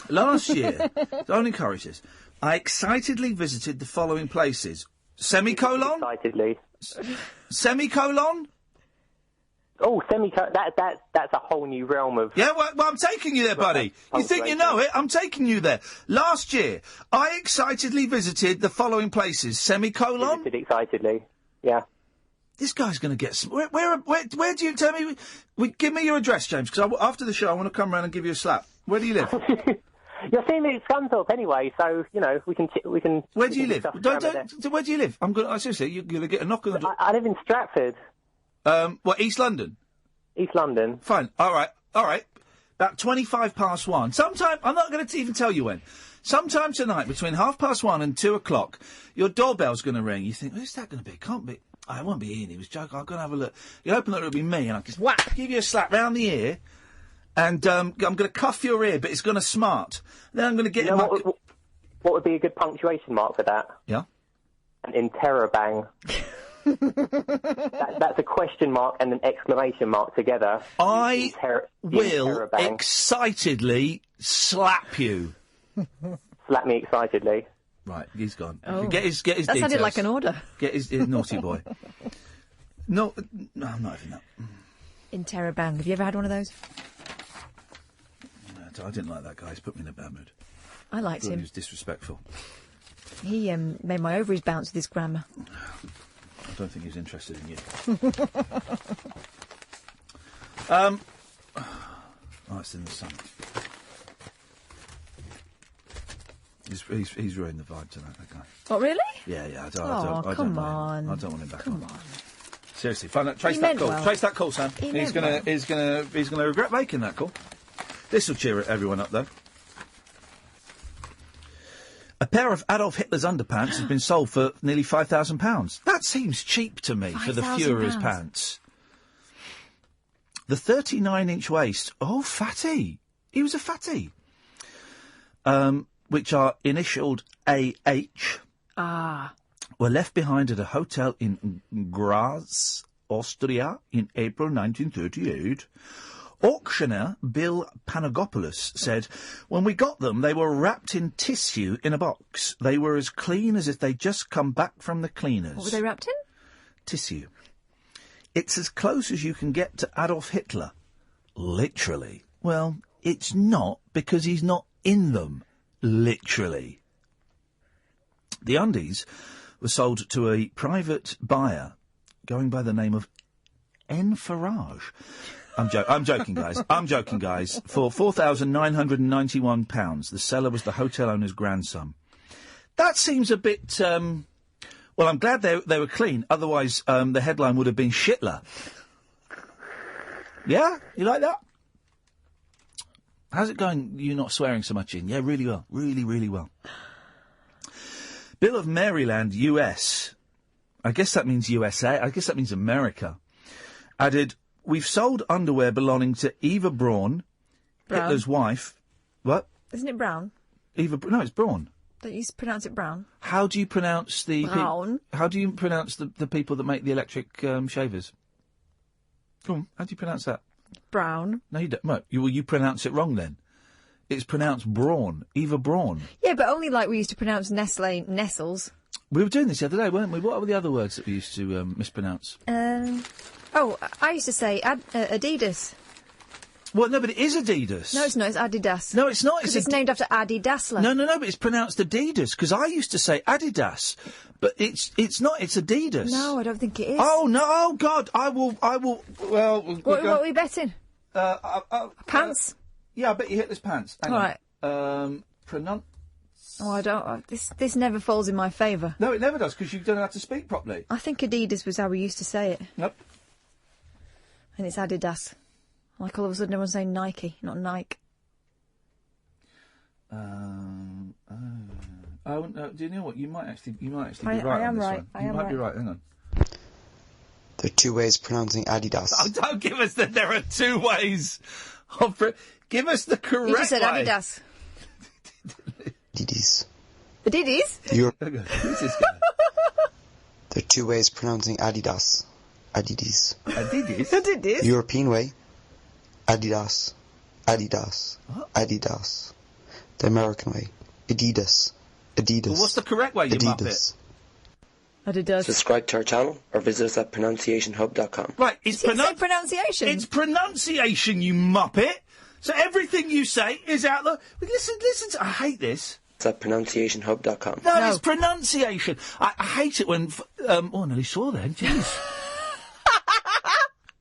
Last year, don't encourage this, I excitedly visited the following places. Semicolon? Excitedly. Semicolon? Oh, semicolon. That's a whole new realm of... Yeah, well, I'm taking you there, buddy. You think you know it? I'm taking you there. Last year, I excitedly visited the following places. Semicolon? Visited excitedly, yeah. This guy's going to get... Where do you... Tell me... Give me your address, James, because after the show I want to come round and give you a slap. Where do you live? You're seeing me at Scunthorpe anyway, so, you know, we can... Where do you live? Where do you live? Seriously, you're going to get a knock on the door. I live in Stratford. East London? East London. Fine. All right. About 1:25. Sometime... I'm not going to even tell you when. Sometime tonight, between 1:30 and 2 o'clock, your doorbell's going to ring. You think, who's that going to be? It can't be... Oh, it won't be Ian. He was joking. I'm going to have a look. You open it, it'll be me, and I'll just whack, give you a slap round the ear, and I'm going to cuff your ear, but it's going to smart. Then I'm going to get in my... What would be a good punctuation mark for that? Yeah? An interrobang. That's a question mark and an exclamation mark together. I will excitedly slap you. Slap me excitedly. Right, he's gone. Oh. Get his that details. sounded like an order. Get his naughty boy. No, I'm not having that. Interrobang. Have you ever had one of those? No, I didn't like that guy. He's put me in a bad mood. I liked him. He was disrespectful. He made my ovaries bounce with his grammar. I don't think he's interested in you. It's in the sun. He's ruined the vibe tonight, that guy. Oh, really? Yeah. I don't on. I don't want him back. Come on. Seriously, trace that call. Well. Trace that call, Sam. He's gonna regret making that call. This will cheer everyone up, though. A pair of Adolf Hitler's underpants has been sold for nearly £5,000. That seems cheap to me for the Führer's pants. The 39-inch waist. Oh, fatty. He was a fatty. Which are initialed AH. Were left behind at a hotel in Graz, Austria, in April 1938. Auctioneer Bill Panagopoulos said, when we got them, they were wrapped in tissue in a box. They were as clean as if they'd just come back from the cleaners. What were they wrapped in? Tissue. It's as close as you can get to Adolf Hitler. Literally. Well, it's not, because he's not in them. Literally. The undies were sold to a private buyer going by the name of N. Farage. I'm joking, guys. For £4,991. The seller was the hotel owner's grandson. That seems a bit... well, I'm glad they were clean. Otherwise, the headline would have been Shitler. Yeah? You like that? How's it going, you not swearing so much in? Yeah, really well. Really, really well. Bill of Maryland, US. I guess that means USA. I guess that means America. Added, we've sold underwear belonging to Eva Braun, Brown. Hitler's wife. What? Isn't it Brown? No, it's Braun. Don't you pronounce it Brown? How do you pronounce the... Brown. How do you pronounce the people that make the electric shavers? Come on, how do you pronounce that? Brown. No, you don't. No, you pronounce it wrong then. It's pronounced Braun. Eva Braun. Yeah, but only like we used to pronounce Nestle Nestles. We were doing this the other day, weren't we? What were the other words that we used to mispronounce? I used to say Adidas. Well, no, but it is Adidas. No, it's not. It's Adidas. No, it's not. Because it's named after Adi Dassler. No, but it's pronounced Adidas, because I used to say Adidas, but it's not. It's Adidas. No, I don't think it is. Oh, no, oh, God, I will, well... What are we betting? Pants? Yeah, I bet you Hitler's pants. Hang All on. right. Pronounce... Oh, I don't... This never falls in my favour. No, it never does, because you don't know how to speak properly. I think Adidas was how we used to say it. Nope. And it's Adidas. Like all of a sudden everyone's saying Nike, not Nike. Oh, no, do you know what? You might actually be right I on am this right. one. I You am might be right. right, hang on. There are two ways of pronouncing Adidas. Oh, don't give us that there are two ways. Give us the correct You just said way. Adidas. Adidas. Adidas? Who's this guy? There are two ways of pronouncing Adidas. Adidas. Adidas? Adidas? European way, Adidas. Adidas. What? Adidas. The American way, Adidas. Adidas. Well, what's the correct way, you Adidas. Adidas. Subscribe to our channel or visit us at pronunciationhub.com. Right, it's pronunciation. It's pronunciation, you muppet. So everything you say is out the... Listen to... I hate this. It's at pronunciationhub.com. No, it's pronunciation. I hate it when... I nearly saw that, jeez.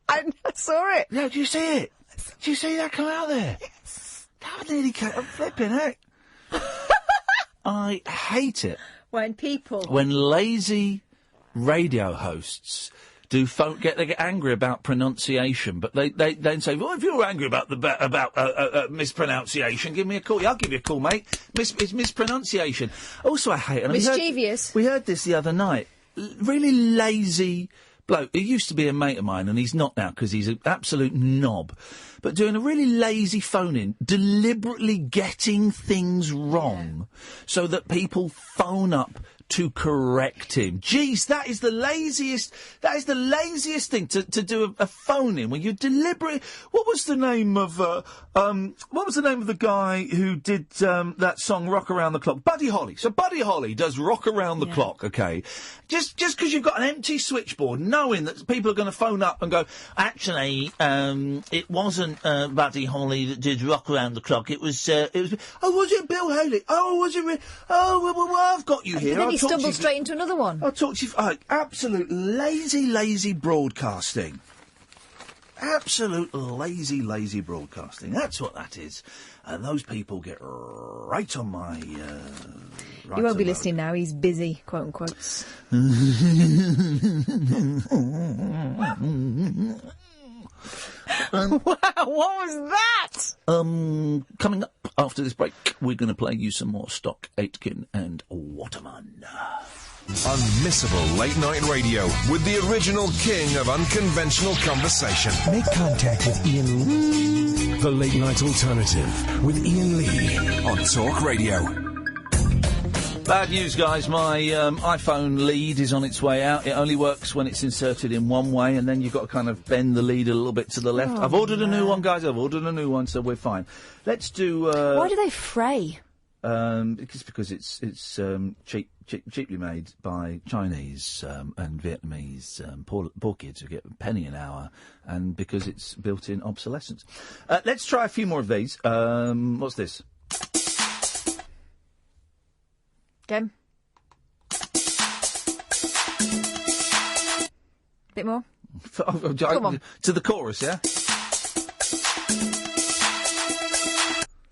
I saw it. No, did you see it? Did you see that come out there? Yes. That nearly came... I'm flipping heck. I hate it. When people... When lazy radio hosts do they get angry about pronunciation, but they then say, well, if you're angry about mispronunciation, give me a call. Yeah, I'll give you a call, mate. It's mispronunciation. Also, I hate it. And Mischievous. We heard this the other night. Really lazy bloke. He used to be a mate of mine, and he's not now because he's an absolute knob. But doing a really lazy phone-in, deliberately getting things wrong so that people phone up to correct him. Jeez, that is the laziest thing to do a phone-in when you deliberately... What was the name of the guy who did that song Rock Around the Clock? Buddy Holly. So Buddy Holly does Rock Around the Clock, okay? Just because you've got an empty switchboard, knowing that people are going to phone up and go, actually, it wasn't Buddy Holly that did Rock Around the Clock. It was oh, was it Bill Haley? Oh, was it? Well, I've got you here. And then he stumbled straight into another one. I'll talk to you... absolute lazy broadcasting. Absolute lazy broadcasting. That's what that is. And those people get right on my... He won't be listening now. He's busy, quote unquote. Wow, what was that? Coming up after this break, we're going to play you some more Stock Aitken and Waterman. Unmissable late night radio with the original king of unconventional conversation. Make contact with Iain Lee. The late night alternative with Iain Lee on Talk Radio. Bad news, guys. My iPhone lead is on its way out. It only works when it's inserted in one way, and then you've got to kind of bend the lead a little bit to the left. Oh, I've ordered a new one, guys. I've ordered a new one, so we're fine. Let's do... Why do they fray? Because it's cheaply made by Chinese and Vietnamese poor kids who get a penny an hour, and because it's built-in obsolescence. Let's try a few more of these. What's this? Again. Bit more. Come on. To the chorus, yeah?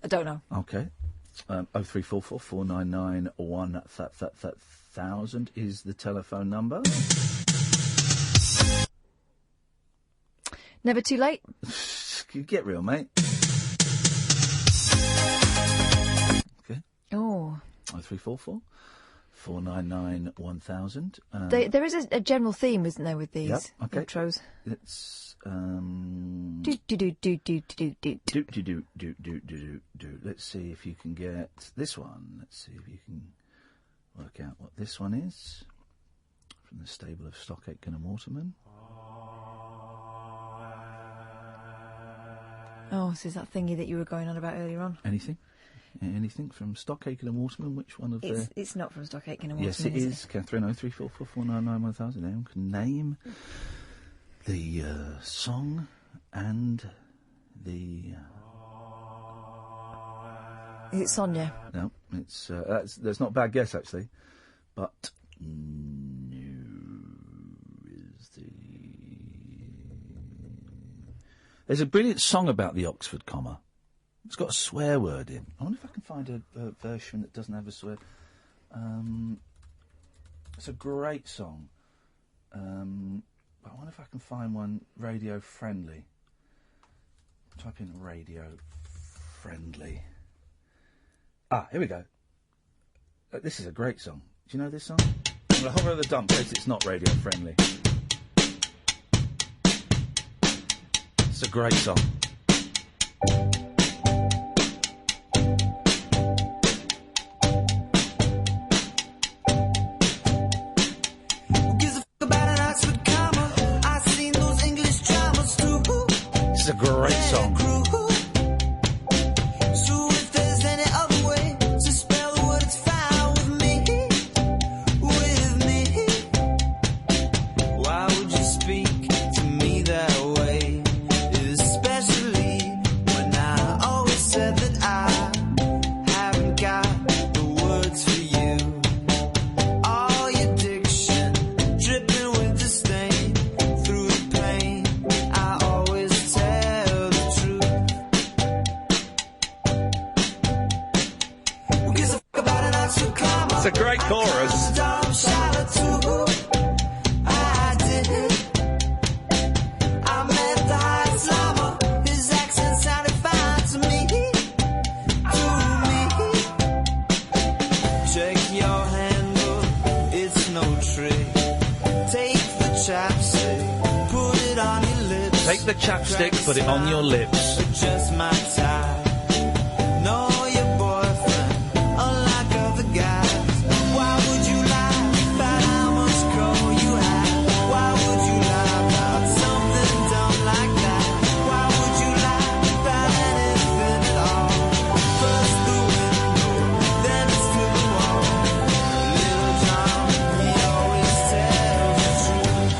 I don't know. Okay. 0344 499 1000 is the telephone number. Never too late. Get real, mate. Okay. Oh. 0344 499 1000. There is a general theme, isn't there, with these Yep, okay. intros? It's Do do do do do do do do. Let's see if you can get this one. Let's see if you can work out what this one is. From the stable of Stock Aitken and Waterman. Oh, this is that thingy that you were going on about earlier on. Anything? Anything from Stock Aitken and Waterman? Which one of the... It's not from Stock Aitken and Waterman, Yes, it is. Catherine, 03444991000. Anyone can name the song and the... Is it Sonia? No, it's that's not a bad guess, actually. But no is the... There's a brilliant song about the Oxford comma. It's got a swear word in. I wonder if I can find a version that doesn't have a swear. It's a great song. But I wonder if I can find one radio friendly. Type in radio friendly. Ah, here we go. This is a great song. Do you know this song? I'm going to hover the dump in case it's not radio friendly. It's a great song. This is a great song. So if there's any other way to spell the word, it's fine with me. Why would you speak to me that way? Especially when I always said that I haven't got the words for you. All your diction dripping with disdain through the pain. I always tell the truth. Who gives a fuck about an Oxford comma? It's a great chorus. I did. I met the high slammer. His accent sounded fine to me. Check your handle, it's no trick. Take the chapstick, put it on your lips. Take the chapstick, put it on your lips. Just my type. Know your boyfriend, unlike other guys. Why would you lie about how much coal you have? Why would you lie about something dumb like that? Why would you lie about anything at all? First the window, then it's to the wall. Little John, he always tells the truth.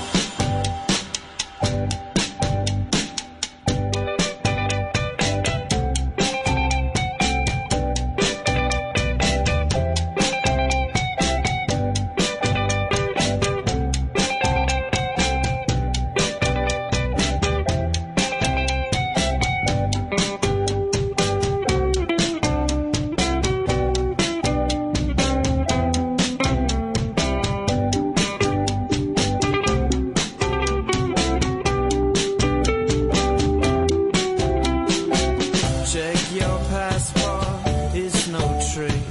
Check your passport, it's no trick.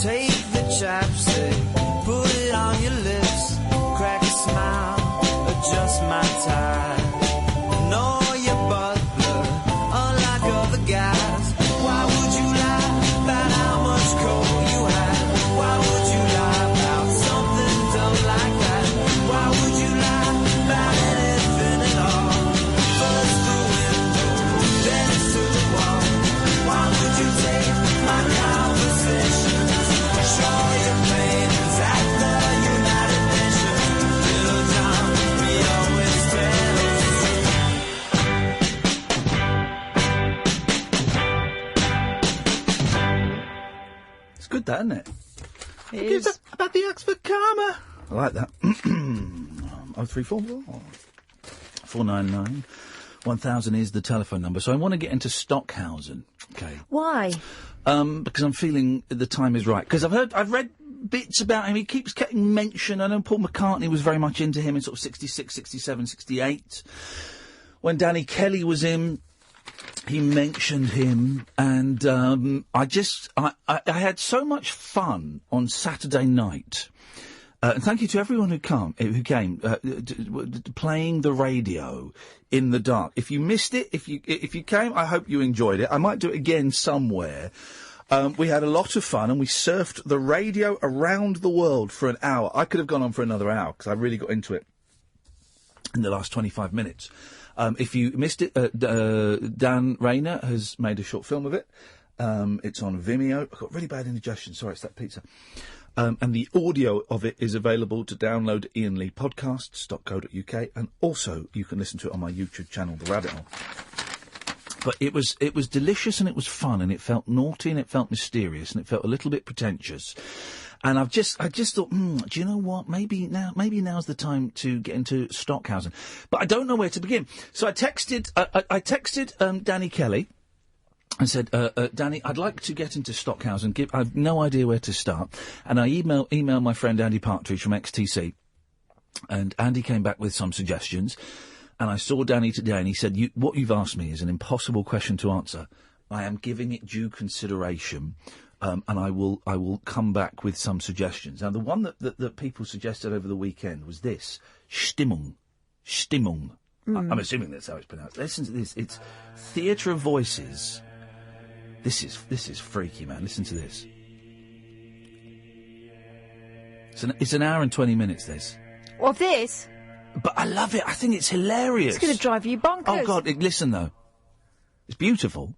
Take the chapstick, put it on your lips. Crack a smile, adjust my tie. Know your butler, unlike other guys. Why would you lie about how much coal you have? Why would you lie about something dumb like that? Why would you lie about anything at all? First the window, then it's to the wall. Why would you take my conversations? Show your paintings at the United Nations. Little John, he always tells It's good, that, isn't it? It Who gives is. a- about the Oxford comma. I like that. 0344 499 1000 is the telephone number. So I want to get into Stockhausen. Okay. Why? Because I'm feeling the time is right. Because I've read bits about him. He keeps getting mentioned. I know Paul McCartney was very much into him in sort of 66, 67, 68. When Danny Kelly was in, he mentioned him, and I had so much fun on Saturday night. And thank you to everyone who came, playing the radio in the dark. If you missed it, if you came, I hope you enjoyed it. I might do it again somewhere. We had a lot of fun, and we surfed the radio around the world for an hour. I could have gone on for another hour, because I really got into it in the last 25 minutes. If you missed it, Dan Rayner has made a short film of it. It's on Vimeo. I've got really bad indigestion. Sorry, it's that pizza. And the audio of it is available to download at iainleepodcasts.co.uk, and also you can listen to it on my YouTube channel, The Rabbit Hole. But it was delicious, and it was fun, and it felt naughty, and it felt mysterious, and it felt a little bit pretentious. And I just thought, do you know what? Maybe now's the time to get into Stockhausen. But I don't know where to begin. So I texted Danny Kelly and said, Danny, I'd like to get into Stockhausen. I've no idea where to start. And I emailed my friend Andy Partridge from XTC. And Andy came back with some suggestions. And I saw Danny today, and he said, what you've asked me is an impossible question to answer. I am giving it due consideration. And I will come back with some suggestions. Now, the one that people suggested over the weekend was this: Stimmung. I'm assuming that's how it's pronounced. Listen to this. It's Theatre of Voices. This is freaky, man. Listen to this. It's an hour and 20 minutes, this. Of this? But I love it. I think it's hilarious. It's going to drive you bonkers. Oh, God. Listen, though. It's beautiful.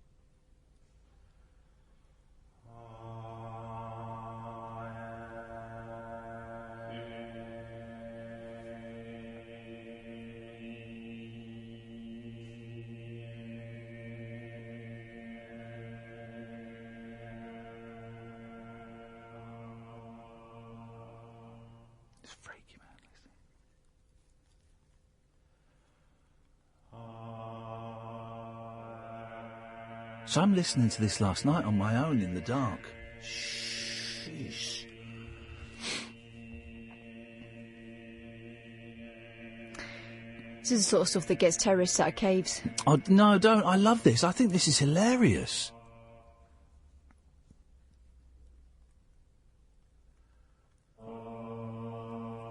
So I'm listening to this last night on my own in the dark. Sheesh. This is the sort of stuff that gets terrorists out of caves. Oh, no, don't. I love this. I think this is hilarious.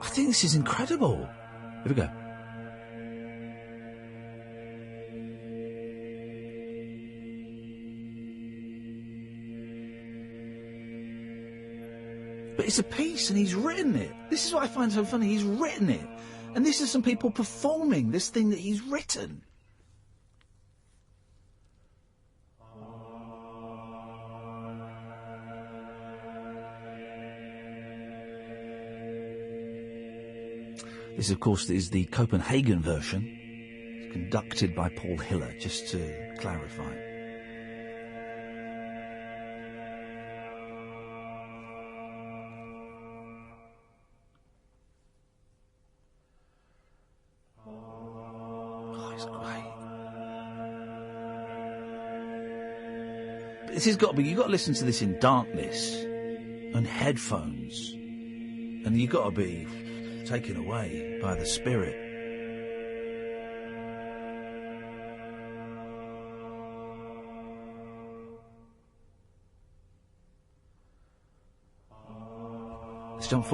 I think this is incredible. Here we go. But it's a piece, and he's written it. This is what I find so funny. He's written it. And this is some people performing this thing that he's written. This, of course, is the Copenhagen version. It's conducted by Paul Hiller, just to clarify. This has got to be, you've got to listen to this in darkness and headphones, and you've got to be taken away by the spirit. Let's jump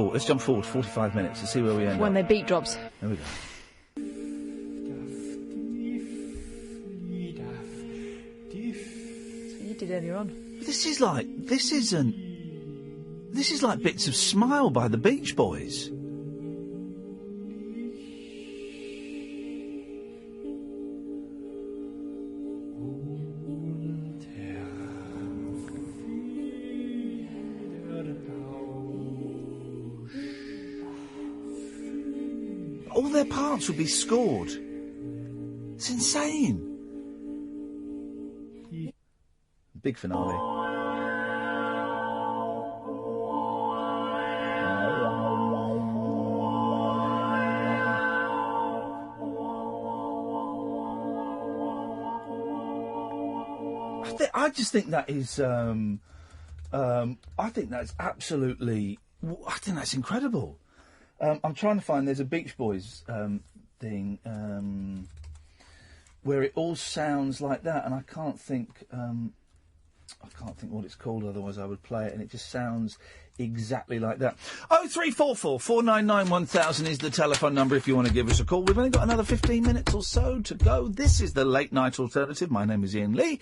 forward 45 minutes to see where we end When up. their beat drops. There we go. Did earlier on. This is like Bits of Smile by the Beach Boys. All their parts would be scored. It's insane. Big finale. I just think that is. I think that's absolutely. I think that's incredible. I'm trying to find. There's a Beach Boys thing. where it all sounds like that, and I can't think what it's called, otherwise I would play it, and it just sounds exactly like that. 0344 499 1000 is the telephone number if you want to give us a call. We've only got another 15 minutes or so to go. This is the Late Night Alternative. My name is Iain Lee.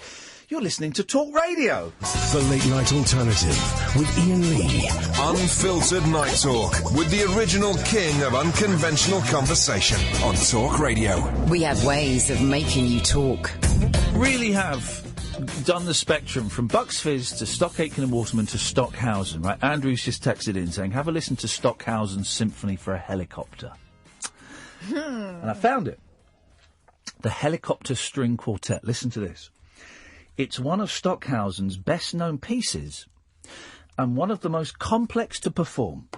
You're listening to Talk Radio. The Late Night Alternative with Iain Lee. Unfiltered night talk with the original king of unconventional conversation on Talk Radio. We have ways of making you talk. Really have done the spectrum from Bucks Fizz to Stock Aitken and Waterman to Stockhausen, right? Andrew's just texted in saying, have a listen to Stockhausen's Symphony for a Helicopter. And I found it. The Helicopter String Quartet. Listen to this. It's one of Stockhausen's best-known pieces and one of the most complex to perform.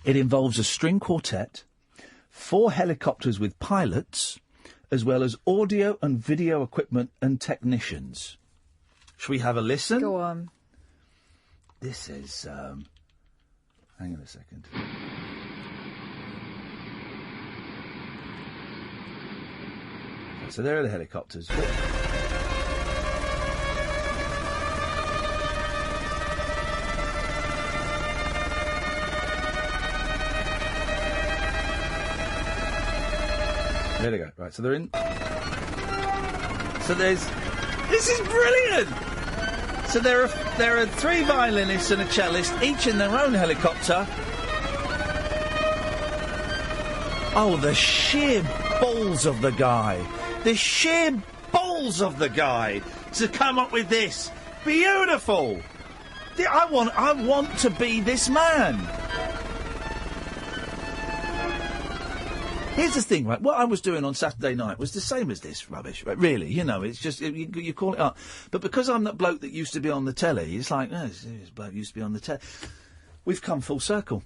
It involves a string quartet, 4 helicopters with pilots, as well as audio and video equipment and technicians. Shall we have a listen? Go on. This is, hang on a second. So there are the helicopters. There they go. Right, so they're in. So there's. This is brilliant. So there are 3 violinists and a cellist, each in their own helicopter. Oh, the sheer balls of the guy! The sheer balls of the guy to come up with this. Beautiful. I want to be this man. Here's the thing, right? What I was doing on Saturday night was the same as this rubbish, right? Really, you know, it's just, you call it up. But because I'm that bloke that used to be on the telly, it's like, oh, this bloke used to be on the telly. We've come full circle.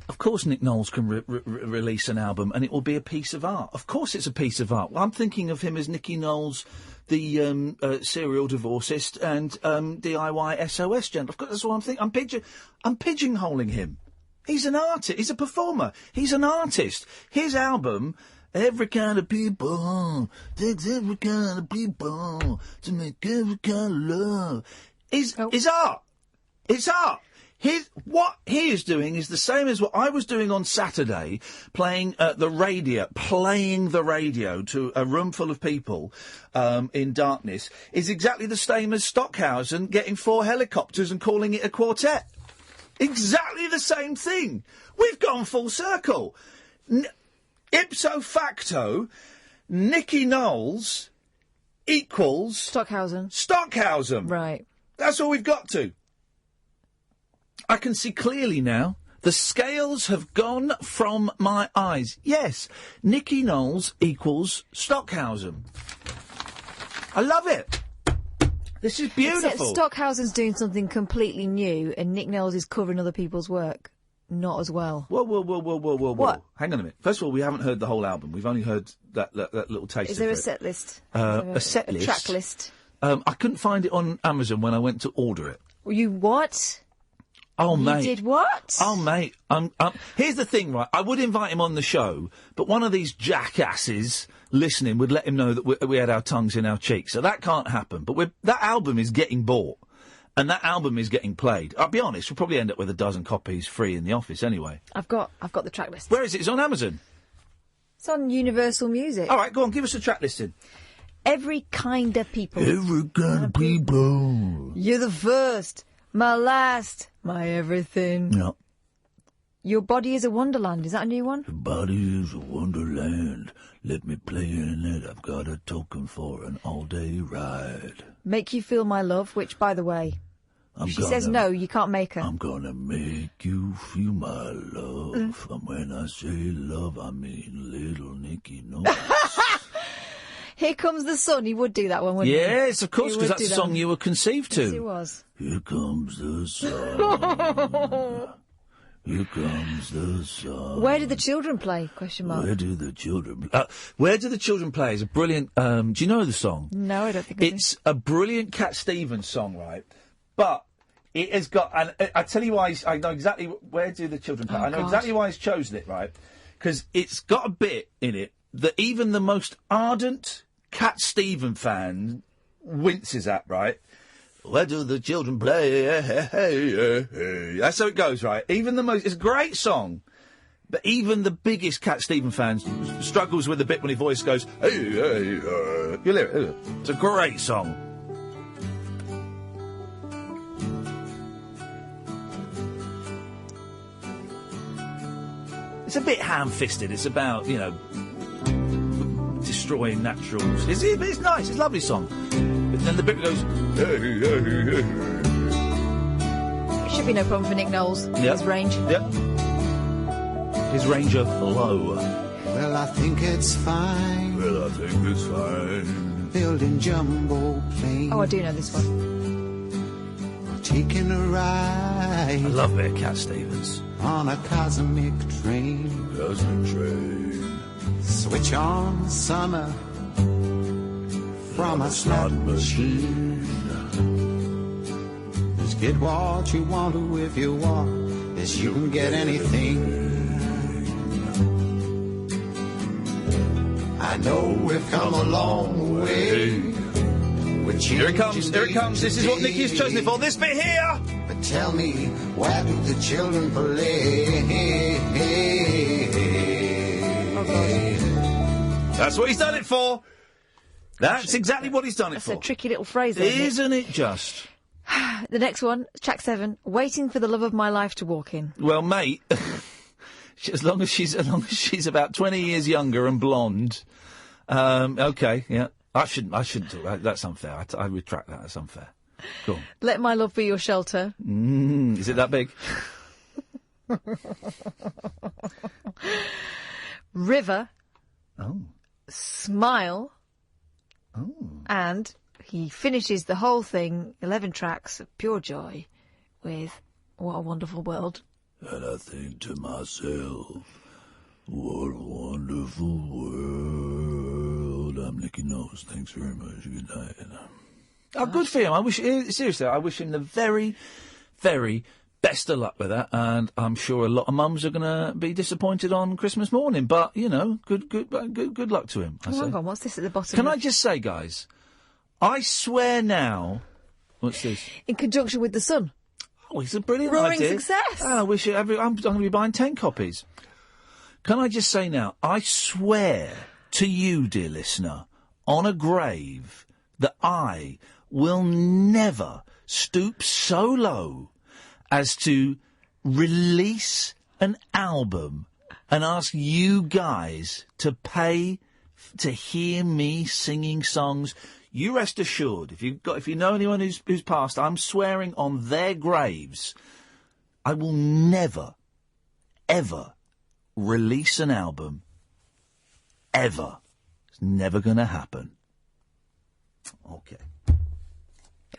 Of course Nick Knowles can release an album and it will be a piece of art. Of course it's a piece of art. Well, I'm thinking of him as Nicky Knowles, the serial divorcist and DIY SOS gent. Of course, that's what I'm thinking. I'm pigeonholing him. He's an artist. He's a performer. He's an artist. His album, Every Kind of People, takes every kind of people to make every kind of love, is art. It's art. What he is doing is the same as what I was doing on Saturday, playing the radio to a room full of people in darkness, is exactly the same as Stockhausen getting 4 helicopters and calling it a quartet. Exactly the same thing. We've gone full circle. Ipso facto, Nicky Knowles equals Stockhausen. Right. That's all we've got to. I can see clearly now. The scales have gone from my eyes. Yes, Nicky Knowles equals Stockhausen. I love it. This is beautiful. Except Stockhausen's doing something completely new and Nick Knowles is covering other people's work. Not as well. Whoa. What? Hang on a minute. First of all, we haven't heard the whole album. We've only heard that little taste Is there of a it. set list? A set list? A track list? I couldn't find it on Amazon when I went to order it. You what? Oh, mate. You did what? Oh, mate. Here's the thing, right? I would invite him on the show, but one of these jackasses listening would let him know that we had our tongues in our cheeks. So that can't happen. But that album is getting bought, and that album is getting played. I'll be honest, we'll probably end up with a dozen copies free in the office anyway. I've got the track list. Where is it? It's on Amazon. It's on Universal Music. All right, go on, give us a track listing. Every kind of people. Every kind of people. You're the first, my last, my everything. Yeah. Your body is a wonderland. Is that a new one? Your body is a wonderland. Let me play in it. I've got a token for an all-day ride. Make you feel my love, which, by the way, if she says no, you can't make her. I'm gonna make you feel my love. And when I say love, I mean little Nicky Knowles. Here Comes the Sun. He would do that one, wouldn't he? Yes, of course, because that's the song you were conceived to. Yes, he was. Here comes the sun. Here comes the sun. Where did the children play? Question mark. Where do the children Where do the children play is a brilliant... do you know the song? No, I don't think I do. It's a brilliant Cat Stevens song, right? But it has got... And I tell you why... I know exactly... Where do the children play? I know exactly why he's chosen it, right? Because it's got a bit in it that even the most ardent Cat Stevens fan winces at, right? Where do the children play? That's how it goes, right? Even the most... It's a great song. But even the biggest Cat Stevens fan struggles with the bit when his voice goes... You hear it? It's a great song. It's a bit ham-fisted. It's about, you know, destroying naturals. It's nice. It's a lovely song. But then the bit goes... It should be no problem for Nick Knowles. Yep. His range. Yep. His range of low. Well, I think it's fine. Well, I think it's fine. Building jumbo planes. Oh, I do know this one. Taking a ride. I love a bit of Cat Stevens. On a cosmic train. Cosmic train. Switch on summer from a slot machine. Just get what you want to if you want. Yes, you can get anything. I know we've come a long way. Here it comes, here it comes. This is what Nicky's chosen it for. This bit here! But tell me, where do the children play? That's what he's done it for. That's exactly what he's done it for. That's a tricky little phrase, isn't it? Isn't it just? The next one, track 7, waiting for the love of my life to walk in. Well, mate, as long as she's about 20 years younger and blonde, okay, yeah. I shouldn't talk. That's unfair. I retract that. That's unfair. Go on. Let my love be your shelter. Is it that big? River. Oh. Smile. Oh. And he finishes the whole thing, 11 tracks of pure joy, with What a Wonderful World. And I think to myself, what a wonderful world. I'm Nicky Knowles. Thanks very much. Good night. Oh, good for him. Seriously, I wish him the very, very best of luck with that. And I'm sure a lot of mums are going to be disappointed on Christmas morning. But, you know, good luck to him. Hang on, what's this at the bottom? Can I just say, guys, I swear now... What's this? In conjunction with the sun. Oh, it's a brilliant Roaring idea. success. I wish I'm going to be buying 10 copies. Can I just say now, I swear to you, dear listener, on a grave, that I will never stoop so low as to release an album and ask you guys to pay to hear me singing songs. You rest assured, if you know anyone who's passed, I'm swearing on their graves, I will never, ever release an album. Ever. It's never going to happen. Okay.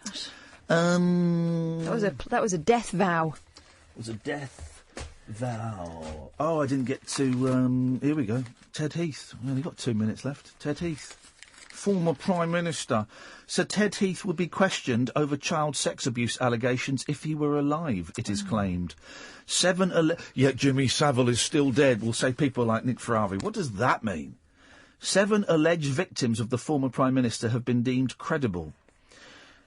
Gosh. That was a death vow. It was a death vow. Oh, I didn't get to... here we go. Ted Heath. We only got 2 minutes left. Ted Heath. Former Prime Minister. Sir Ted Heath would be questioned over child sex abuse allegations if he were alive, it is claimed. Yet Jimmy Savile is still dead, will say people like Nick Ferrari. What does that mean? 7 alleged victims of the former Prime Minister have been deemed credible.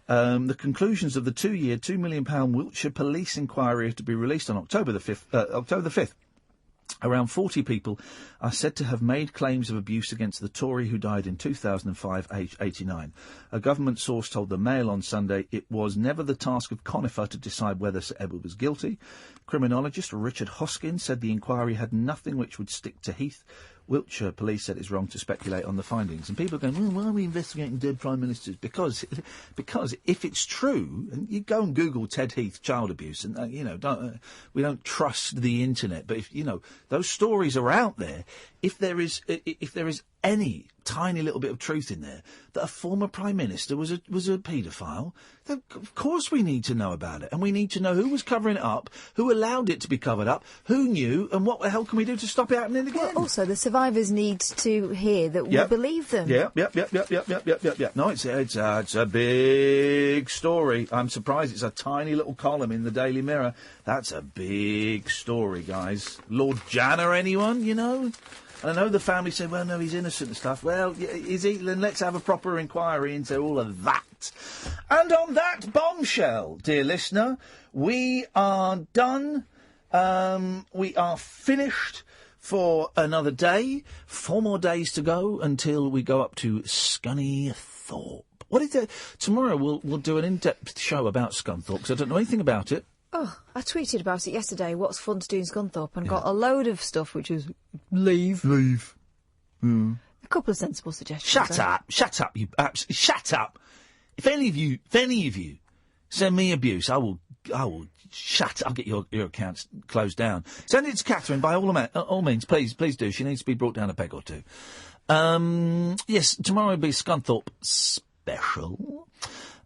The conclusions of the 2-year, £2 million Wiltshire police inquiry are to be released on October the 5th. Around 40 people are said to have made claims of abuse against the Tory who died in 2005, aged 89. A government source told the Mail on Sunday it was never the task of Conifer to decide whether Sir Edward was guilty. Criminologist Richard Hoskin said the inquiry had nothing which would stick to Heath. Wiltshire police said it's wrong to speculate on the findings. And people are going, well, why are we investigating dead prime ministers? Because if it's true, and you go and Google Ted Heath child abuse, and we don't trust the internet. But if those stories are out there, if there is any tiny little bit of truth in there that a former prime minister was a paedophile, then of course we need to know about it, and we need to know who was covering it up, who allowed it to be covered up, who knew, and what the hell can we do to stop it happening again? Well, also, the survivors need to hear that we believe them. Yep. No, it's a big story. I'm surprised it's a tiny little column in the Daily Mirror. That's a big story, guys. Lord Janner, anyone? And I know the family said, well, no, he's innocent and stuff. Well, is he? Then let's have a proper inquiry into all of that. And on that bombshell, dear listener, we are done. We are finished for another day. 4 more days to go until we go up to Scunthorpe. What is it? Tomorrow we'll do an in-depth show about Scunthorpe, because I don't know anything about it. Oh, I tweeted about it yesterday, what's fun to do in Scunthorpe, and got a load of stuff, which is leave. A couple of sensible suggestions. Shut up, you shut up. If any of you send me abuse, I will shut. I'll get your accounts closed down. Send it to Katherine by all means. Please do. She needs to be brought down a peg or two. Yes, tomorrow will be Scunthorpe special.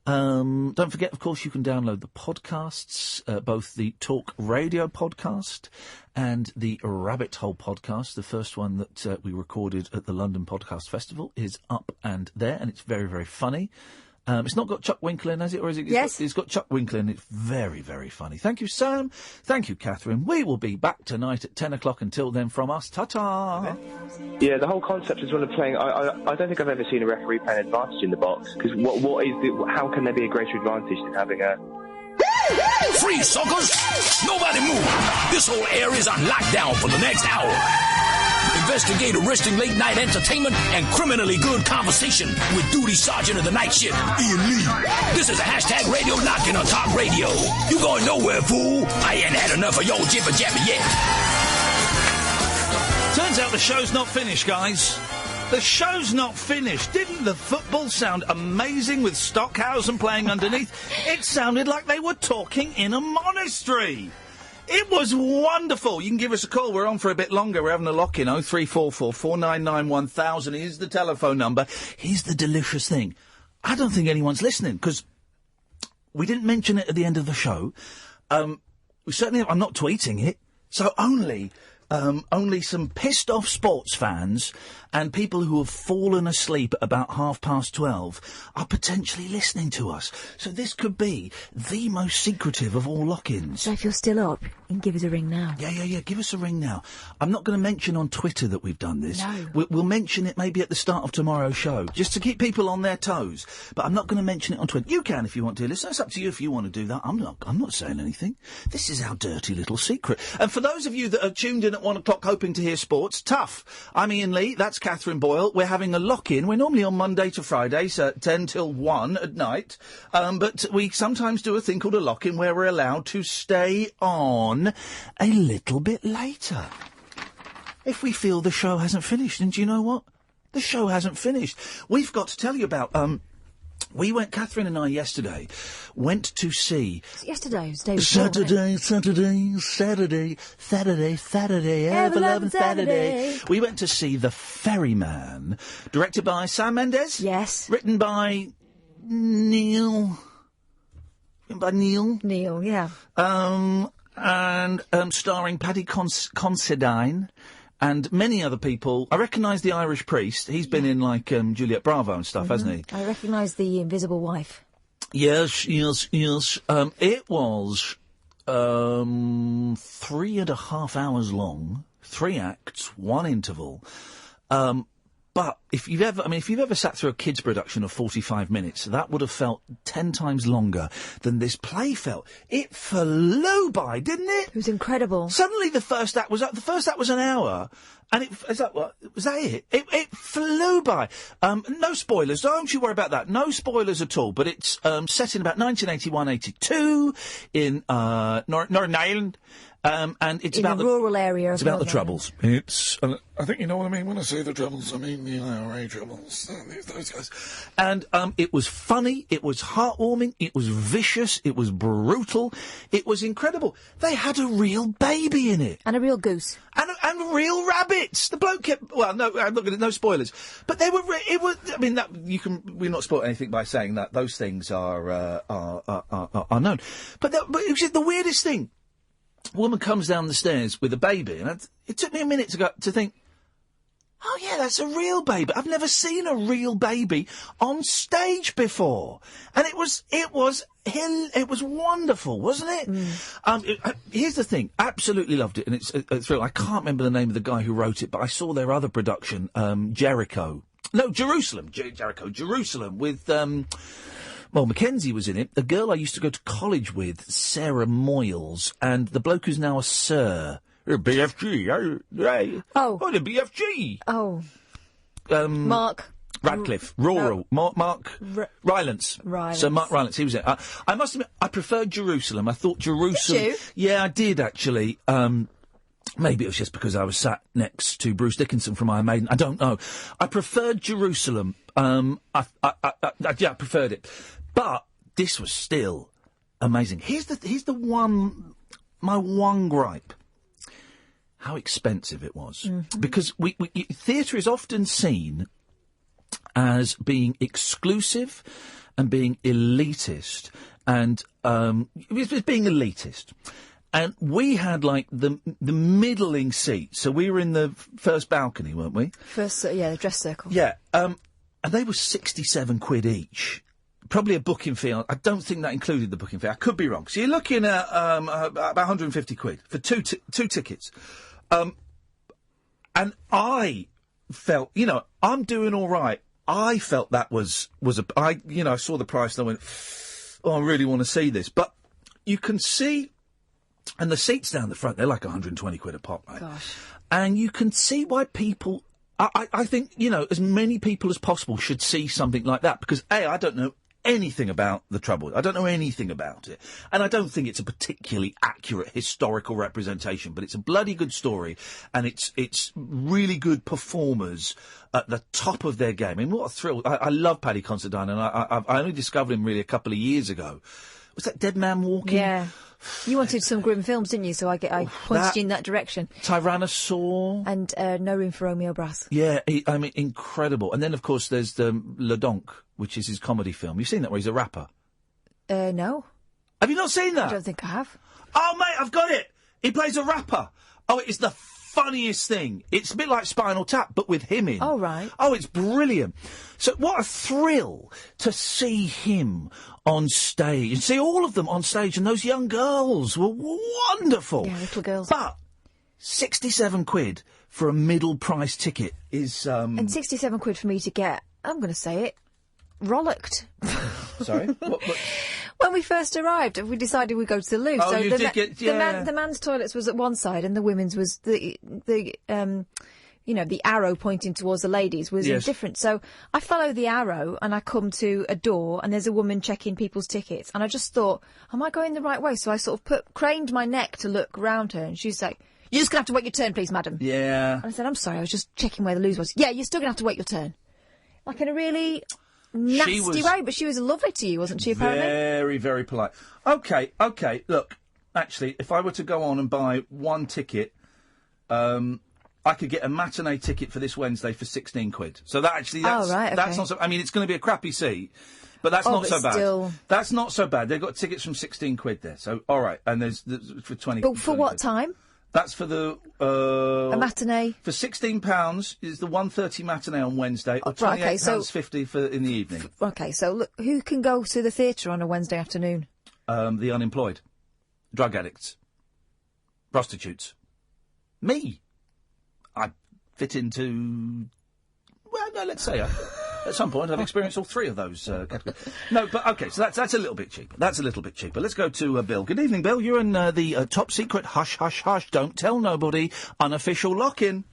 Don't forget, of course, you can download the podcasts, both the Talk Radio podcast and the Rabbit Hole podcast. The first one that we recorded at the London Podcast Festival is up and there, and it's very, very funny. It's not got Chuck Winkler in, has it? Or is it? Yes. It's got Chuck Winkler in. It's very, very funny. Thank you, Sam. Thank you, Katherine. We will be back tonight at 10 o'clock. Until then, from us, ta-ta. Yeah, the whole concept as well of playing. I don't think I've ever seen a referee playing advantage in the box. Because how can there be a greater advantage than having a... Freeze, suckers! Nobody move! This whole area is on lockdown for the next hour. Investigate arresting late-night entertainment and criminally good conversation with duty sergeant of the night shift, Iain Lee. This is a hashtag radio knocking on Talk Radio. You going nowhere, fool. I ain't had enough of your jibber-jabber yet. Turns out the show's not finished, guys. The show's not finished. Didn't the football sound amazing with Stockhausen playing underneath? It sounded like they were talking in a monastery. It was wonderful. You can give us a call. We're on for a bit longer. We're having a lock-in. 0344 499 1000. Here's the telephone number. Here's the delicious thing. I don't think anyone's listening, because we didn't mention it at the end of the show. We certainly... I'm not tweeting it. So only some pissed-off sports fans and people who have fallen asleep at about 12:30 are potentially listening to us. So this could be the most secretive of all lock-ins. So if you're still up, you can give us a ring now. Yeah, give us a ring now. I'm not going to mention on Twitter that we've done this. No. We'll mention it maybe at the start of tomorrow's show, just to keep people on their toes. But I'm not going to mention it on Twitter. You can if you want to, listen. It's up to you if you want to do that. I'm not saying anything. This is our dirty little secret. And for those of you that are tuned in at 1 o'clock hoping to hear sports, tough. I'm Iain Lee, that's Catherine Boyle. We're having a lock-in. We're normally on Monday to Friday, so 10 till 1 at night. But we sometimes do a thing called a lock-in where we're allowed to stay on a little bit later, if we feel the show hasn't finished. And do you know what? The show hasn't finished. We've got to tell you about... Catherine and I yesterday went to see... Yesterday, it was the day before, Saturday, ever-loving Saturday. We went to see The Ferryman, directed by Sam Mendes. Yes. Written by Neil, yeah. And starring Paddy Considine and many other people. I recognise the Irish priest. He's been in, like, Juliet Bravo and stuff, hasn't he? I recognise the Invisible Wife. Yes. It was 3.5 hours long, 3 acts, 1 interval. But if you've ever sat through a kids' production of 45 minutes, that would have felt 10 times longer than this play felt. It flew by, didn't it? It was incredible. Suddenly the first act was an hour, and was that it? It flew by. No spoilers. Don't you worry about that. No spoilers at all. But it's set in about 1981-82 in Northern Ireland. And it's about the rural area. It's about the Troubles. It's, I think you know what I mean when I say the Troubles. I mean the IRA Troubles. Those guys. And it was funny. It was heartwarming. It was vicious. It was brutal. It was incredible. They had a real baby in it. And a real goose. And real rabbits. The bloke kept... Well, no, I'm not going to... No spoilers. But they were... It was... I mean, we're not spoiling anything by saying that. Those things are known. But it was the weirdest thing. A woman comes down the stairs with a baby, and it took me a minute to think, oh yeah, that's a real baby. I've never seen a real baby on stage before, and it was wonderful, wasn't it? Here's the thing, absolutely loved it, and it's a thrill. I can't remember the name of the guy who wrote it, but I saw their other production, Jerusalem, with well, Mackenzie was in it. A girl I used to go to college with, Sarah Moyles, and the bloke who's now a Sir. BFG, Oh. Oh, the BFG. Oh. Mark Radcliffe, Rural, Mark Rylance. So Mark Rylance, he was it. I must admit, I preferred Jerusalem. I thought Jerusalem. Did you? Yeah, I did actually. Maybe it was just because I was sat next to Bruce Dickinson from Iron Maiden. I don't know. I preferred Jerusalem. I preferred it, but this was still amazing. Here's the one. My one gripe. How expensive it was. Mm-hmm. Because theatre is often seen as being exclusive and being elitist, and it's being elitist. And we had, like, the middling seat, so we were in the first balcony, weren't we? First, the dress circle. Yeah, and they were 67 quid each. Probably a booking fee. I don't think that included the booking fee. I could be wrong. So you're looking at about 150 quid for two tickets. And I felt, I'm doing all right. I felt that was I saw the price and I went, oh, I really want to see this. But you can see, and the seats down the front, they're like 120 quid a pop, right? Gosh. And you can see why people, I think, as many people as possible should see something like that. Because, A, I don't know anything about the Trouble. I don't know anything about it. And I don't think it's a particularly accurate historical representation, but it's a bloody good story, and it's really good performers at the top of their game. I mean, what a thrill. I love Paddy Considine, and I only discovered him really a couple of years ago. Was that Dead Man Walking? Yeah. You wanted some grim films, didn't you? So I pointed you in that direction. Tyrannosaur. And No Room for Romeo Brass. Yeah, incredible. And then, of course, there's Le Donk, which is his comedy film. You've seen that, where he's a rapper? No. Have you not seen that? I don't think I have. Oh, mate, I've got it! He plays a rapper. Oh, it is the funniest thing. It's a bit like Spinal Tap, but with him in. Oh, right. Oh, it's brilliant. So what a thrill to see him on stage, and see all of them on stage, and those young girls were wonderful. Yeah, little girls. But 67 quid for a middle-price ticket is... And 67 quid for me to get, I'm going to say it, rollocked. Sorry? What? When we first arrived, we decided we'd go to the loo. Oh, so you did get... Yeah. The man's toilets was at one side, and the women's was the arrow pointing towards the ladies was different. So I follow the arrow and I come to a door, and there's a woman checking people's tickets. And I just thought, am I going the right way? So I sort of craned my neck to look round her, and she's like, "You're just going to have to wait your turn, please, madam." Yeah. And I said, "I'm sorry, I was just checking where the loo was." "Yeah, you're still going to have to wait your turn." Like in a really nasty way, but she was lovely to you, wasn't she, apparently? Very, very polite. OK, look, actually, if I were to go on and buy one ticket, I could get a matinee ticket for this Wednesday for 16 quid. So that's not so... I mean, it's going to be a crappy seat, but that's not so bad. Still... That's not so bad. They've got tickets from 16 quid there. So, all right. And there's for 20 But for 20 what quid. time? That's for the... a matinee? For £16 is the 1:30 matinee on Wednesday, or £28.50 for in the evening. OK, so look, who can go to the theatre on a Wednesday afternoon? The unemployed. Drug addicts. Prostitutes. Me. I fit into... Well, no, let's say at some point I've experienced all three of those categories. No, but OK, so that's a little bit cheaper. That's a little bit cheaper. Let's go to Bill. Good evening, Bill. You're in the top secret, hush, hush, hush, don't tell nobody, unofficial lock-in.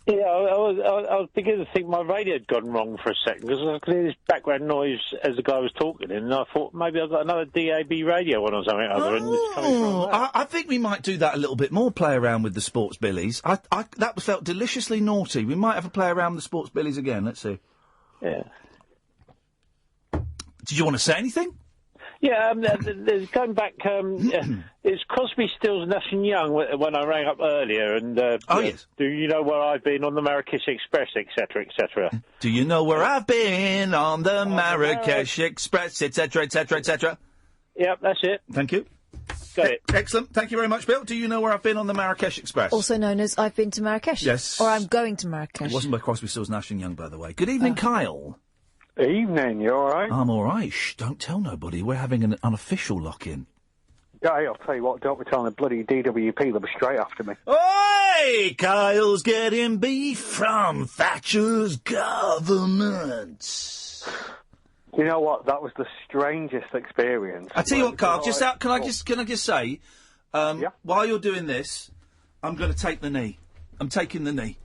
Yeah, I was beginning to think my radio had gone wrong for a second, because I could hear this background noise as the guy was talking, and I thought maybe I've got another DAB radio on or something other, and it's coming from that. I think we might do that a little bit more, play around with the sports billies. That felt deliciously naughty. We might have a play around with the sports billies again. Let's see. Yeah. Did you want to say anything? Yeah, going back, it's Crosby, Stills, Nash and Young when I rang up earlier, and yes. Do you know where I've been on the Marrakech Express, etc., etc.? Do you know where I've been on the Marrakech Express, etc., etc., etc.? Yep, that's it. Thank you. Got it. Excellent. Thank you very much, Bill. Do you know where I've been on the Marrakech Express? Also known as I've been to Marrakech. Yes. Or I'm going to Marrakech. It wasn't by Crosby, Stills, Nash and Young, by the way. Good evening, Kyle. Evening, you all right? I'm all right. Shh, don't tell nobody. We're having an unofficial lock-in. Yeah, I'll tell you what, don't be telling the bloody DWP, they'll be straight after me. Oi! Kyle's getting beef from Thatcher's government. You know what? That was the strangest experience. I tell you what, Carl. Can I just say, while you're doing this, I'm going to take the knee. I'm taking the knee.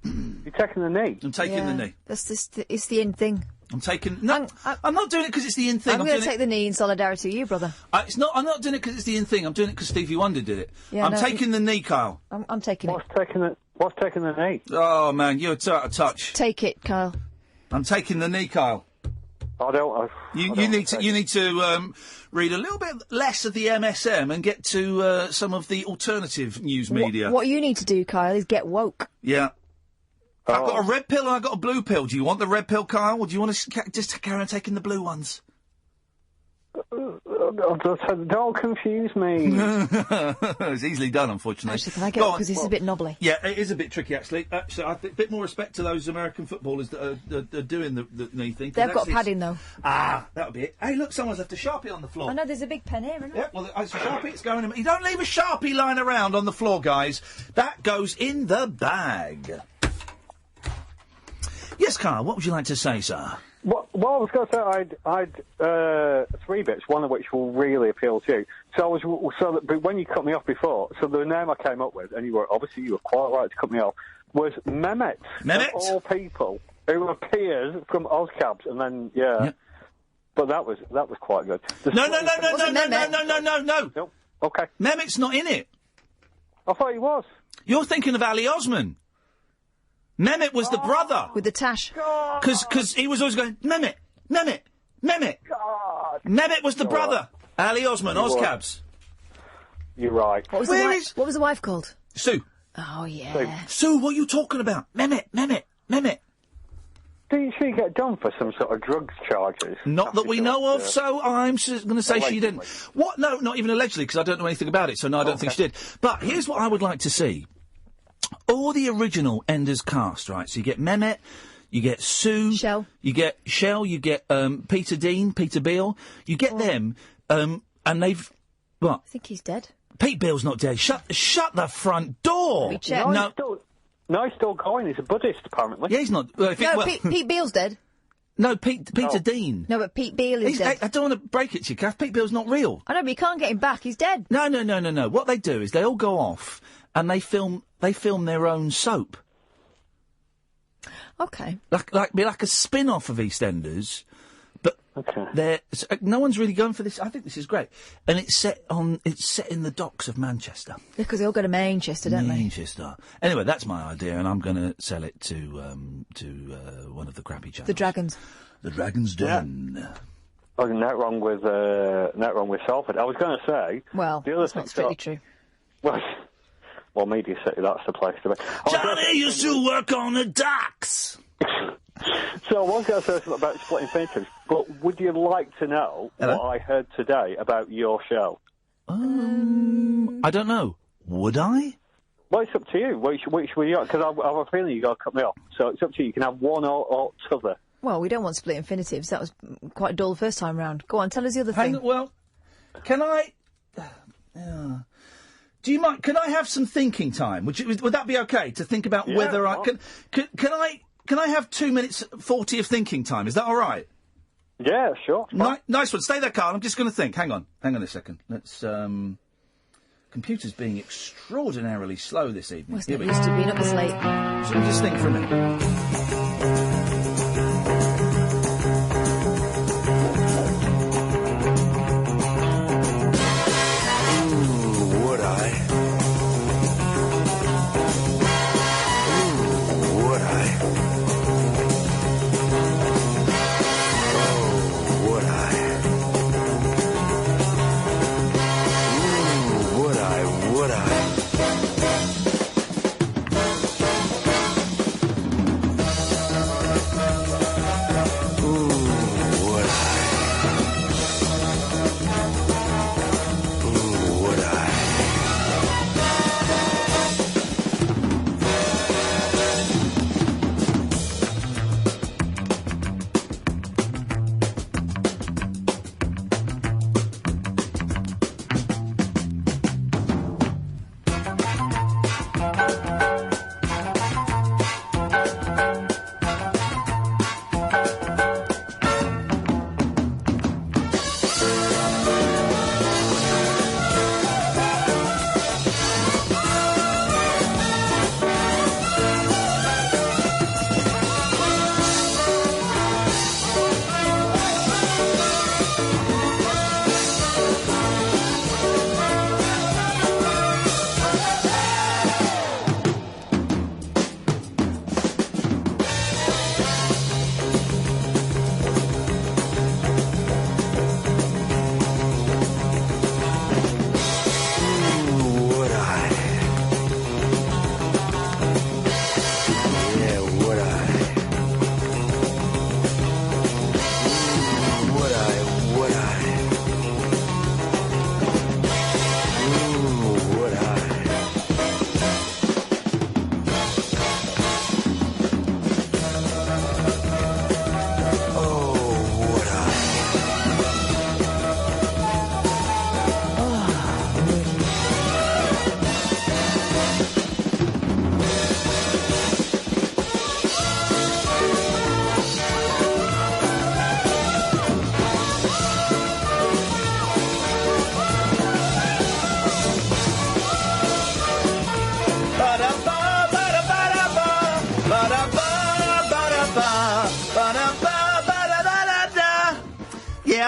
You're taking the knee. I'm taking the knee. It's the in thing. I'm taking. No, I'm not doing it because it's the in thing. I'm going to take the knee in solidarity with you, brother. It's not. I'm not doing it because it's the in thing. I'm doing it because Stevie Wonder did it. Yeah, I'm taking the knee, Kyle. I'm taking What's taking the knee? Oh man, you're out of touch. Take it, Kyle. I'm taking the knee, Kyle. I don't. You need to read a little bit less of the MSM and get to some of the alternative news media. What you need to do, Kyle, is get woke. Yeah. I've got a red pill and I've got a blue pill. Do you want the red pill, Kyle, or do you want to just carry on taking the blue ones? Don't confuse me. It's easily done, unfortunately. Actually, can I get it because it's a bit knobbly? Yeah, it is a bit tricky, actually. Actually, I think a bit more respect to those American footballers that are doing the knee thing. They've got padding, though. That'll be it. Hey, look, someone's left a Sharpie on the floor. I know, there's a big pen here, isn't there? Yeah, well, it's a Sharpie. It's going in. You don't leave a Sharpie lying around on the floor, guys. That goes in the bag. Yes, Carl, what would you like to say, sir? Well, I was going to say I'd three bits, one of which will really appeal to you. But when you cut me off before, so the name I came up with, and you were quite right to cut me off, was Mehmet. Mehmet? Of all people, who appears from Ozcabs, and then But that was quite good. No. Okay. Mehmet's not in it. I thought he was. You're thinking of Ali Osman. Mehmet was the brother. With the tash. Because he was always going, Mehmet. God. Mehmet was the brother. Ali Osman, Ozcabs. You're right. What was the wife called? Sue. Oh, yeah. Sue, what are you talking about? Mehmet. Didn't she get done for some sort of drugs charges? Not that we know of, so I'm going to say she didn't. What? No, not even allegedly, because I don't know anything about it, so no, I don't think she did. But here's what I would like to see. All the original Enders cast, right? So you get Mehmet, you get Sue, you get Shell, you get Peter Dean, Peter Beale. You get them, and they've what? I think he's dead. Pete Beale's not dead. Shut the front door. He's still going. He's a Buddhist, apparently. Yeah, he's not. Pete Beale's dead. No, Peter Dean. No, but Pete Beale is dead. I don't want to break it to you, Kath. Pete Beale's not real. I know, but you can't get him back. He's dead. No. What they do is they all go off and they film their own soap. Okay. Like a spin-off of EastEnders, but no one's really going for this. I think this is great, and it's set in the docks of Manchester. Because they all go to Manchester, don't they? Manchester. Anyway, that's my idea, and I'm going to sell it to one of the crappy channels. The Dragons. The Dragons Den. Oh, not wrong with Salford. I was going to say. Well, the other that's not strictly true. Well, Media City, that's the place to be. Johnny used to work on the docks. So I was going to say something about Split Infinitives, but would you like to know what I heard today about your show? I don't know. Would I? Well, it's up to you. Which will you? Because I have a feeling you got to cut me off. So it's up to you. You can have one or t'other. Well, we don't want Split Infinitives. That was quite dull the first time round. Go on, tell us the other thing. Well, can I? Do you mind? Can I have some thinking time? Would that be okay to think about whether I can? Can I have 2 minutes 40 of thinking time? Is that all right? Yeah, sure. Nice one. Stay there, Carl. I'm just going to think. Hang on a second. Let's. Computer's being extraordinarily slow this evening. Well, it's not used to being up this late. So let me just think for a minute.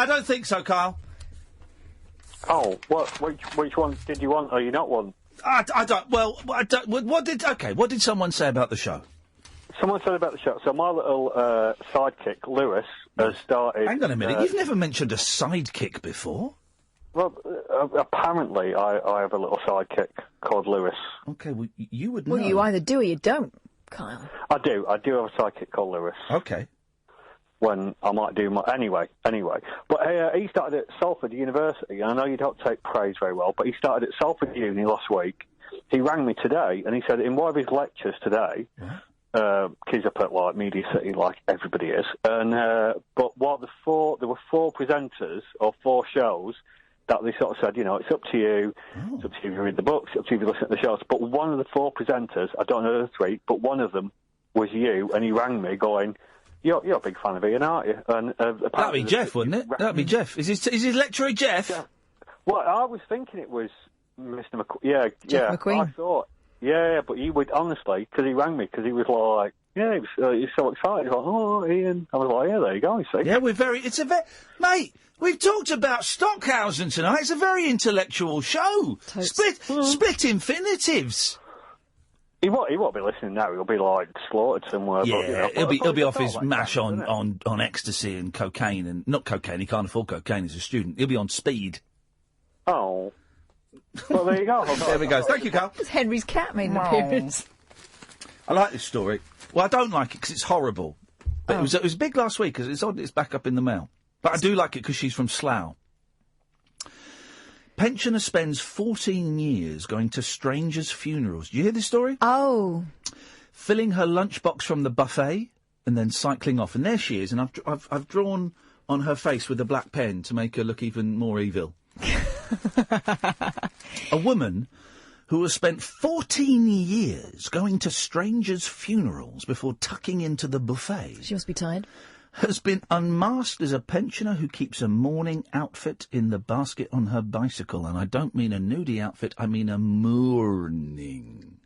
I don't think so, Kyle. Oh, which one did you want or you not want? I don't. Well, I don't, what did someone say about the show? Someone said about the show. So my little sidekick, Lewis, has started. Hang on a minute. You've never mentioned a sidekick before. Well, apparently I have a little sidekick called Lewis. Okay, well, you would know. Well, you either do or you don't, Kyle. I do have a sidekick called Lewis. Okay. When I might do my... Anyway. But he started at Salford University, and I know you don't take praise very well, but he started at Salford Uni last week. He rang me today, and he said in one of his lectures today, he's up at, like, Media City, like everybody is, and but there were 4 presenters, or 4 shows, that they sort of said, it's up to you, it's up to you if you read the books, it's up to you if you listen to the shows. But one of the 4 presenters, I don't know the 3, but one of them was you, and he rang me going... You're a big fan of Ian, aren't you? And that'd be Jeff, wouldn't it? That'd be Jeff. Is his lecturer Jeff? Yeah. Well, I was thinking it was Mr. McQueen. Jeff McQueen. I thought. Yeah, but he would honestly, because he rang me, because he was like, he was so excited. He was like, oh, Ian. I was like, yeah, there you go. You see? Yeah, mate. We've talked about Stockhausen tonight. It's a very intellectual show. Split infinitives. He won't be listening now. He'll be like slaughtered somewhere. Yeah, but, he'll be off his mash on ecstasy and cocaine, and not cocaine. He can't afford cocaine as a student. He'll be on speed. Oh, well, there you go. There we go. Thank you, Carl. Henry's cat made an appearance. I like this story. Well, I don't like it because it's horrible. But it was big last week because it's odd it's back up in the mail. But I do like it because she's from Slough. Pensioner spends 14 years going to strangers' funerals. Do you hear this story? Oh. Filling her lunchbox from the buffet and then cycling off. And there she is. And I've drawn on her face with a black pen to make her look even more evil. A woman who has spent 14 years going to strangers' funerals before tucking into the buffet. She must be tired. Has been unmasked as a pensioner who keeps a mourning outfit in the basket on her bicycle. And I don't mean a nudie outfit, I mean a mourning.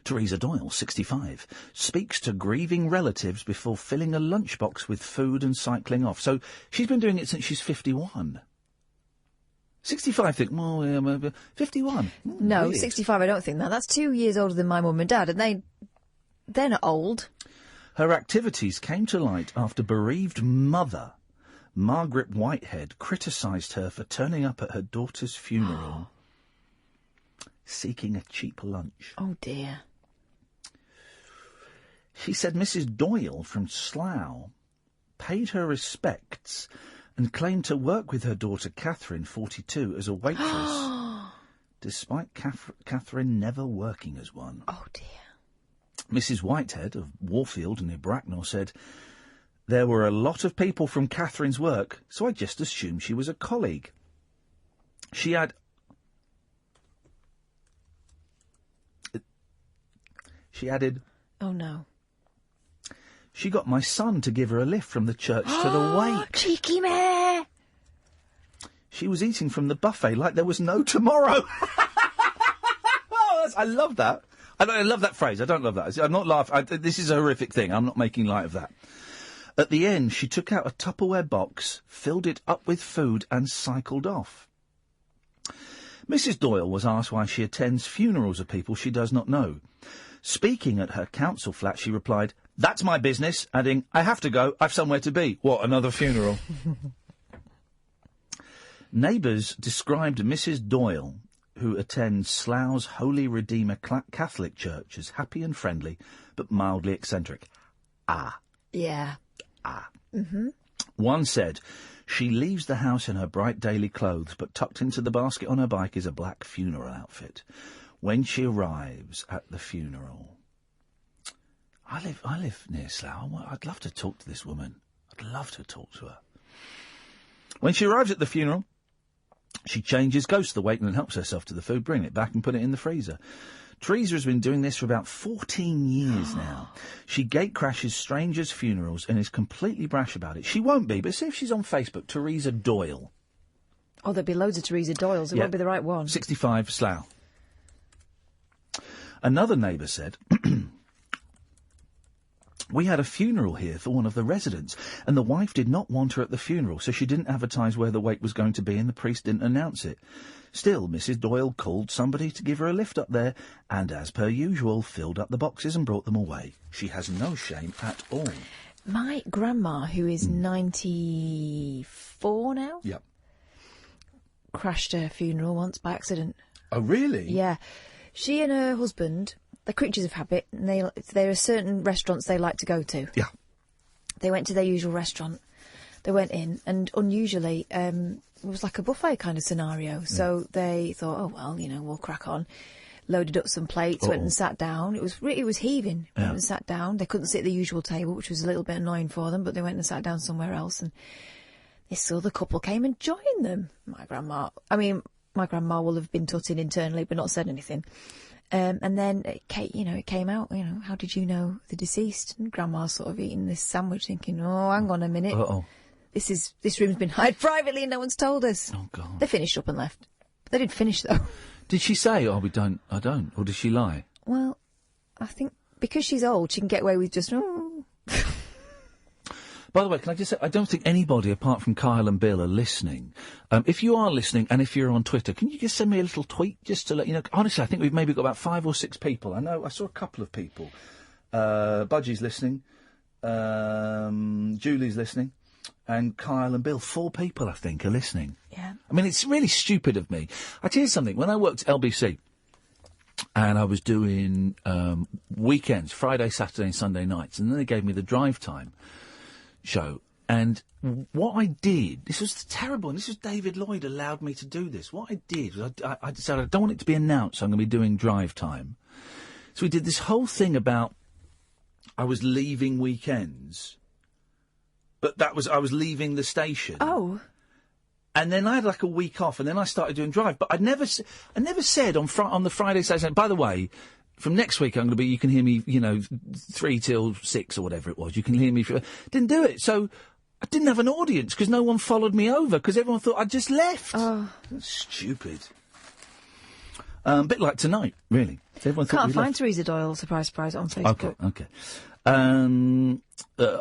Teresa Doyle, 65, speaks to grieving relatives before filling a lunchbox with food and cycling off. So she's been doing it since she's 51. 65, think, well, 51. No, weird. 65, I don't think that. That's 2 years older than my mum and dad, and they're not old. Her activities came to light after bereaved mother, Margaret Whitehead, criticised her for turning up at her daughter's funeral, seeking a cheap lunch. Oh, dear. She said Mrs. Doyle from Slough paid her respects and claimed to work with her daughter Catherine, 42, as a waitress, despite Catherine never working as one. Oh, dear. Mrs. Whitehead of Warfield near Bracknell said, there were a lot of people from Catherine's work, so I just assumed she was a colleague. She added, oh, no. She got my son to give her a lift from the church to the wake. Cheeky mare! She was eating from the buffet like there was no tomorrow. I love that. I love that phrase. I don't love that. I'm not laughing. This is a horrific thing. I'm not making light of that. At the end, she took out a Tupperware box, filled it up with food and cycled off. Mrs. Doyle was asked why she attends funerals of people she does not know. Speaking at her council flat, she replied, "That's my business," adding, "I have to go. I've somewhere to be." What, another funeral? Neighbours described Mrs. Doyle, who attends Slough's Holy Redeemer Catholic Church, as happy and friendly, but mildly eccentric. Yeah. Mm-hmm. One said, she leaves the house in her bright daily clothes, but tucked into the basket on her bike is a black funeral outfit. When she arrives at the funeral... I live near Slough. I'd love to talk to this woman. I'd love to talk to her. When she arrives at the funeral, she changes, goes to the wake and helps herself to the food, bring it back and put it in the freezer. Teresa has been doing this for about 14 years now. She gate crashes strangers' funerals and is completely brash about it. She won't be, but see if she's on Facebook, Teresa Doyle. Oh, there'll be loads of Teresa Doyles. It won't be the right one. 65, Slough. Another neighbour said, We had a funeral here for one of the residents, and the wife did not want her at the funeral, so she didn't advertise where the wake was going to be, and the priest didn't announce it. Still, Mrs. Doyle called somebody to give her a lift up there, and as per usual, filled up the boxes and brought them away. She has no shame at all. My grandma, who is 94 now, Yep. crashed her funeral once by accident. Oh, really? Yeah. She and her husband, they're creatures of habit, and there are certain restaurants they like to go to. Yeah. They went to their usual restaurant. They went in, and unusually, it was like a buffet kind of scenario. So they thought, oh, well, we'll crack on. Loaded up some plates, went and sat down. It was heaving. Went and sat down. They couldn't sit at the usual table, which was a little bit annoying for them, but they went and sat down somewhere else, and this other couple came and joined them. My grandma will have been tutting internally, but not said anything. And then it came out, how did you know the deceased? And Grandma's sort of eating this sandwich thinking, oh, hang on a minute. Uh-oh. This room's been hired privately and no one's told us. Oh, God. They finished up and left. But they didn't finish, though. Did she say, I don't, or did she lie? Well, I think because she's old, she can get away with just, By the way, can I just say, I don't think anybody apart from Kyle and Bill are listening. If you are listening, and if you're on Twitter, can you just send me a little tweet just to let you know? Honestly, I think we've maybe got about 5 or 6 people. I know, I saw a couple of people. Budgie's listening. Julie's listening. And Kyle and Bill, 4 people, I think, are listening. Yeah. I mean, it's really stupid of me. I tell you something, when I worked at LBC, and I was doing weekends, Friday, Saturday and Sunday nights, and then they gave me the drive time show. And what I did, this was terrible, and this was David Lloyd allowed me to do this. What I did was I decided I don't want it to be announced, so I'm going to be doing drive time. So we did this whole thing about I was leaving weekends, but I was leaving the station. Oh. And then I had like a week off, and then I started doing drive. But I never said on the Friday, Saturday. By the way, from next week I'm going to be. You can hear me, 3 till 6 or whatever it was. You can hear me. Didn't do it, so I didn't have an audience because no one followed me over because everyone thought I'd just left. Oh, that's stupid. A bit like tonight, really. Everyone thought can't we find left. Teresa Doyle, surprise, on Facebook. Okay.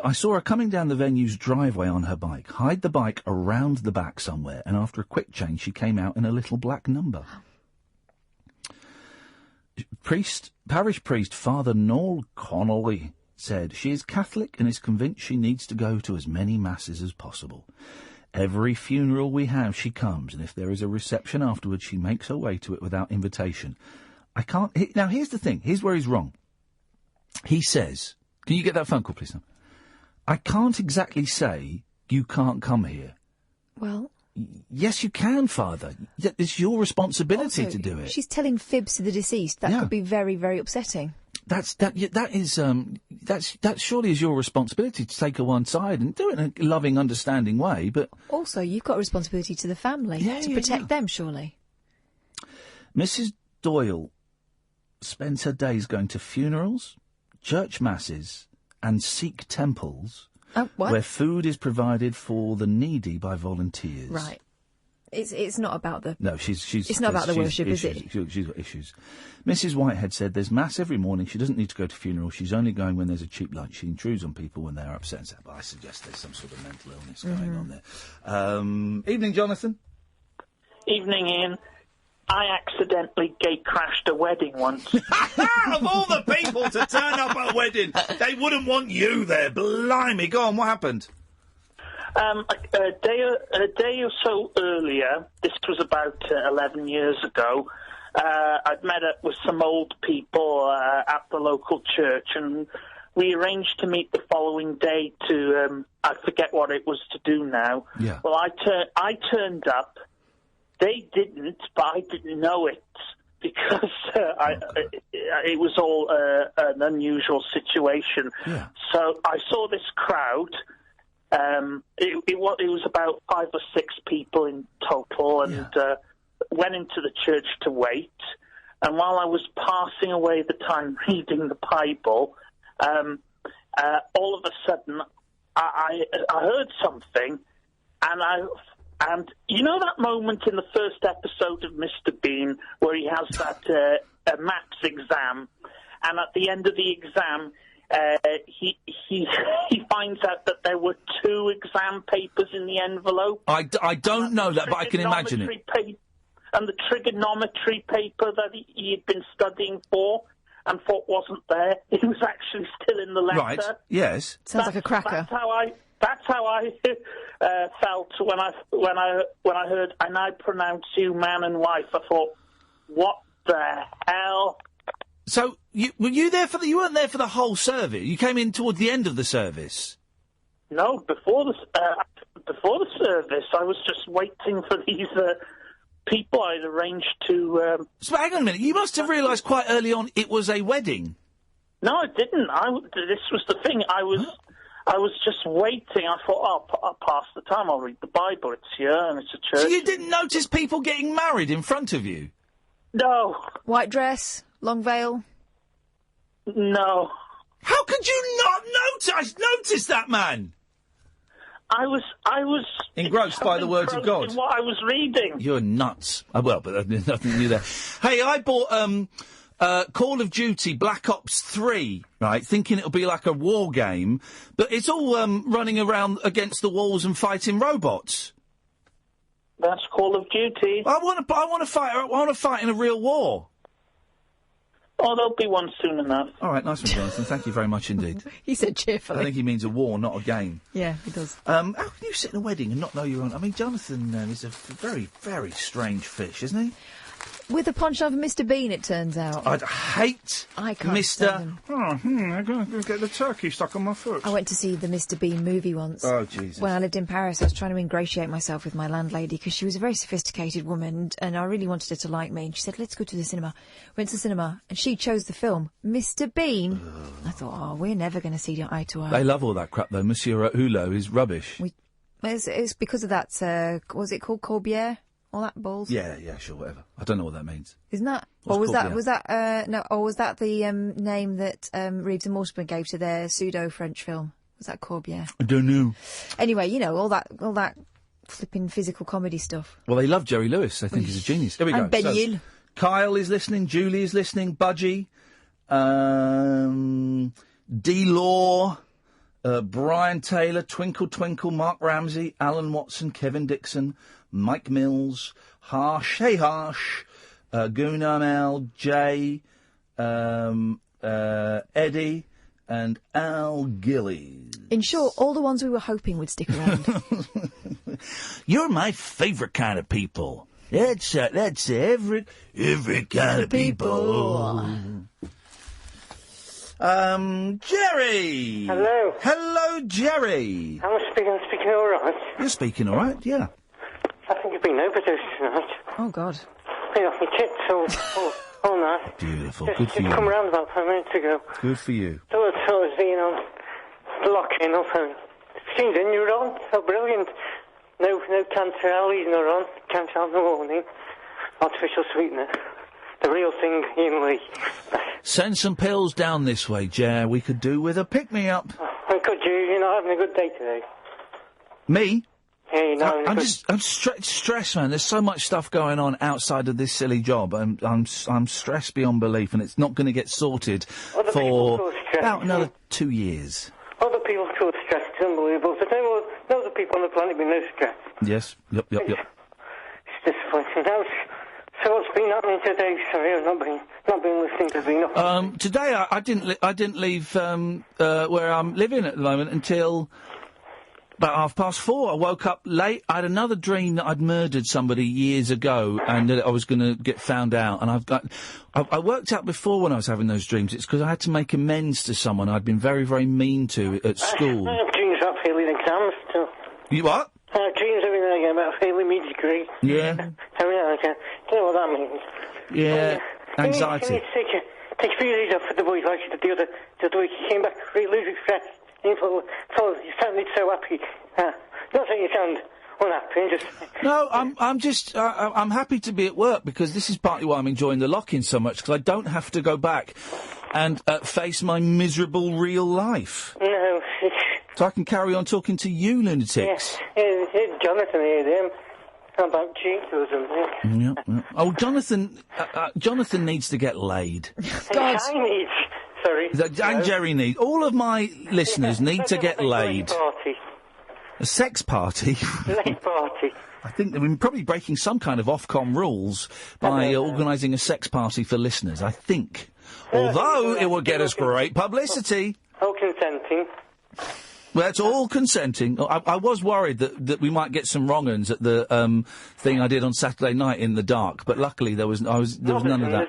I saw her coming down the venue's driveway on her bike, hide the bike around the back somewhere, and after a quick change, she came out in a little black number. Parish priest Father Noel Connolly said she is Catholic and is convinced she needs to go to as many masses as possible. Every funeral we have, she comes, and if there is a reception afterwards, she makes her way to it without invitation. I can't... Now, here's the thing. Here's where he's wrong. He says... Can you get that phone call, please? Now? I can't exactly say you can't come here. Well... Yes, you can, Father. It's your responsibility to do it. She's telling fibs to the deceased. That could be very, very upsetting. That surely is your responsibility to take her one side and do it in a loving, understanding way, but... Also, you've got a responsibility to the family to protect them, surely. Mrs. Doyle spends her days going to funerals, church masses and Sikh temples where food is provided for the needy by volunteers. Right. It's not about the... No, she's... It's not about the worship, is it? She's got issues. Mrs. Whitehead said there's mass every morning. She doesn't need to go to funerals. She's only going when there's a cheap lunch. She intrudes on people when they're upset. And but I suggest there's some sort of mental illness going on there. Evening, Jonathan. Evening, Ian. I accidentally gate crashed a wedding once. Of all the people to turn up at a wedding, they wouldn't want you there. Blimey, go on, what happened? A day or so earlier, this was about 11 years ago, I'd met up with some old people at the local church, and we arranged to meet the following day to, I forget what it was to do now. Yeah. Well, I turned up. They didn't, but I didn't know it because it was all an unusual situation. Yeah. So I saw this crowd. It was about 5 or 6 people in total, and went into the church to wait. And while I was passing away the time reading the Bible, all of a sudden I heard something, and you know that moment in the first episode of Mr. Bean where he has that maths exam, and at the end of the exam, he finds out that there were 2 exam papers in the envelope. I don't know that, but I can imagine it. And the trigonometry paper that he had been studying for and thought wasn't there, it was actually still in the letter. Right, yes. Sounds like a cracker. That's how I felt when I heard, and I pronounce you man and wife. I thought, what the hell? So, were you there for you weren't there for the whole service? You came in towards the end of the service? No, before the service, I was just waiting for these people I'd arranged to... So, hang on a minute, you must have realised quite early on it was a wedding. No, I didn't. This was the thing. I was just waiting. I thought, I'll pass the time. I'll read the Bible. It's here, and it's a church. So you didn't notice people getting married in front of you? No. White dress, long veil? No. How could you not notice that man? I was engrossed by the words of God. In what I was reading. You're nuts. Well, but there's nothing new there. Hey, I bought Call of Duty Black Ops 3, right, thinking it'll be like a war game, but it's all running around against the walls and fighting robots. That's Call of Duty. I want to fight in a real war. Oh, there'll be one soon enough. All right, nice one, Jonathan. Thank you very much indeed. He said cheerfully. I think he means a war, not a game. Yeah, he does. How can you sit in a wedding and not know you're on? I mean, Jonathan is a very, very strange fish, isn't he? With a penchant for Mr. Bean, it turns out. I'd hate Mr. I'm going to get the turkey stuck on my foot. I went to see the Mr. Bean movie once. Oh, Jesus. When I lived in Paris, I was trying to ingratiate myself with my landlady because she was a very sophisticated woman and I really wanted her to like me. And she said, let's go to the cinema. Went to the cinema and she chose the film, Mr. Bean. I thought, we're never going to see eye to eye. They love all that crap, though. Monsieur Hulot is rubbish. It's because of that, was it called Corbière? All that balls? Yeah, sure, whatever. I don't know what that means. Isn't that? What's was Corbière? was that the name that Reeves and Mortimer gave to their pseudo-French film? Was that Corbière? I don't know. Anyway, you know, all that flipping physical comedy stuff. Well, they love Jerry Lewis. They think he's a genius. Here we go. And Ben Hill. Kyle is listening. Julie is listening. Budgie. D-Law. Brian Taylor. Twinkle Twinkle. Mark Ramsey. Alan Watson. Kevin Dixon. Mike Mills. Harsh. Hey, Harsh. Gunnar Mel. Jay. Eddie. And Al Gillies. In short, all the ones we were hoping would stick around. You're my favourite kind of people. That's every kind of people. Jerry. Hello. Hello, Jerry. I'm speaking all right. You're speaking all right, yeah. I think you've been overdosed tonight. Oh, God. Been off your tits all night. Beautiful. Just, Good for you. come round about 5 minutes ago. Good for you. Thought I was being on lock-in up and seen the you're on. So brilliant. No cancer alleys, no on. Cancer in the morning. Artificial sweetener. The real thing, Iain Lee. Send some pills down this way, Jer. We could do with a pick-me-up. And could you? You're not having a good day today. Me? Yeah, you're not having a good... I'm stressed, man. There's so much stuff going on outside of this silly job. I'm stressed beyond belief, and it's not going to get sorted for about another 2 years. Other people feel stressed. It's unbelievable. There's no other people on the planet with no stress. Yes. Yep. It's disappointing. So what's been happening today? Sorry, I've not been listening to Vino. Today I didn't leave where I'm living at the moment until about 4:30. I woke up late. I had another dream that I'd murdered somebody years ago and that I was going to get found out. And I worked out before when I was having those dreams. It's because I had to make amends to someone I'd been very, very mean to at school. I have dreams about failing exams too. You what? I have dreams every now and again about failing my degree. Yeah. Every now and again. Don't know what that means. Yeah. Anxiety. You need to take 3 days off for the boys like you did the other week. You came back really refreshed. You sounded so happy. Not that you sound unhappy, just... No, I'm happy to be at work because this is partly why I'm enjoying the lock-in so much, because I don't have to go back and face my miserable real life. No, so I can carry on talking to you lunatics. Yeah, Jonathan here, him. About cheats or something. Yeah. Oh, Jonathan needs to get laid. God. I need. sorry. And Jerry need. All of my listeners need to get laid. Party. A sex party? Late party. I think we're probably breaking some kind of Ofcom rules by organising a sex party for listeners, I think. Although it will get us great publicity. All consenting. Well, it's all consenting. I was worried that we might get some wrong-uns at the thing I did on Saturday night in the dark, but luckily there was none of that.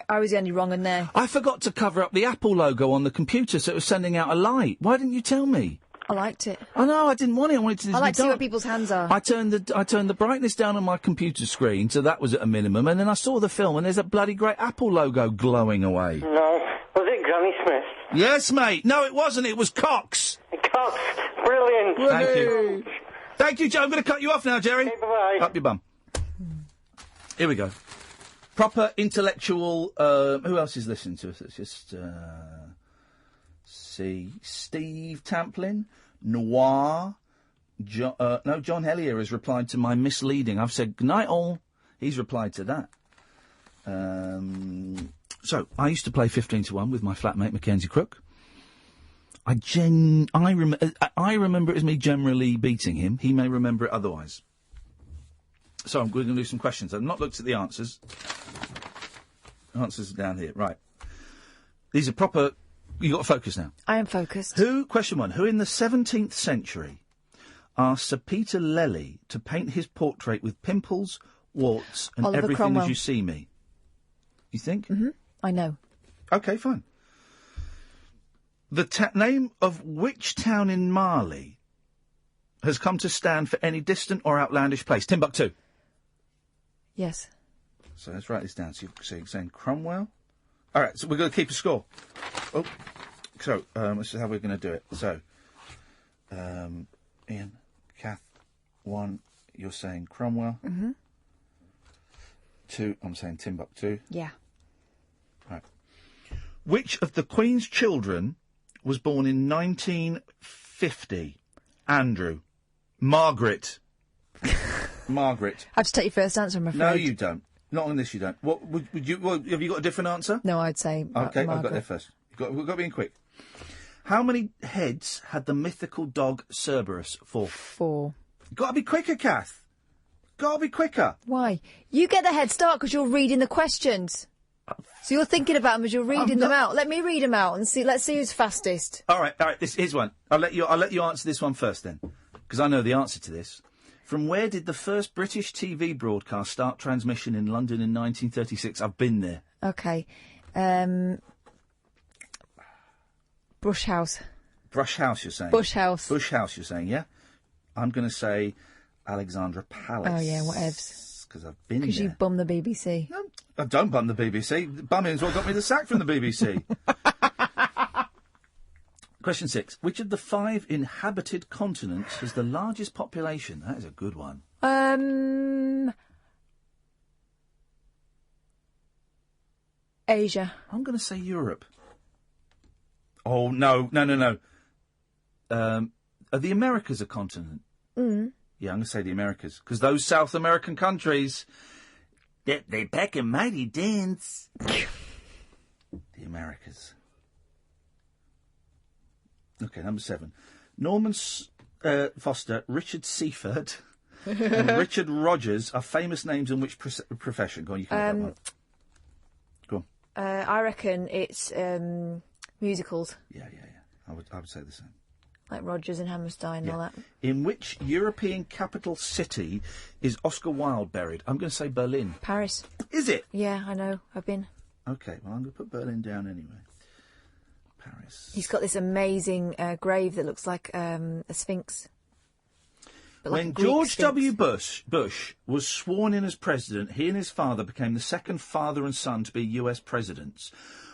I was the only wrong in there. I forgot to cover up the Apple logo on the computer, so it was sending out a light. Why didn't you tell me? I liked it. I know, I didn't want it. I wanted to I like to see dark. where people's hands are. I turned the brightness down on my computer screen, so that was at a minimum, and then I saw the film, and there's a bloody great Apple logo glowing away. No. Was it Granny Smith? Yes, mate. No, it wasn't. It was Cox. Cox. Brilliant. Thank you. Thank you, Joe. I'm going to cut you off now, Jerry. Okay, bye-bye. Up your bum. Here we go. Proper intellectual... who else is listening to us? Let's just see. Steve Tamplin, Noir... John Hellier has replied to my misleading. I've said, good night all. He's replied to that. So, I used to play 15-1 with my flatmate, Mackenzie Crook. I remember it as me generally beating him. He may remember it otherwise. So, we're going to do some questions. I've not looked at the answers. Answers are down here. Right. These are proper... You've got to focus now. I am focused. Question one. Who in the 17th century asked Sir Peter Lely to paint his portrait with pimples, warts, and Oliver everything Cromwell. as you see me? You think? Mm-hmm. I know. OK, fine. The name of which town in Mali has come to stand for any distant or outlandish place? Timbuktu. Yes. So let's write this down. So you're saying Cromwell? All right, so we're going to keep a score. Oh, so this is how we're going to do it. So, Iain, Kath, 1, you're saying Cromwell. Mm-hmm. 2, I'm saying Timbuktu. Yeah. Right. Which of the Queen's children was born in 1950? Andrew. Margaret. Margaret. I have to take your first answer, I'm afraid. No, you don't. Not on this, you don't. What would you? Have you got a different answer? No, I'd say. Okay, I've Margaret. got there first. We've got to be in quick. How many heads had the mythical dog Cerberus? 4. 4. You've got to be quicker, Kath. Got to be quicker. Why? You get the head start because you're reading the questions. So you're thinking about them as you're reading them out. Let me read them out and see. Let's see who's fastest. All right. Here's one. I'll let you answer this one first then, because I know the answer to this. From where did the first British TV broadcast start transmission in London in 1936? I've been there. Okay. Brush House. Brush House, you're saying? Bush House. Bush House, you're saying, yeah? I'm going to say Alexandra Palace. Oh, yeah, whatevs. Because I've been there. Because you bum the BBC. No, I don't bum the BBC. Bumming's what got me the sack from the BBC. Question 6. Which of the 5 inhabited continents has the largest population? That is a good one. Asia. I'm going to say Europe. Oh, no. Are the Americas a continent? Mm. Yeah, I'm going to say the Americas. Because those South American countries, they're packing mighty dense. The Americas. OK, number 7. Norman Foster, Richard Seaford and Richard Rogers are famous names in which profession? Go on, you can have that one. Go on. I reckon it's musicals. Yeah. I would say the same. Like Rogers and Hammerstein and all that. In which European capital city is Oscar Wilde buried? I'm going to say Berlin. Paris. Is it? Yeah, I know. I've been. OK, well, I'm going to put Berlin down anyway. Paris. He's got this amazing grave that looks like a sphinx. But like when a Greek George sphinx. W. Bush was sworn in as president, he and his father became the second father and son to be US presidents.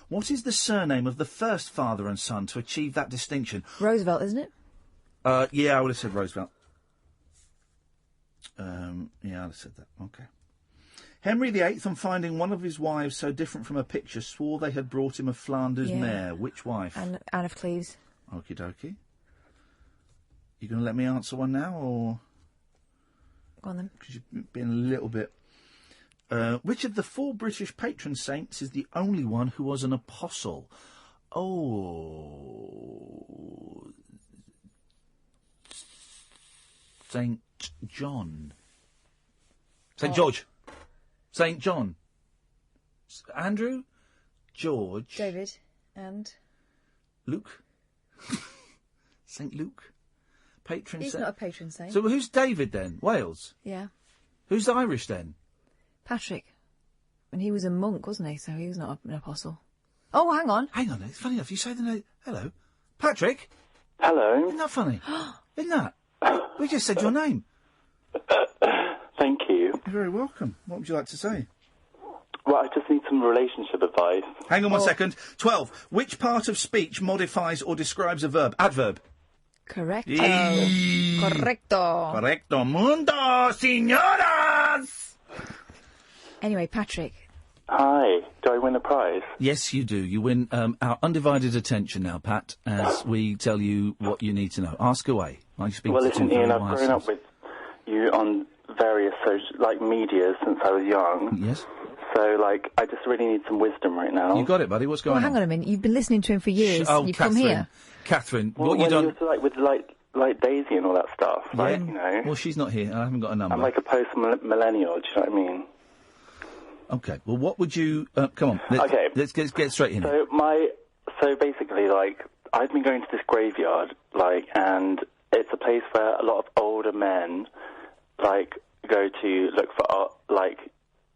What is the surname of the first father and son to achieve that distinction? Roosevelt, isn't it? Yeah, I would have said Roosevelt. Yeah, I'd have said that. OK. Henry VIII, on finding one of his wives so different from a picture, swore they had brought him a Flanders mare. Which wife? Anne of Cleves. Okie dokie. You going to let me answer one now, or...? Go on then. Because you've been a little bit... which of the 4 British patron saints is the only one who was an apostle? Oh. St. John. St. George. St. John. Andrew? George. David. And? Luke. St. Luke. Patron He's saint. not a patron saint. So who's David then? Wales? Yeah. Who's Irish then? Patrick. And he was a monk, wasn't he? So he was not an apostle. Oh, hang on. Hang on, it's funny enough, you say the name... Hello? Patrick? Hello. Isn't that funny? Isn't that? We just said your name. Thank you. You're very welcome. What would you like to say? Well, I just need some relationship advice. Hang on 1 second. 12. Which part of speech modifies or describes a verb? Adverb. Correcto. Yee. Correcto. Correcto mundo, señoras! Anyway, Patrick. Hi. Do I win a prize? Yes, you do. You win our undivided attention now, Pat, as we tell you what you need to know. Ask away. I speak Well, to listen, two very Ian, I've wise grown up with you on various media since I was young. Yes. So, I just really need some wisdom right now. You got it, buddy. What's going Well, hang on a minute. You've been listening to him for years. Oh, You've Catherine. come here. Catherine, Well, what you when done... you were, with Daisy and all that stuff, Yeah. you know. Well, she's not here. I haven't got a number. I'm like a post-millennial, do you know what I mean? Okay. Well, what would you... come on. Okay. Let's get straight in. So basically, I've been going to this graveyard, and it's a place where a lot of older men, go to look for,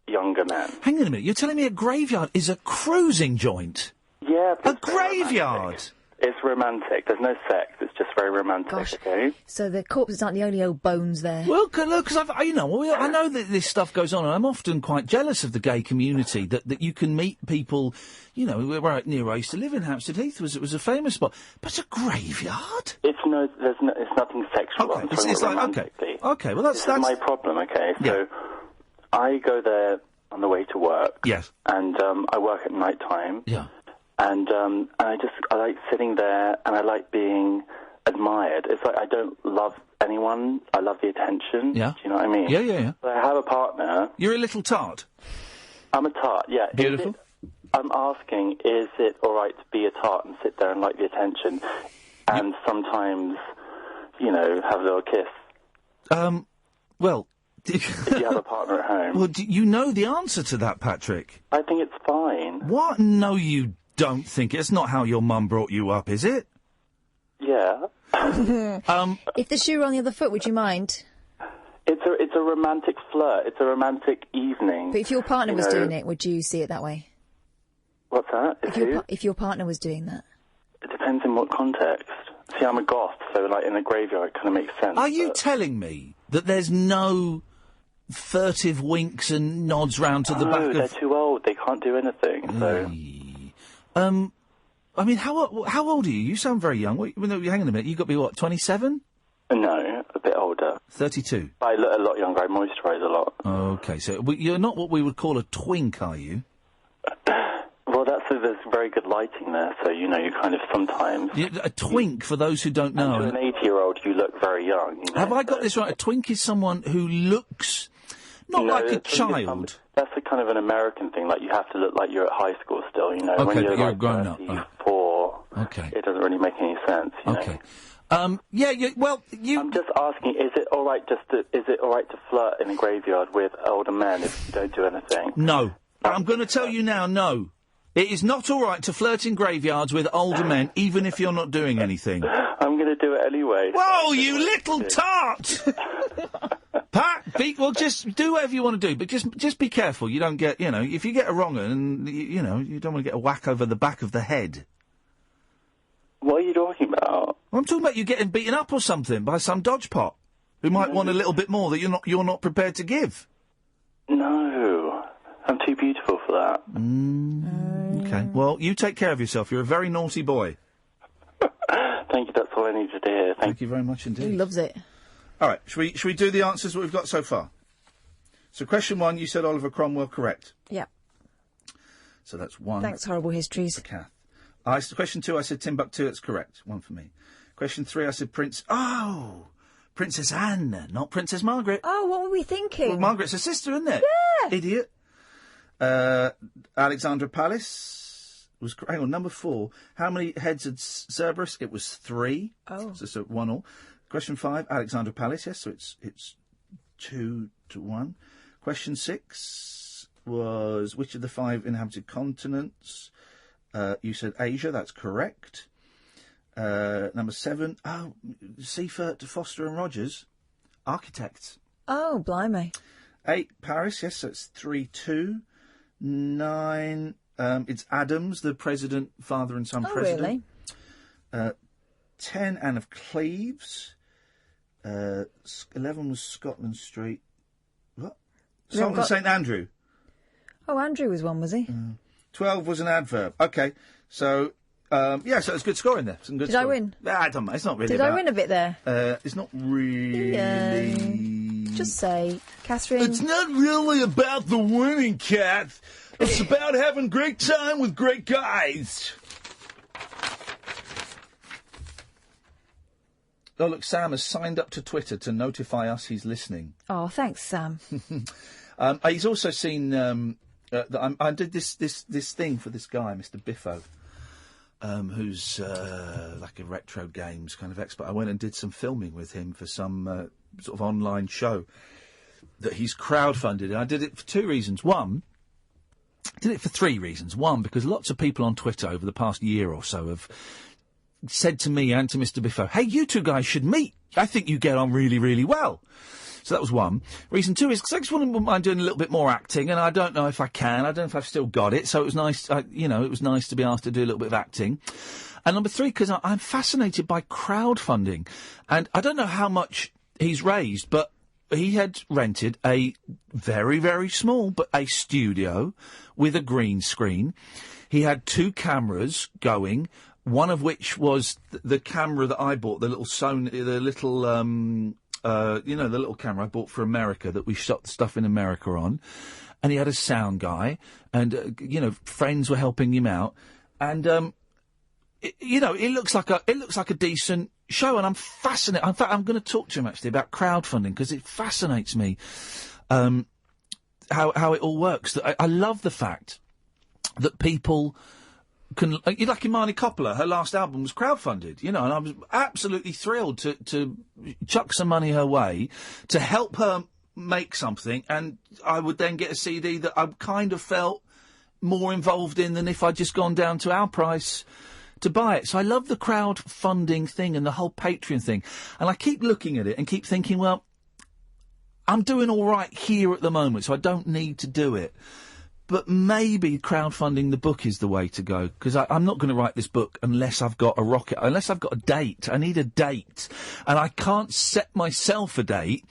younger men. Hang on a minute. You're telling me a graveyard is a cruising joint? Yeah. A graveyard? It's romantic. There's no sex. It's just very romantic, okay? So the corpses aren't the only old bones there. Well, because I know that this stuff goes on, and I'm often quite jealous of the gay community that you can meet people. You know, right near where I used to live in Hampstead Heath was a famous spot, but a graveyard. It's nothing sexual. Okay, I'm it's talking like romantically. okay. Well, that's my problem. Okay, so I go there on the way to work. Yes. And I work at night time. Yeah. And I like sitting there, and I like being admired. It's like I don't love anyone. I love the attention. Yeah. Do you know what I mean? Yeah. So I have a partner. You're a little tart. I'm a tart. Yeah. Beautiful. I'm asking, is it all right to be a tart and sit there and like the attention, and sometimes, have a little kiss? Well. If you have a partner at home. Well, do you know the answer to that, Patrick? I think it's fine. What? No, you don't think it's not how your mum brought you up, is it? Yeah. If the shoe were on the other foot, would you mind? It's a romantic flirt. It's a romantic evening. But if your partner was doing it, would you see it that way? What's that? If your partner was doing that? It depends in what context. See, I'm a goth, so in a graveyard it kind of makes sense. Are you telling me that there's no furtive winks and nods round to the back of... they're too old. They can't do anything, so... I mean, how old are you? You sound very young. Hang on a minute. You've got to be, 27? No, a bit older. 32? I look a lot younger. I moisturise a lot. Okay, so you're not what we would call a twink, are you? Well, there's very good lighting there, so, you kind of sometimes... A twink, for those who don't know... And to an 80-year-old, you look very young. Have I got this right? A twink is someone who looks... Not like a child. That's a kind of an American thing. You have to look like you're at high school still, Okay, when you're a grown up. 34, it doesn't really make any sense, Okay. I'm just asking, is it all right to flirt in a graveyard with older men if you don't do anything? No. I'm going to tell you now, no. It is not all right to flirt in graveyards with older men, even if you're not doing anything. I'm going to do it anyway. Whoa, you little tart! Pat, just do whatever you want to do, but just be careful. You don't get, if you get a wrong un, you don't want to get a whack over the back of the head. What are you talking about? Well, I'm talking about you getting beaten up or something by some dodgepot who might want a little bit more that you're not prepared to give. No, I'm too beautiful for that. Okay. Well, you take care of yourself. You're a very naughty boy. Thank you. That's all I needed to hear. Thank you very much indeed. He loves it. All right. Should we do the answers that we've got so far? So, question 1, you said Oliver Cromwell, correct. Yeah. So that's 1. Thanks, Horrible Histories. For Kath. Question 2, I said Timbuktu. That's correct. 1 for me. Question 3, I said Princess Anne, not Princess Margaret. Oh, what were we thinking? Well, Margaret's her sister, isn't it? Yeah. Idiot. Alexandra Palace was... Hang on, number 4. How many heads had Cerberus? It was 3. Oh. So 1-1. Question 5, Alexandra Palace, yes, so it's 2-1. Question 6 was, which of the 5 inhabited continents? You said Asia, that's correct. Number 7, Seifert, Foster and Rogers, architects. Oh, blimey. 8, Paris, yes, so it's 3-2. 9, it's Adams, the president, father and son president. Really? 10, Anne of Cleves. 11 was Scotland Street. What? Scotland St Andrew. Oh, Andrew was one, was he? 12 was an adverb. Okay, so... so it's good scoring there. Some good Did I scoring. win? I don't know. It's not really. Did I win a bit there? It's not really. Just say, Catherine. It's not really about the winning, Kath. It's about having great time with great guys. Oh, look, Sam has signed up to Twitter to notify us he's listening. Oh, thanks, Sam. He's also seen that I did this thing for this guy, Mr. Biffo, who's like a retro games kind of expert. I went and did some filming with him for some sort of online show that he's crowdfunded. And I did it for 2 reasons. One, I did it for 3 reasons. One, because lots of people on Twitter over the past year or so have said to me and to Mr. Biffo, hey, you 2 guys should meet. I think you get on really, really well. So that was one. Reason 2 is because I just wouldn't mind doing a little bit more acting, and I don't know if I can. I don't know if I've still got it. So it was nice, it was nice to be asked to do a little bit of acting. And number 3, because I'm fascinated by crowdfunding. And I don't know how much he's raised, but he had rented a very, very small, but a studio with a green screen. He had 2 cameras going, one of which was the camera that I bought, the little Sony, the little, the little camera I bought for America that we shot the stuff in America on. And he had a sound guy, and, friends were helping him out. And, it looks like a decent show, and I'm fascinated. In fact, I'm going to talk to him actually about crowdfunding because it fascinates me how it all works. I love the fact that people can, like Imani Coppola, her last album was crowdfunded, and I was absolutely thrilled to chuck some money her way to help her make something, and I would then get a CD that I kind of felt more involved in than if I'd just gone down to our price to buy it. So I love the crowdfunding thing and the whole Patreon thing. And I keep looking at it and keep thinking, well, I'm doing all right here at the moment, so I don't need to do it. But maybe crowdfunding the book is the way to go, because I'm not going to write this book unless I've got unless I've got a date. I need a date. And I can't set myself a date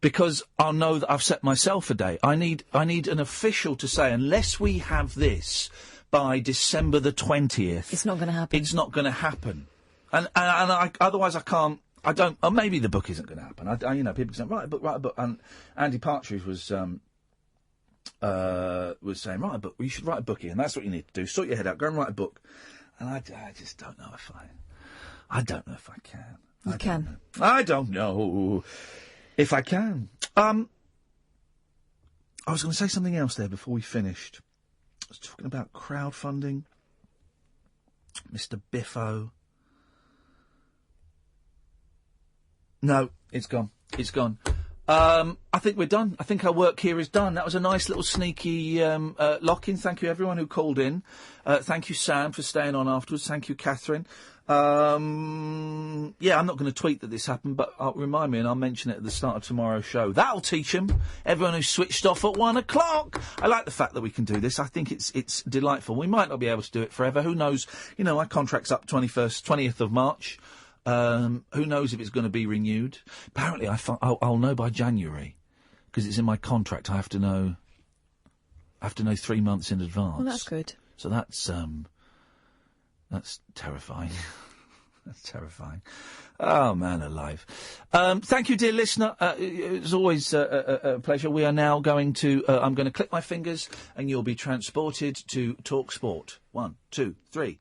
because I'll know that I've set myself a date. I need an official to say, unless we have this by December the 20th... It's not going to happen. It's not going to happen. And otherwise I can't... I don't... Or maybe the book isn't going to happen. People say, write a book. And Andy Partridge was saying, write a book. You should write a book, Ian. That's what you need to do. Sort your head out. Go and write a book. And I just don't know if I don't know if I can. You can. I don't know if I can. I was going to say something else there before we finished. I was talking about crowdfunding. Mr. Biffo. No, it's gone. It's gone. I think we're done. I think our work here is done. That was a nice little sneaky lock-in. Thank you, everyone who called in. Thank you, Sam, for staying on afterwards. Thank you, Catherine. I'm not going to tweet that this happened, but remind me and I'll mention it at the start of tomorrow's show. That'll teach them. Everyone who switched off at 1 o'clock. I like the fact that we can do this. I think it's delightful. We might not be able to do it forever. Who knows? My contract's up 20th of March. Who knows if it's going to be renewed? Apparently, I'll know by January because it's in my contract. I have to know 3 months in advance. Well, that's good. So that's terrifying. That's terrifying. Oh, man alive. Thank you, dear listener. It's always a pleasure. We are now going to... I'm going to click my fingers and you'll be transported to Talk Sport. 1, 2, 3...